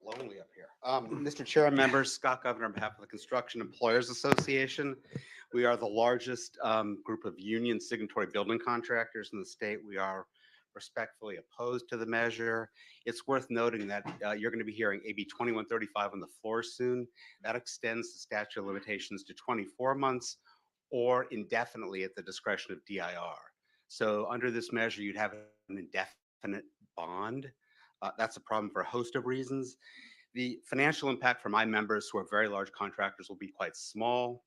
Lonely up here. Mr. Chair and members, Scott Governor on behalf of the Construction Employers Association. We are the largest group of union signatory building contractors in the state. We are respectfully opposed to the measure. It's worth noting that you're going to be hearing AB 2135 on the floor soon. That extends the statute of limitations to 24 months or indefinitely at the discretion of DIR. So under this measure, you'd have an indefinite bond. That's a problem for a host of reasons. The financial impact for my members who are very large contractors will be quite small.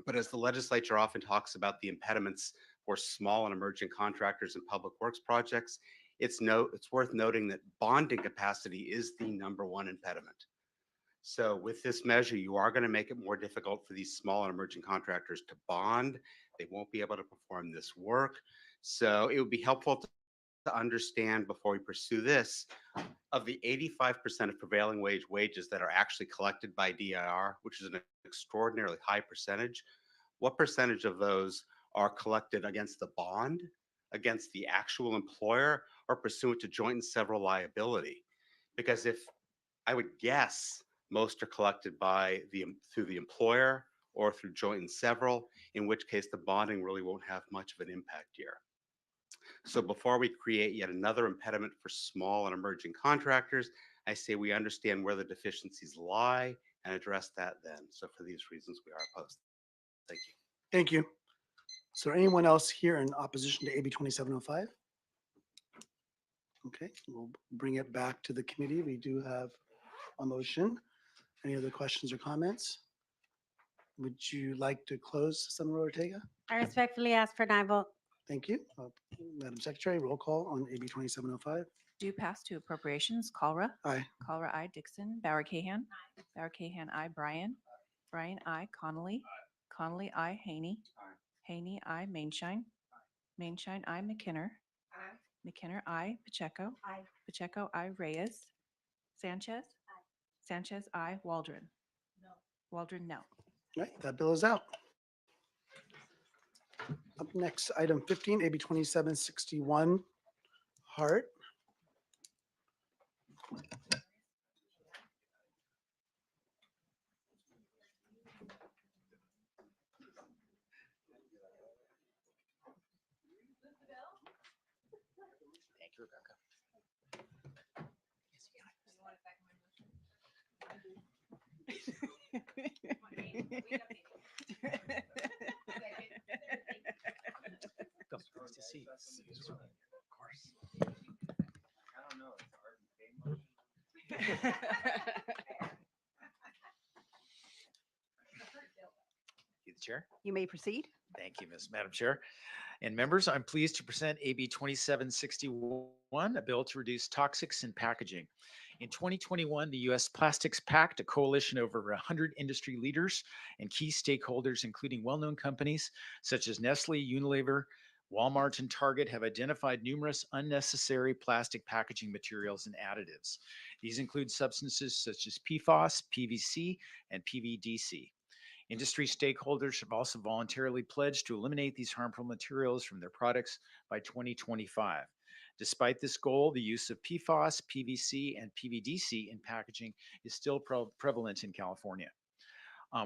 But as the legislature often talks about the impediments for small and emerging contractors in public works projects, it's worth noting that bonding capacity is the #1 impediment. So with this measure, you are going to make it more difficult for these small and emerging contractors to bond. They won't be able to perform this work. So it would be helpful to understand before we pursue this, of the 85% of prevailing wages that are actually collected by DIR, which is an extraordinarily high percentage, what percentage of those are collected against the bond, against the actual employer, or pursuant to joint and several liability? Because if I would guess most are collected through the employer or through joint and several, in which case the bonding really won't have much of an impact here. So before we create yet another impediment for small and emerging contractors, I say we understand where the deficiencies lie and address that then. So for these reasons, we are opposed. Thank you. Thank you. Is there anyone else here in opposition to AB 2705? Okay, we'll bring it back to the committee. We do have a motion. Any other questions or comments? Would you like to close, Senator Ortega? I respectfully ask for an eye vote. Thank you. Madam Secretary, roll call on AB 2705. Do pass to appropriations. Colra. Aye. Colra, aye. Dixon. Bauer Cahan. Bauer Cahan, aye. Bryan. Bryan, aye. Connolly. Connolly, aye. Haney. Haney, aye. Mainshine. Mainshine, aye. McKinner. McKinner, aye. Pacheco. Pacheco, aye. Reyes. Sanchez. Sanchez, aye. Waldron. Waldron, no. All right, that bill is out. Up next, item 15, AB 2761, Hart. You, the chair. You may proceed. Thank you, Madam Chair. And members, I'm pleased to present AB 2761, a bill to reduce toxics in packaging. In 2021, the U.S. Plastics Pact, a coalition of over 100 industry leaders and key stakeholders, including well-known companies such as Nestle, Unilever, Walmart, and Target, have identified numerous unnecessary plastic packaging materials and additives. These include substances such as PFAS, PVC, and PVDC. Industry stakeholders have also voluntarily pledged to eliminate these harmful materials from their products by 2025. Despite this goal, the use of PFAS, PVC, and PVDC in packaging is still prevalent in California.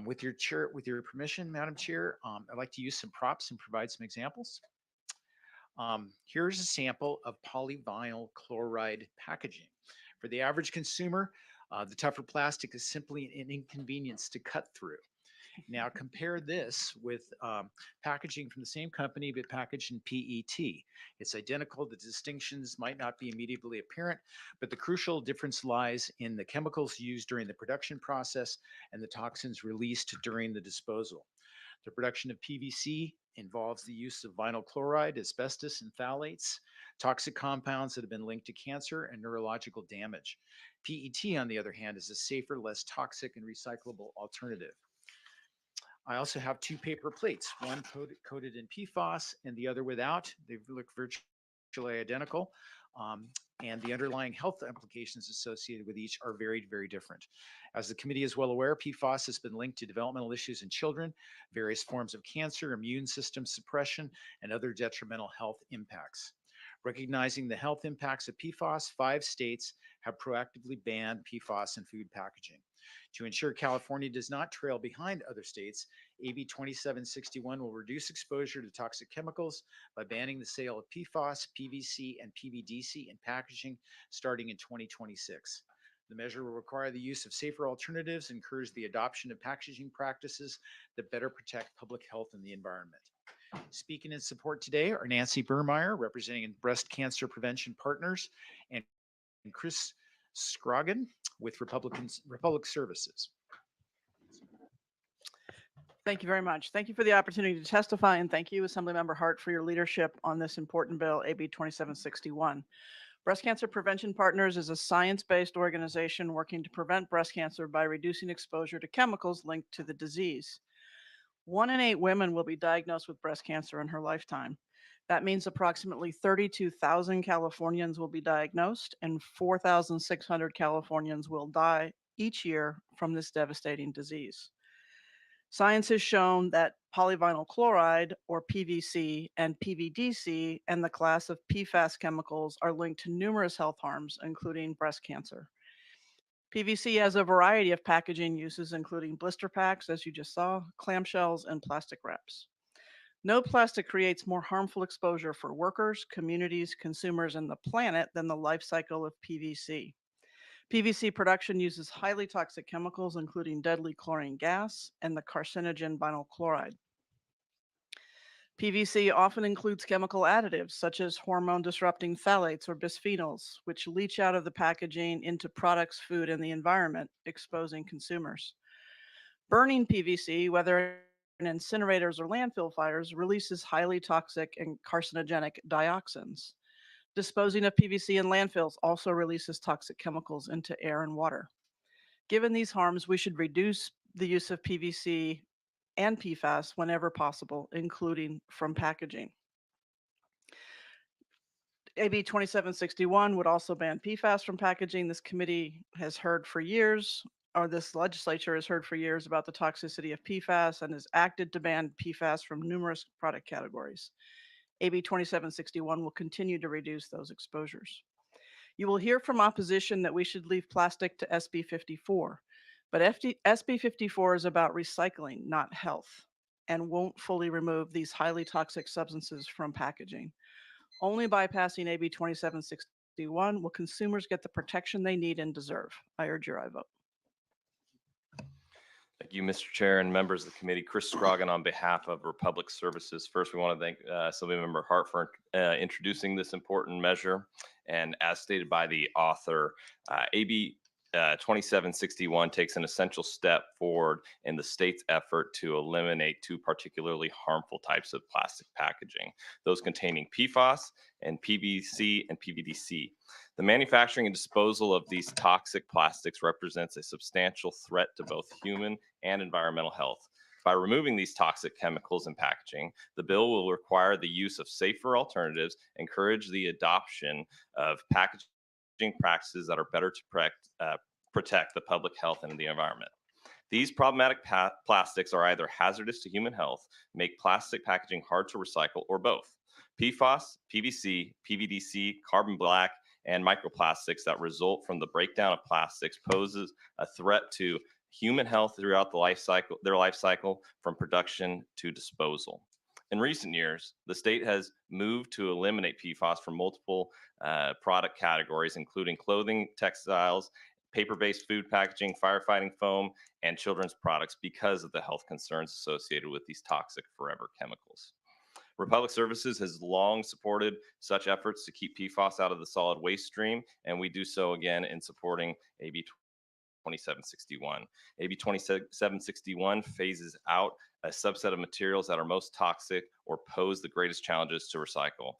With your permission, Madam Chair, I'd like to use some props and provide some examples. Here's a sample of polyvinyl chloride packaging. For the average consumer, the tougher plastic is simply an inconvenience to cut through. Now compare this with packaging from the same company, but packaged in PET. It's identical. The distinctions might not be immediately apparent, but the crucial difference lies in the chemicals used during the production process and the toxins released during the disposal. The production of PVC involves the use of vinyl chloride, asbestos, and phthalates, toxic compounds that have been linked to cancer and neurological damage. PET, on the other hand, is a safer, less toxic, and recyclable alternative. I also have two paper plates, one coated in PFAS and the other without. They look virtually identical, and the underlying health implications associated with each are very, very different. As the committee is well aware, PFAS has been linked to developmental issues in children, various forms of cancer, immune system suppression, and other detrimental health impacts. Recognizing the health impacts of PFAS, 5 states have proactively banned PFAS in food packaging. To ensure California does not trail behind other states, AB 2761 will reduce exposure to toxic chemicals by banning the sale of PFAS, PVC, and PVDC in packaging starting in 2026. The measure will require the use of safer alternatives and encourage the adoption of packaging practices that better protect public health and the environment. Speaking in support today are Nancy Burmeyer, representing Breast Cancer Prevention Partners, and Chris Scroggin with Republic Services. Thank you very much. Thank you for the opportunity to testify, and thank you, Assemblymember Hart, for your leadership on this important bill, AB 2761. Breast Cancer Prevention Partners is a science-based organization working to prevent breast cancer by reducing exposure to chemicals linked to the disease. 1 in 8 women will be diagnosed with breast cancer in her lifetime. That means approximately 32,000 Californians will be diagnosed and 4,600 Californians will die each year from this devastating disease. Science has shown that polyvinyl chloride, or PVC, and PVDC and the class of PFAS chemicals are linked to numerous health harms, including breast cancer. PVC has a variety of packaging uses, including blister packs, as you just saw, clamshells, and plastic wraps. No plastic creates more harmful exposure for workers, communities, consumers, and the planet than the life cycle of PVC. PVC production uses highly toxic chemicals, including deadly chlorine gas and the carcinogen vinyl chloride. PVC often includes chemical additives such as hormone-disrupting phthalates or bisphenols, which leach out of the packaging into products, food, and the environment, exposing consumers. Burning PVC, whether in incinerators or landfill fires, releases highly toxic and carcinogenic dioxins. Disposing of PVC in landfills also releases toxic chemicals into air and water. Given these harms, we should reduce the use of PVC and PFAS whenever possible, including from packaging. AB 2761 would also ban PFAS from packaging. This committee has heard for years, or this legislature has heard for years about the toxicity of PFAS and has acted to ban PFAS from numerous product categories. AB 2761 will continue to reduce those exposures. You will hear from opposition that we should leave plastic to SB 54, but SB 54 is about recycling, not health, and won't fully remove these highly toxic substances from packaging. Only by passing AB 2761 will consumers get the protection they need and deserve. I urge your aye vote. Thank you, Mr. Chair and members of the committee. Chris Scroggin on behalf of Republic Services. First, we want to thank Assemblymember Hart for introducing this important measure. And as stated by the author, AB 2761 takes an essential step forward in the state's effort to eliminate two particularly harmful types of plastic packaging, those containing PFAS and PVC and PVDC. The manufacturing and disposal of these toxic plastics represents a substantial threat to both human and environmental health. By removing these toxic chemicals in packaging, the bill will require the use of safer alternatives, encourage the adoption of packaging practices that are better to protect the public health and the environment. These problematic plastics are either hazardous to human health, make plastic packaging hard to recycle, or both. PFAS, PVC, PVDC, carbon black, and microplastics that result from the breakdown of plastics poses a threat to human health throughout their life cycle from production to disposal. In recent years, the state has moved to eliminate PFAS from multiple product categories, including clothing, textiles, paper-based food packaging, firefighting foam, and children's products because of the health concerns associated with these toxic forever chemicals. Republic Services has long supported such efforts to keep PFAS out of the solid waste stream, and we do so again in supporting AB 2761. AB 2761 phases out a subset of materials that are most toxic or pose the greatest challenges to recycle.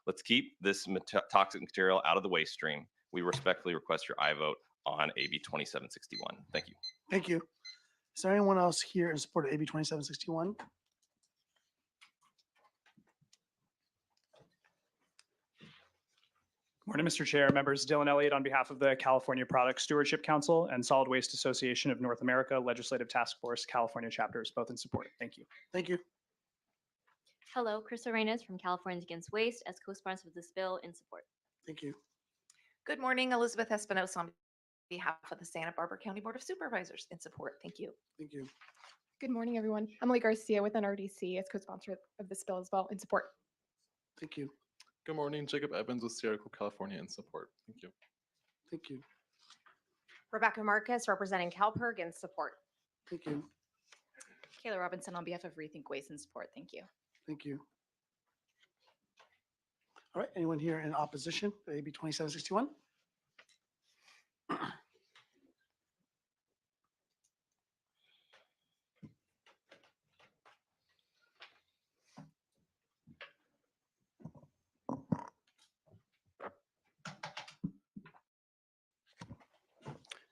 Let's keep this toxic material out of the waste stream. We respectfully request your aye vote on AB 2761. Thank you. Thank you. Is there anyone else here in support of AB 2761? Morning, Mr. Chair, members. Dylan Elliott on behalf of the California Product Stewardship Council and Solid Waste Association of North America Legislative Task Force California chapters, both in support. Thank you. Thank you. Hello, Chris Arenas from Californians Against Waste as co-sponsor of this bill in support. Thank you. Good morning, Elizabeth Espinosa on behalf of the Santa Barbara County Board of Supervisors in support. Thank you. Thank you. Good morning, everyone. Emily Garcia with NRDC as co-sponsor of this bill as well in support. Thank you. Good morning, Jacob Evans with Sierra Club, California in support. Thank you. Thank you. Rebecca Marcus representing CalPERG in support. Thank you. Kayla Robinson on behalf of Rethink Waste in support. Thank you. Thank you. All right, anyone here in opposition to AB 2761?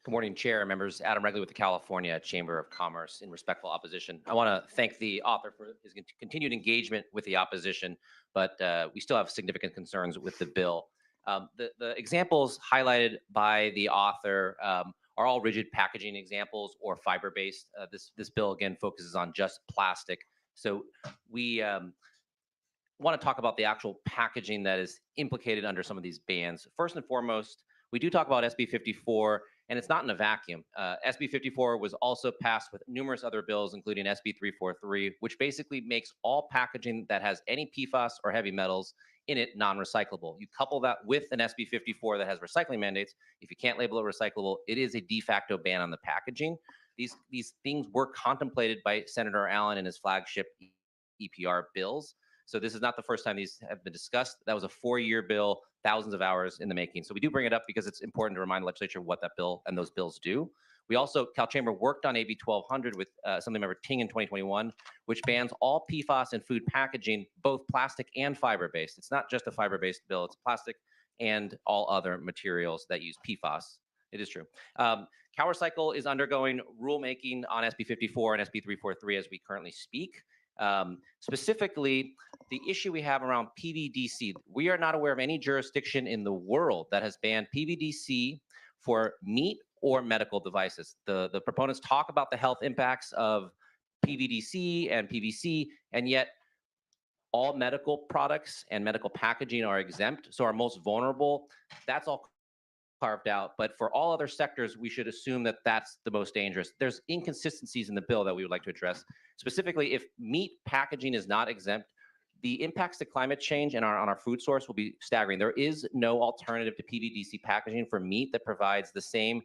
Good morning, Chair, members. Adam Regley with the California Chamber of Commerce in respectful opposition. I want to thank the author for his continued engagement with the opposition, but we still have significant concerns with the bill. The examples highlighted by the author are all rigid packaging examples or fiber-based. This bill, again, focuses on just plastic. So we want to talk about the actual packaging that is implicated under some of these bans. First and foremost, we do talk about SB 54, and it's not in a vacuum. SB 54 was also passed with numerous other bills, including SB 343, which basically makes all packaging that has any PFAS or heavy metals in it non-recyclable. You couple that with an SB 54 that has recycling mandates. If you can't label it recyclable, it is a de facto ban on the packaging. These things were contemplated by Senator Allen in his flagship EPR bills. So this is not the first time these have been discussed. That was a 4-year bill, thousands of hours in the making. So we do bring it up because it's important to remind the legislature what that bill and those bills do. We also, Cal Chamber worked on AB 1200 with Assemblymember Ting in 2021, which bans all PFAS in food packaging, both plastic and fiber-based. It's not just a fiber-based bill, it's plastic and all other materials that use PFAS. It is true. CalRecycle is undergoing rulemaking on SB 54 and SB 343 as we currently speak. Specifically, the issue we have around PVDC, we are not aware of any jurisdiction in the world that has banned PVDC for meat or medical devices. The proponents talk about the health impacts of PVDC and PVC, and yet all medical products and medical packaging are exempt. So our most vulnerable, that's all carved out. But for all other sectors, we should assume that that's the most dangerous. There's inconsistencies in the bill that we would like to address. Specifically, if meat packaging is not exempt, the impacts to climate change and on our food source will be staggering. There is no alternative to PVDC packaging for meat that provides the same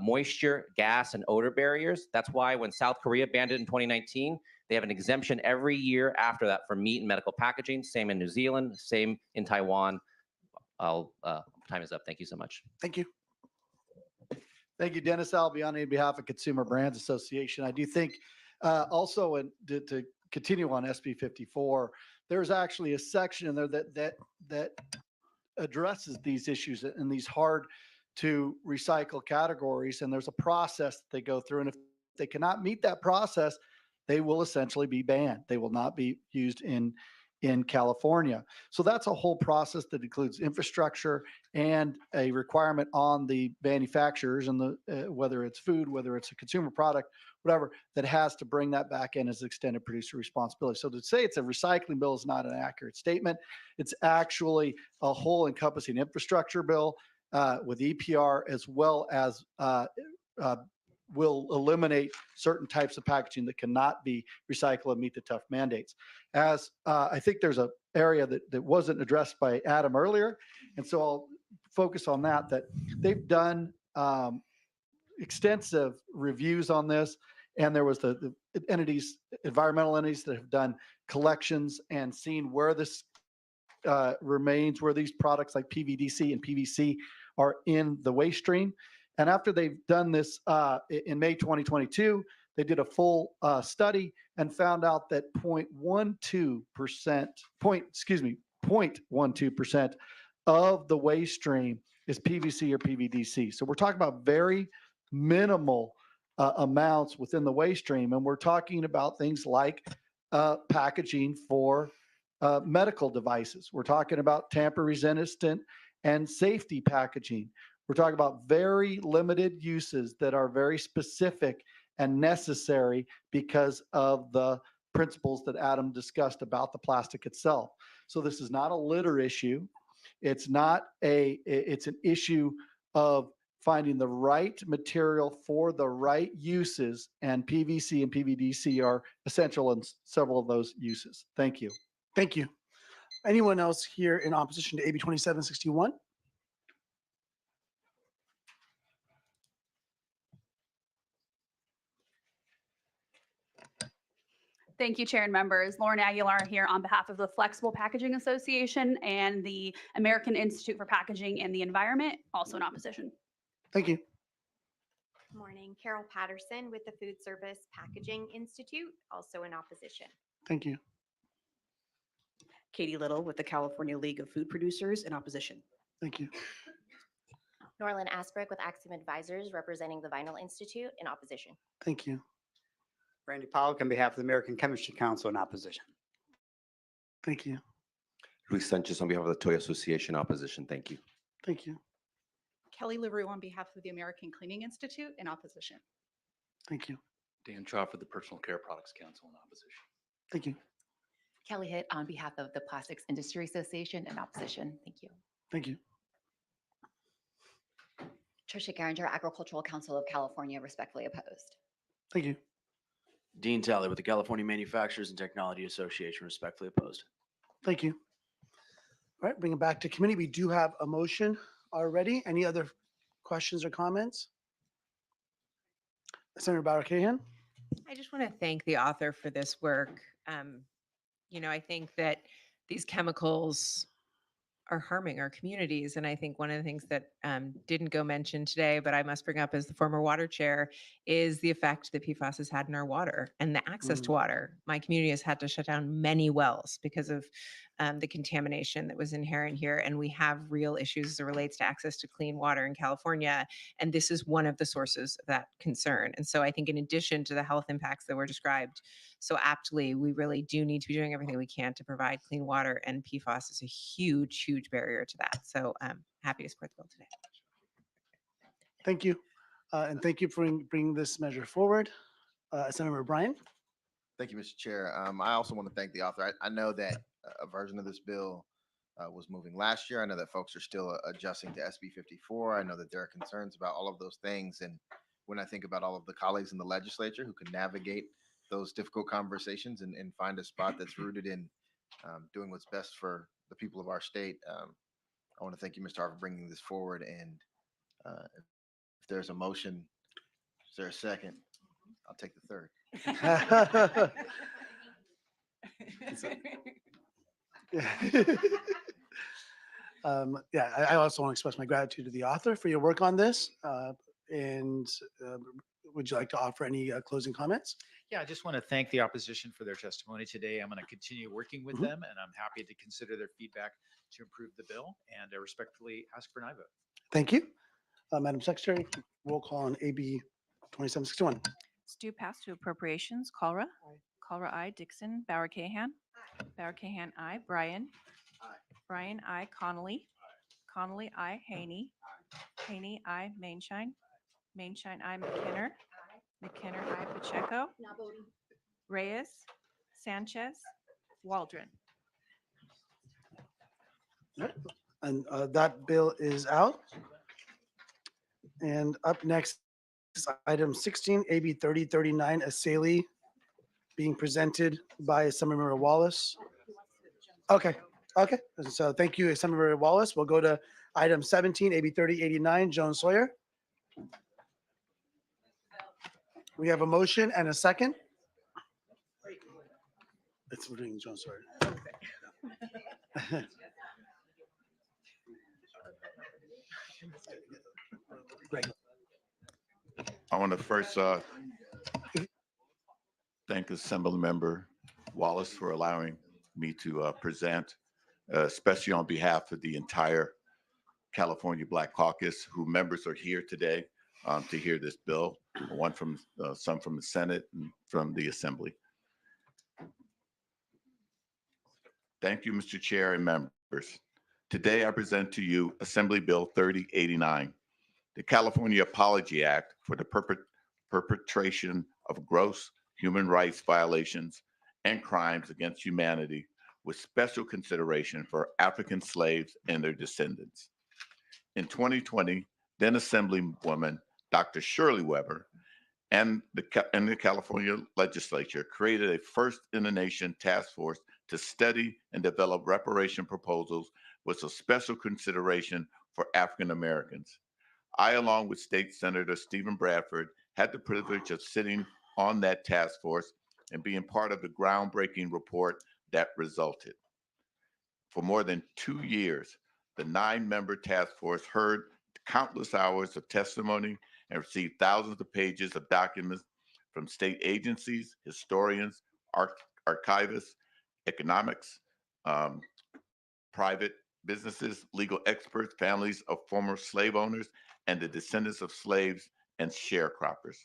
moisture, gas, and odor barriers. That's why when South Korea banned it in 2019, they have an exemption every year after that for meat and medical packaging. Same in New Zealand, same in Taiwan. Time is up. Thank you so much. Thank you. Thank you, Dennis Albiani, on behalf of Consumer Brands Association. I do think also, and to continue on SB 54, there's actually a section in there that addresses these issues and these hard to recycle categories. And there's a process that they go through. And if they cannot meet that process, they will essentially be banned. They will not be used in California. So that's a whole process that includes infrastructure and a requirement on the manufacturers and the whether it's food, whether it's a consumer product, whatever, that has to bring that back in as extended producer responsibility. So to say it's a recycling bill is not an accurate statement. It's actually a whole encompassing infrastructure bill with EPR, as well as will eliminate certain types of packaging that cannot be recycled and meet the tough mandates. As I think there's an area that wasn't addressed by Adam earlier, and so I'll focus on that they've done extensive reviews on this, and there was the entities, environmental entities that have done collections and seen where this remains, where these products like PVDC and PVC are in the waste stream. And after they've done this in May 2022, they did a full study and found out that 0.12% of the waste stream is PVC or PVDC. So we're talking about very minimal amounts within the waste stream. And we're talking about things like packaging for medical devices. We're talking about tamper resistant and safety packaging. We're talking about very limited uses that are very specific and necessary because of the principles that Adam discussed about the plastic itself. So this is not a litter issue. It's an issue of finding the right material for the right uses, and PVC and PVDC are essential in several of those uses. Thank you. Thank you. Anyone else here in opposition to AB 2761? Thank you, Chair and members. Lauren Aguilar here on behalf of the Flexible Packaging Association and the American Institute for Packaging and the Environment, also in opposition. Thank you. Good morning. Carol Patterson with the Food Service Packaging Institute, also in opposition. Thank you. Katie Little with the California League of Food Producers in opposition. Thank you. Norlin Asbrick with ASSM Advisors, representing the Vinyl Institute, in opposition. Thank you. Randy Pollock on behalf of the American Chemistry Council in opposition. Thank you. Luis Sanchez on behalf of the Toy Association, opposition. Thank you. Thank you. Kelly LaRue on behalf of the American Cleaning Institute in opposition. Thank you. Dan Traub with the Personal Care Products Council in opposition. Thank you. Kelly Hitt on behalf of the Plastics Industry Association in opposition. Thank you. Thank you. Tricia Garinger, Agricultural Council of California, respectfully opposed. Thank you. Dean Talley with the California Manufacturers and Technology Association, respectfully opposed. Thank you. All right, bring it back to committee. We do have a motion already. Any other questions or comments? Senator Bauer-Cahan. I just want to thank the author for this work. I think that these chemicals are harming our communities. And I think one of the things that didn't go mentioned today, but I must bring up as the former water chair, is the effect that PFAS has had in our water and the access to water. My community has had to shut down many wells because of the contamination that was inherent here. And we have real issues as it relates to access to clean water in California. And this is one of the sources of that concern. And so I think in addition to the health impacts that were described so aptly, we really do need to be doing everything we can to provide clean water, and PFAS is a huge, huge barrier to that. So I'm happy to support the bill today. Thank you. And thank you for bringing this measure forward. Senator Bryan. Thank you, Mr. Chair. I also want to thank the author. I know that a version of this bill was moving last year. I know that folks are still adjusting to SB 54. I know that there are concerns about all of those things. And when I think about all of the colleagues in the legislature who can navigate those difficult conversations and find a spot that's rooted in doing what's best for the people of our state. I want to thank you, Mr. Hart, for bringing this forward. And if there's a motion, is there a second? I'll take the third. Yeah, I also want to express my gratitude to the author for your work on this. And would you like to offer any closing comments? Yeah, I just want to thank the opposition for their testimony today. I'm going to continue working with them, and I'm happy to consider their feedback to improve the bill, and I respectfully ask for an aye vote. Thank you. Madam Secretary, roll call on AB 2761. Stu Pass to Appropriations. Colra. Colra, I. Dixon. Bauer Cahan. Bauer Cahan, I. Bryan. Bryan, I. Connolly. Connolly, I. Haney. Haney, I. Mainshine. Mainshine, I. McKinner. McKinner, I. Pacheco. Reyes. Sanchez. Waldron. And that bill is out. And up next is item 16, AB 3039, Assaili, being presented by Assemblymember Wallace. Okay, okay. So thank you, Assemblymember Wallace. We'll go to item 17, AB 3089, Jones-Sawyer. We have a motion and a second. It's doing Jones-Sawyer. I want to first thank Assemblymember Wallace for allowing me to present, especially on behalf of the entire California Black Caucus, who members are here today to hear this bill, some from the Senate and from the Assembly. Thank you, Mr. Chair and members. Today, I present to you Assembly Bill 3089, the California Apology Act for the perpetration of gross human rights violations and crimes against humanity, with special consideration for African slaves and their descendants. In 2020, then Assemblywoman Dr. Shirley Weber and the California legislature created a first-in-the-nation task force to study and develop reparation proposals with a special consideration for African Americans. I, along with State Senator Stephen Bradford, had the privilege of sitting on that task force and being part of the groundbreaking report that resulted. For more than 2 years, the 9-member task force heard countless hours of testimony and received thousands of pages of documents from state agencies, historians, archivists, economics, private businesses, legal experts, families of former slave owners, and the descendants of slaves and sharecroppers.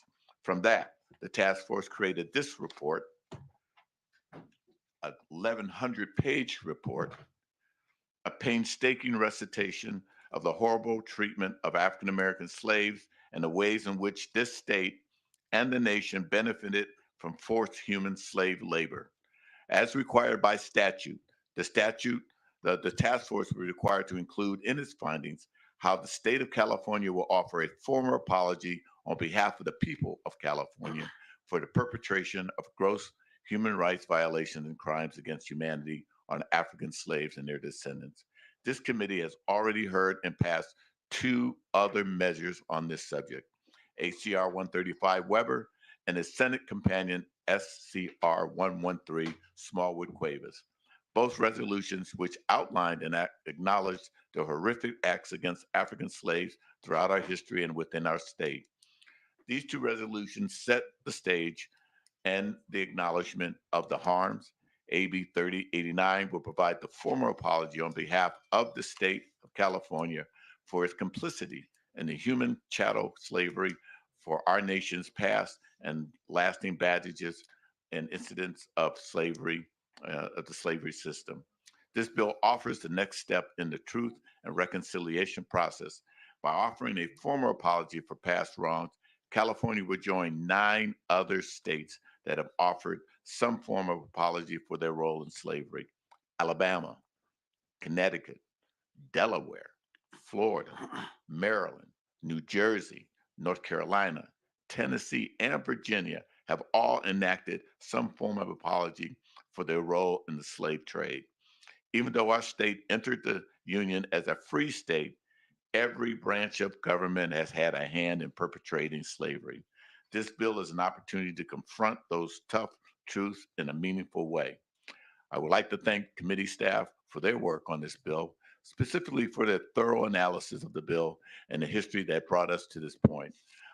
From that, the task force created this report, a 1,100-page report, a painstaking recitation of the horrible treatment of African American slaves and the ways in which this state and the nation benefited from forced human slave labor. As required by statute, the task force was required to include in its findings how the state of California will offer a formal apology on behalf of the people of California for the perpetration of gross human rights violations and crimes against humanity on African slaves and their descendants. This committee has already heard and passed 2 other measures on this subject, HCR 135 Weber and the Senate companion SCR 113 Smallwood Cuevas. Both resolutions, which outlined and acknowledged the horrific acts against African slaves throughout our history and within our state. These 2 resolutions set the stage and the acknowledgement of the harms. AB 3089 will provide the formal apology on behalf of the state of California for its complicity in the human chattel slavery for our nation's past and lasting bandages and incidents of slavery, of the slavery system. This bill offers the next step in the truth and reconciliation process. By offering a formal apology for past wrongs, California would join 9 other states that have offered some form of apology for their role in slavery: Alabama, Connecticut, Delaware, Florida, Maryland, New Jersey, North Carolina, Tennessee, and Virginia have all enacted some form of apology for their role in the slave trade. Even though our state entered the Union as a free state, every branch of government has had a hand in perpetrating slavery. This bill is an opportunity to confront those tough truths in a meaningful way. I would like to thank committee staff for their work on this bill, specifically for their thorough analysis of the bill and the history that brought us to this point.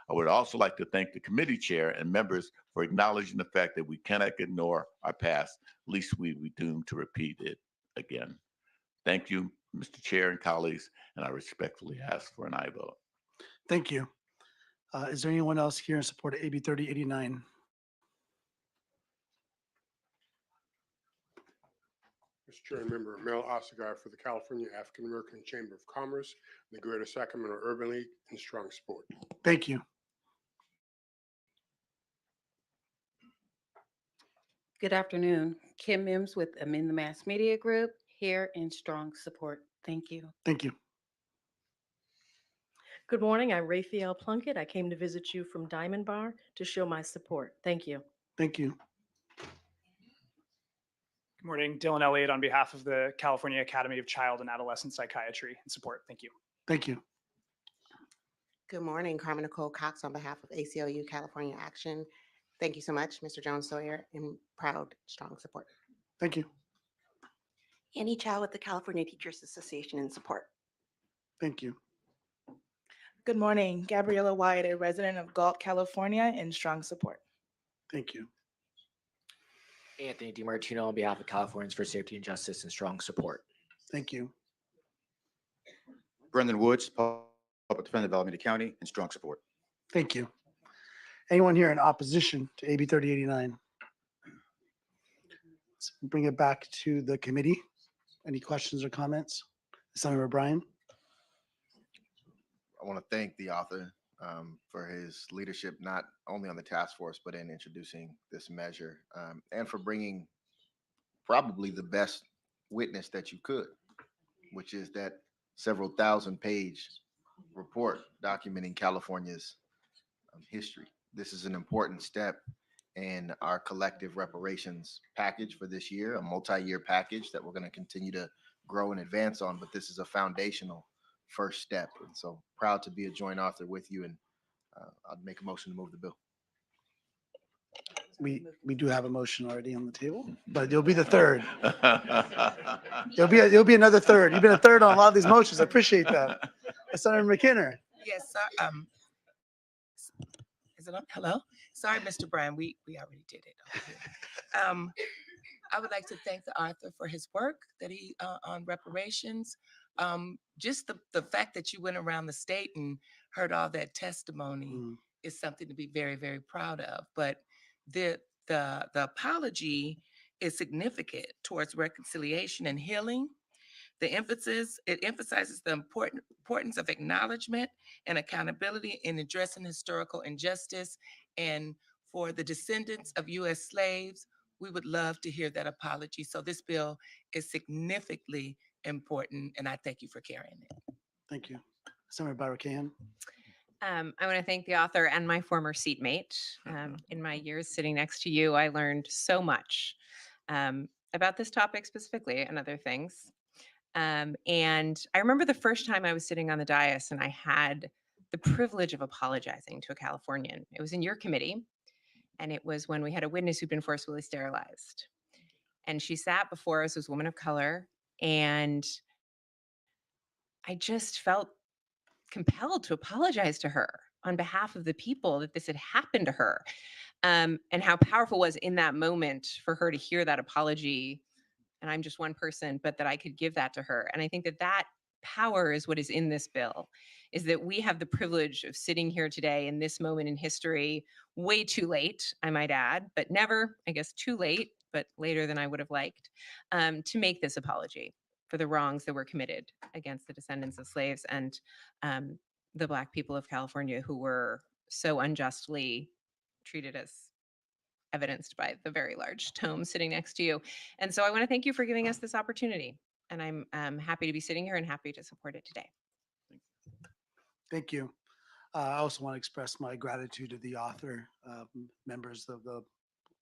I would also like to thank the committee chair and members for acknowledging the fact that we cannot ignore our past, lest we be doomed to repeat it again. Thank you, Mr. Chair and colleagues, and I respectfully ask for an aye vote. Thank you. Is there anyone else here in support of AB 3089? Mr. Chair and Member Mel Osegar for the California African American Chamber of Commerce, the Greater Sacramento Urban League, in strong support. Thank you. Good afternoon. Kim Mims with Amend the Mass Media Group, here in strong support. Thank you. Thank you. Good morning. I'm Raphael Plunkett. I came to visit you from Diamond Bar to show my support. Thank you. Thank you. Good morning. Dylan Elliott on behalf of the California Academy of Child and Adolescent Psychiatry and support. Thank you. Thank you. Good morning. Carmen Nicole Cox on behalf of ACLU California Action. Thank you so much, Mr. Jones-Sawyer, and proud, strong support. Thank you. Annie Chow with the California Teachers Association in support. Thank you. Good morning. Gabriella Wyatt, a resident of Galt, California, in strong support. Thank you. Anthony DiMartino on behalf of Californians for Safety and Justice in strong support. Thank you. Brendan Woods, Public Defender of Alameda County, in strong support. Thank you. Anyone here in opposition to AB 3089? Let's bring it back to the committee. Any questions or comments? Senator O'Brien. I want to thank the author for his leadership, not only on the task force, but in introducing this measure, and for bringing probably the best witness that you could, which is that several thousand-page report documenting California's history. This is an important step in our collective reparations package for this year, a multi-year package that we're going to continue to grow and advance on, but this is a foundational first step. And so proud to be a joint author with you, and I'd make a motion to move the bill. We do have a motion already on the table, but you'll be the third. You'll be another third. You've been a third on a lot of these motions. I appreciate that. Senator McKinnon. Yes, sir. Is it on? Hello? Sorry, Mr. Bryan, we already did it. I would like to thank the author for his work that he on reparations. Just the fact that you went around the state and heard all that testimony is something to be very, very proud of. But the apology is significant towards reconciliation and healing. It emphasizes the importance of acknowledgement and accountability in addressing historical injustice. And for the descendants of U.S. slaves, we would love to hear that apology. So this bill is significantly important, and I thank you for carrying it. Thank you. Senator Barakan. I want to thank the author and my former seatmate. In my years sitting next to you, I learned so much about this topic specifically and other things. And I remember the first time I was sitting on the dais and I had the privilege of apologizing to a Californian. It was in your committee, and it was when we had a witness who'd been forcibly sterilized. And she sat before us as a woman of color, and I just felt compelled to apologize to her on behalf of the people that this had happened to her, and how powerful it was in that moment for her to hear that apology. And I'm just one person, but that I could give that to her. And I think that that power is what is in this bill, is that we have the privilege of sitting here today in this moment in history, way too late, I might add, but never, I guess, too late, but later than I would have liked, to make this apology for the wrongs that were committed against the descendants of slaves and the Black people of California who were so unjustly treated, as evidenced by the very large tome sitting next to you. And so I want to thank you for giving us this opportunity. And I'm happy to be sitting here and happy to support it today. Thank you. I also want to express my gratitude to the author, members of the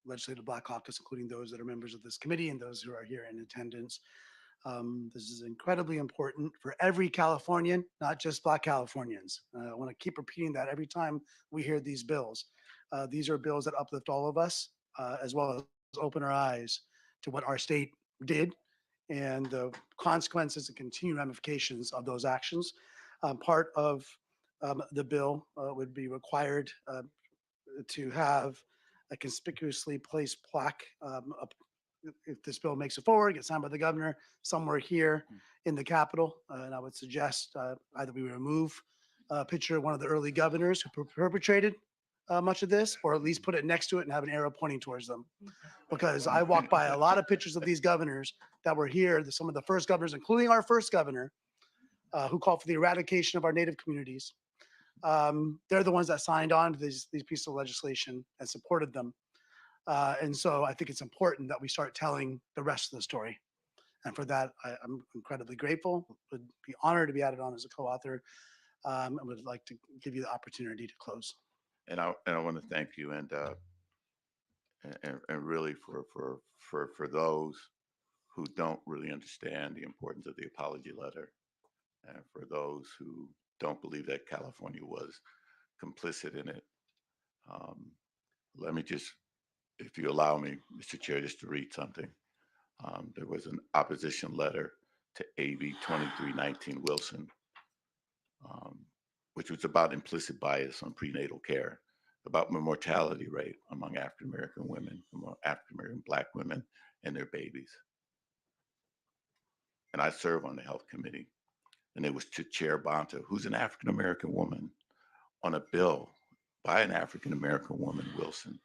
Legislative Black Caucus, including those that are members of this committee and those who are here in attendance. This is incredibly important for every Californian, not just Black Californians. I want to keep repeating that every time we hear these bills. These are bills that uplift all of us, as well as open our eyes to what our state did and the consequences and continued ramifications of those actions. Part of the bill would be required to have a conspicuously placed plaque if this bill makes it forward, gets signed by the governor somewhere here in the Capitol. And I would suggest either we remove a picture of one of the early governors who perpetrated much of this, or at least put it next to it and have an arrow pointing towards them. Because I walked by a lot of pictures of these governors that were here, some of the first governors, including our first governor, who called for the eradication of our Native communities. They're the ones that signed on to these pieces of legislation and supported them. And so I think it's important that we start telling the rest of the story. And for that, I'm incredibly grateful. Would be honored to be added on as a co-author. I would like to give you the opportunity to close. And I want to thank you and really for those who don't really understand the importance of the apology letter, and for those who don't believe that California was complicit in it. Let me just, if you allow me, Mr. Chair, just to read something. There was an opposition letter to AB 2319 Wilson, which was about implicit bias on prenatal care, about the mortality rate among African-American women, among African-American Black women and their babies. And I serve on the health committee, and it was to Chair Bonta, who's an African-American woman, on a bill by an African-American woman, Wilson.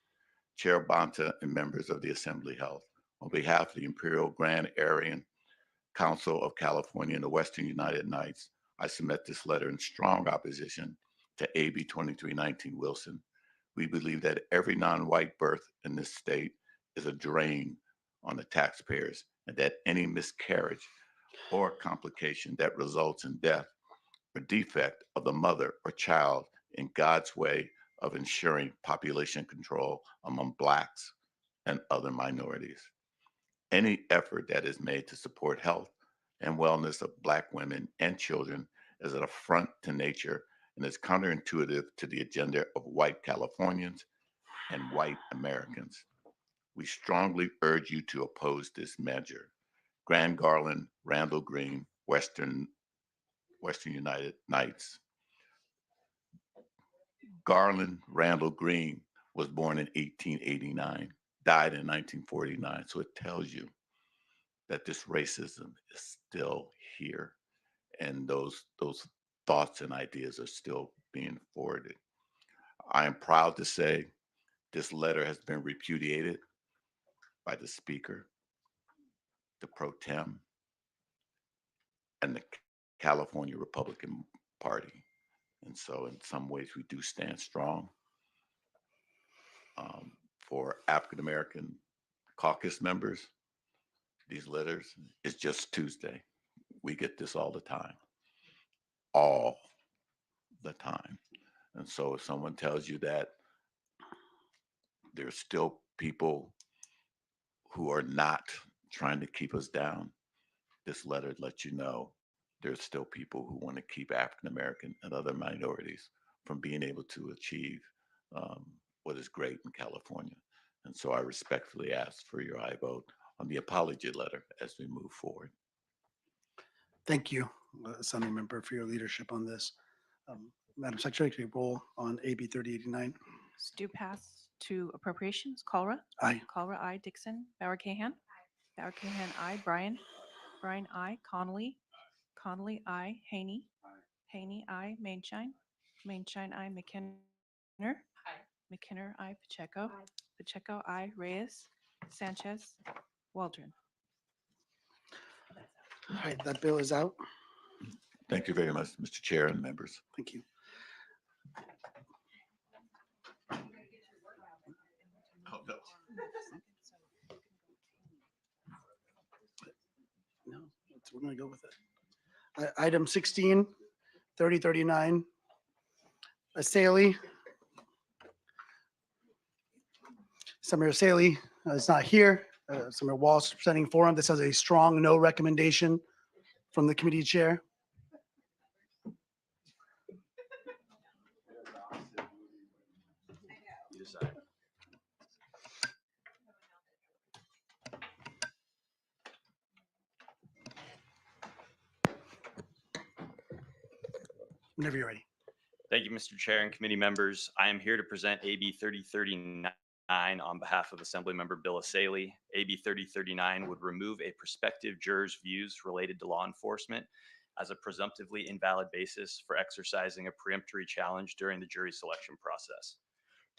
Chair Bonta and members of the Assembly Health, on behalf of the Imperial Grand Aryan Council of California and the Western United Nights, I submit this letter in strong opposition to AB 2319 Wilson. We believe that every non-white birth in this state is a drain on the taxpayers, and that any miscarriage or complication that results in death or defect of the mother or child in God's way of ensuring population control among Blacks and other minorities. Any effort that is made to support health and wellness of Black women and children is an affront to nature and is counterintuitive to the agenda of white Californians and white Americans. We strongly urge you to oppose this measure. Grand Garland, Randall Green, Western United Nights. Garland Randall Green was born in 1889, died in 1949. So it tells you that this racism is still here, and those thoughts and ideas are still being forwarded. I am proud to say this letter has been repudiated by the Speaker, the Pro Tem, and the California Republican Party. And so in some ways we do stand strong. For African-American caucus members, these letters is just Tuesday. We get this all the time. All the time. And so if someone tells you that there's still people who are not trying to keep us down, this letter lets you know there's still people who want to keep African American and other minorities from being able to achieve what is great in California. And so I respectfully ask for your aye vote on the apology letter as we move forward. Thank you, Assembly Member, for your leadership on this. Madam Secretary, can you roll on AB 3089? Do pass to appropriations. Colra. Aye. Colra, aye. Dixon. Bauer Cahan. Bauer Cahan, aye. Bryan. Bryan, aye. Connolly. Connolly, aye. Haney. Haney, aye. Mainshine. Mainshine, aye. McKinner. McKinner, aye. Pacheco. Pacheco, aye. Reyes. Sanchez. Waldron. All right, that bill is out. Thank you very much, Mr. Chair and members. Thank you. Oh, no. No, we're going to go with it. Item 16, 3039, Saley. Senator Saley is not here. Senator Walsh presenting for him. This has a strong no recommendation from the committee chair. You decide. Whenever you're ready. Thank you, Mr. Chair and committee members. I am here to present AB 3039 on behalf of Assemblymember Bill Saley. AB 3039 would remove a prospective juror's views related to law enforcement as a presumptively invalid basis for exercising a peremptory challenge during the jury selection process.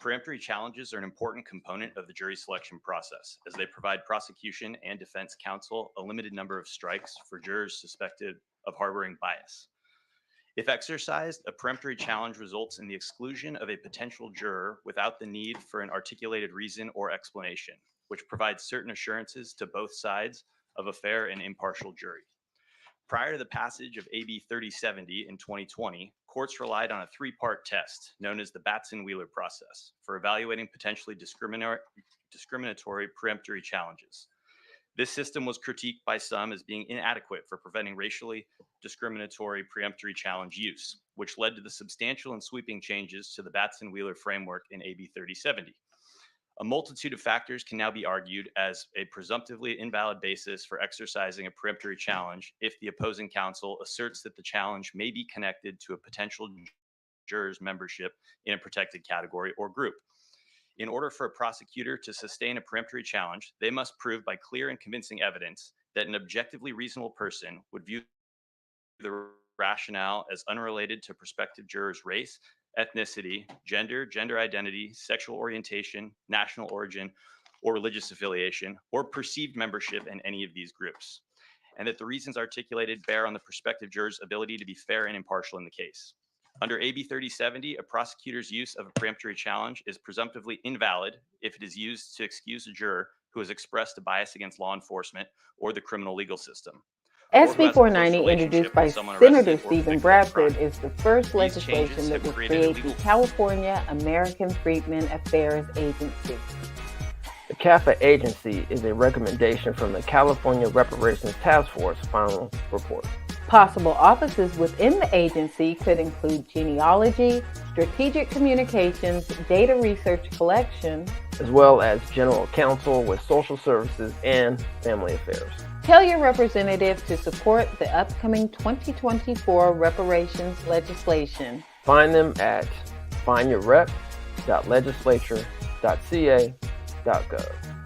Peremptory challenges are an important component of the jury selection process as they provide prosecution and defense counsel a limited number of strikes for jurors suspected of harboring bias. If exercised, a peremptory challenge results in the exclusion of a potential juror without the need for an articulated reason or explanation, which provides certain assurances to both sides of a fair and impartial jury. Prior to the passage of AB 3070 in 2020, courts relied on a three-part test known as the Batson-Wheeler process for evaluating potentially discriminatory peremptory challenges. This system was critiqued by some as being inadequate for preventing racially discriminatory peremptory challenge use, which led to the substantial and sweeping changes to the Batson-Wheeler framework in AB 3070. A multitude of factors can now be argued as a presumptively invalid basis for exercising a peremptory challenge if the opposing counsel asserts that the challenge may be connected to a potential juror's membership in a protected category or group. In order for a prosecutor to sustain a peremptory challenge, they must prove by clear and convincing evidence that an objectively reasonable person would view the rationale as unrelated to prospective jurors' race, ethnicity, gender, gender identity, sexual orientation, national origin, or religious affiliation, or perceived membership in any of these groups, and that the reasons articulated bear on the prospective juror's ability to be fair and impartial in the case. Under AB 3070, a prosecutor's use of a peremptory challenge is presumptively invalid if it is used to excuse a juror who has expressed a bias against law enforcement or the criminal legal system. SB 490, introduced by Senator Stephen Bradford, is the first legislation that will create the California American Freedmen Affairs Agency. The CAFA agency is a recommendation from the California Reparations Task Force final report. Possible offices within the agency could include genealogy, strategic communications, data research collection, as well as general counsel with social services and family affairs. Tell your representative to support the upcoming 2024 reparations legislation. Find them at findyourrep.legislature.ca.gov.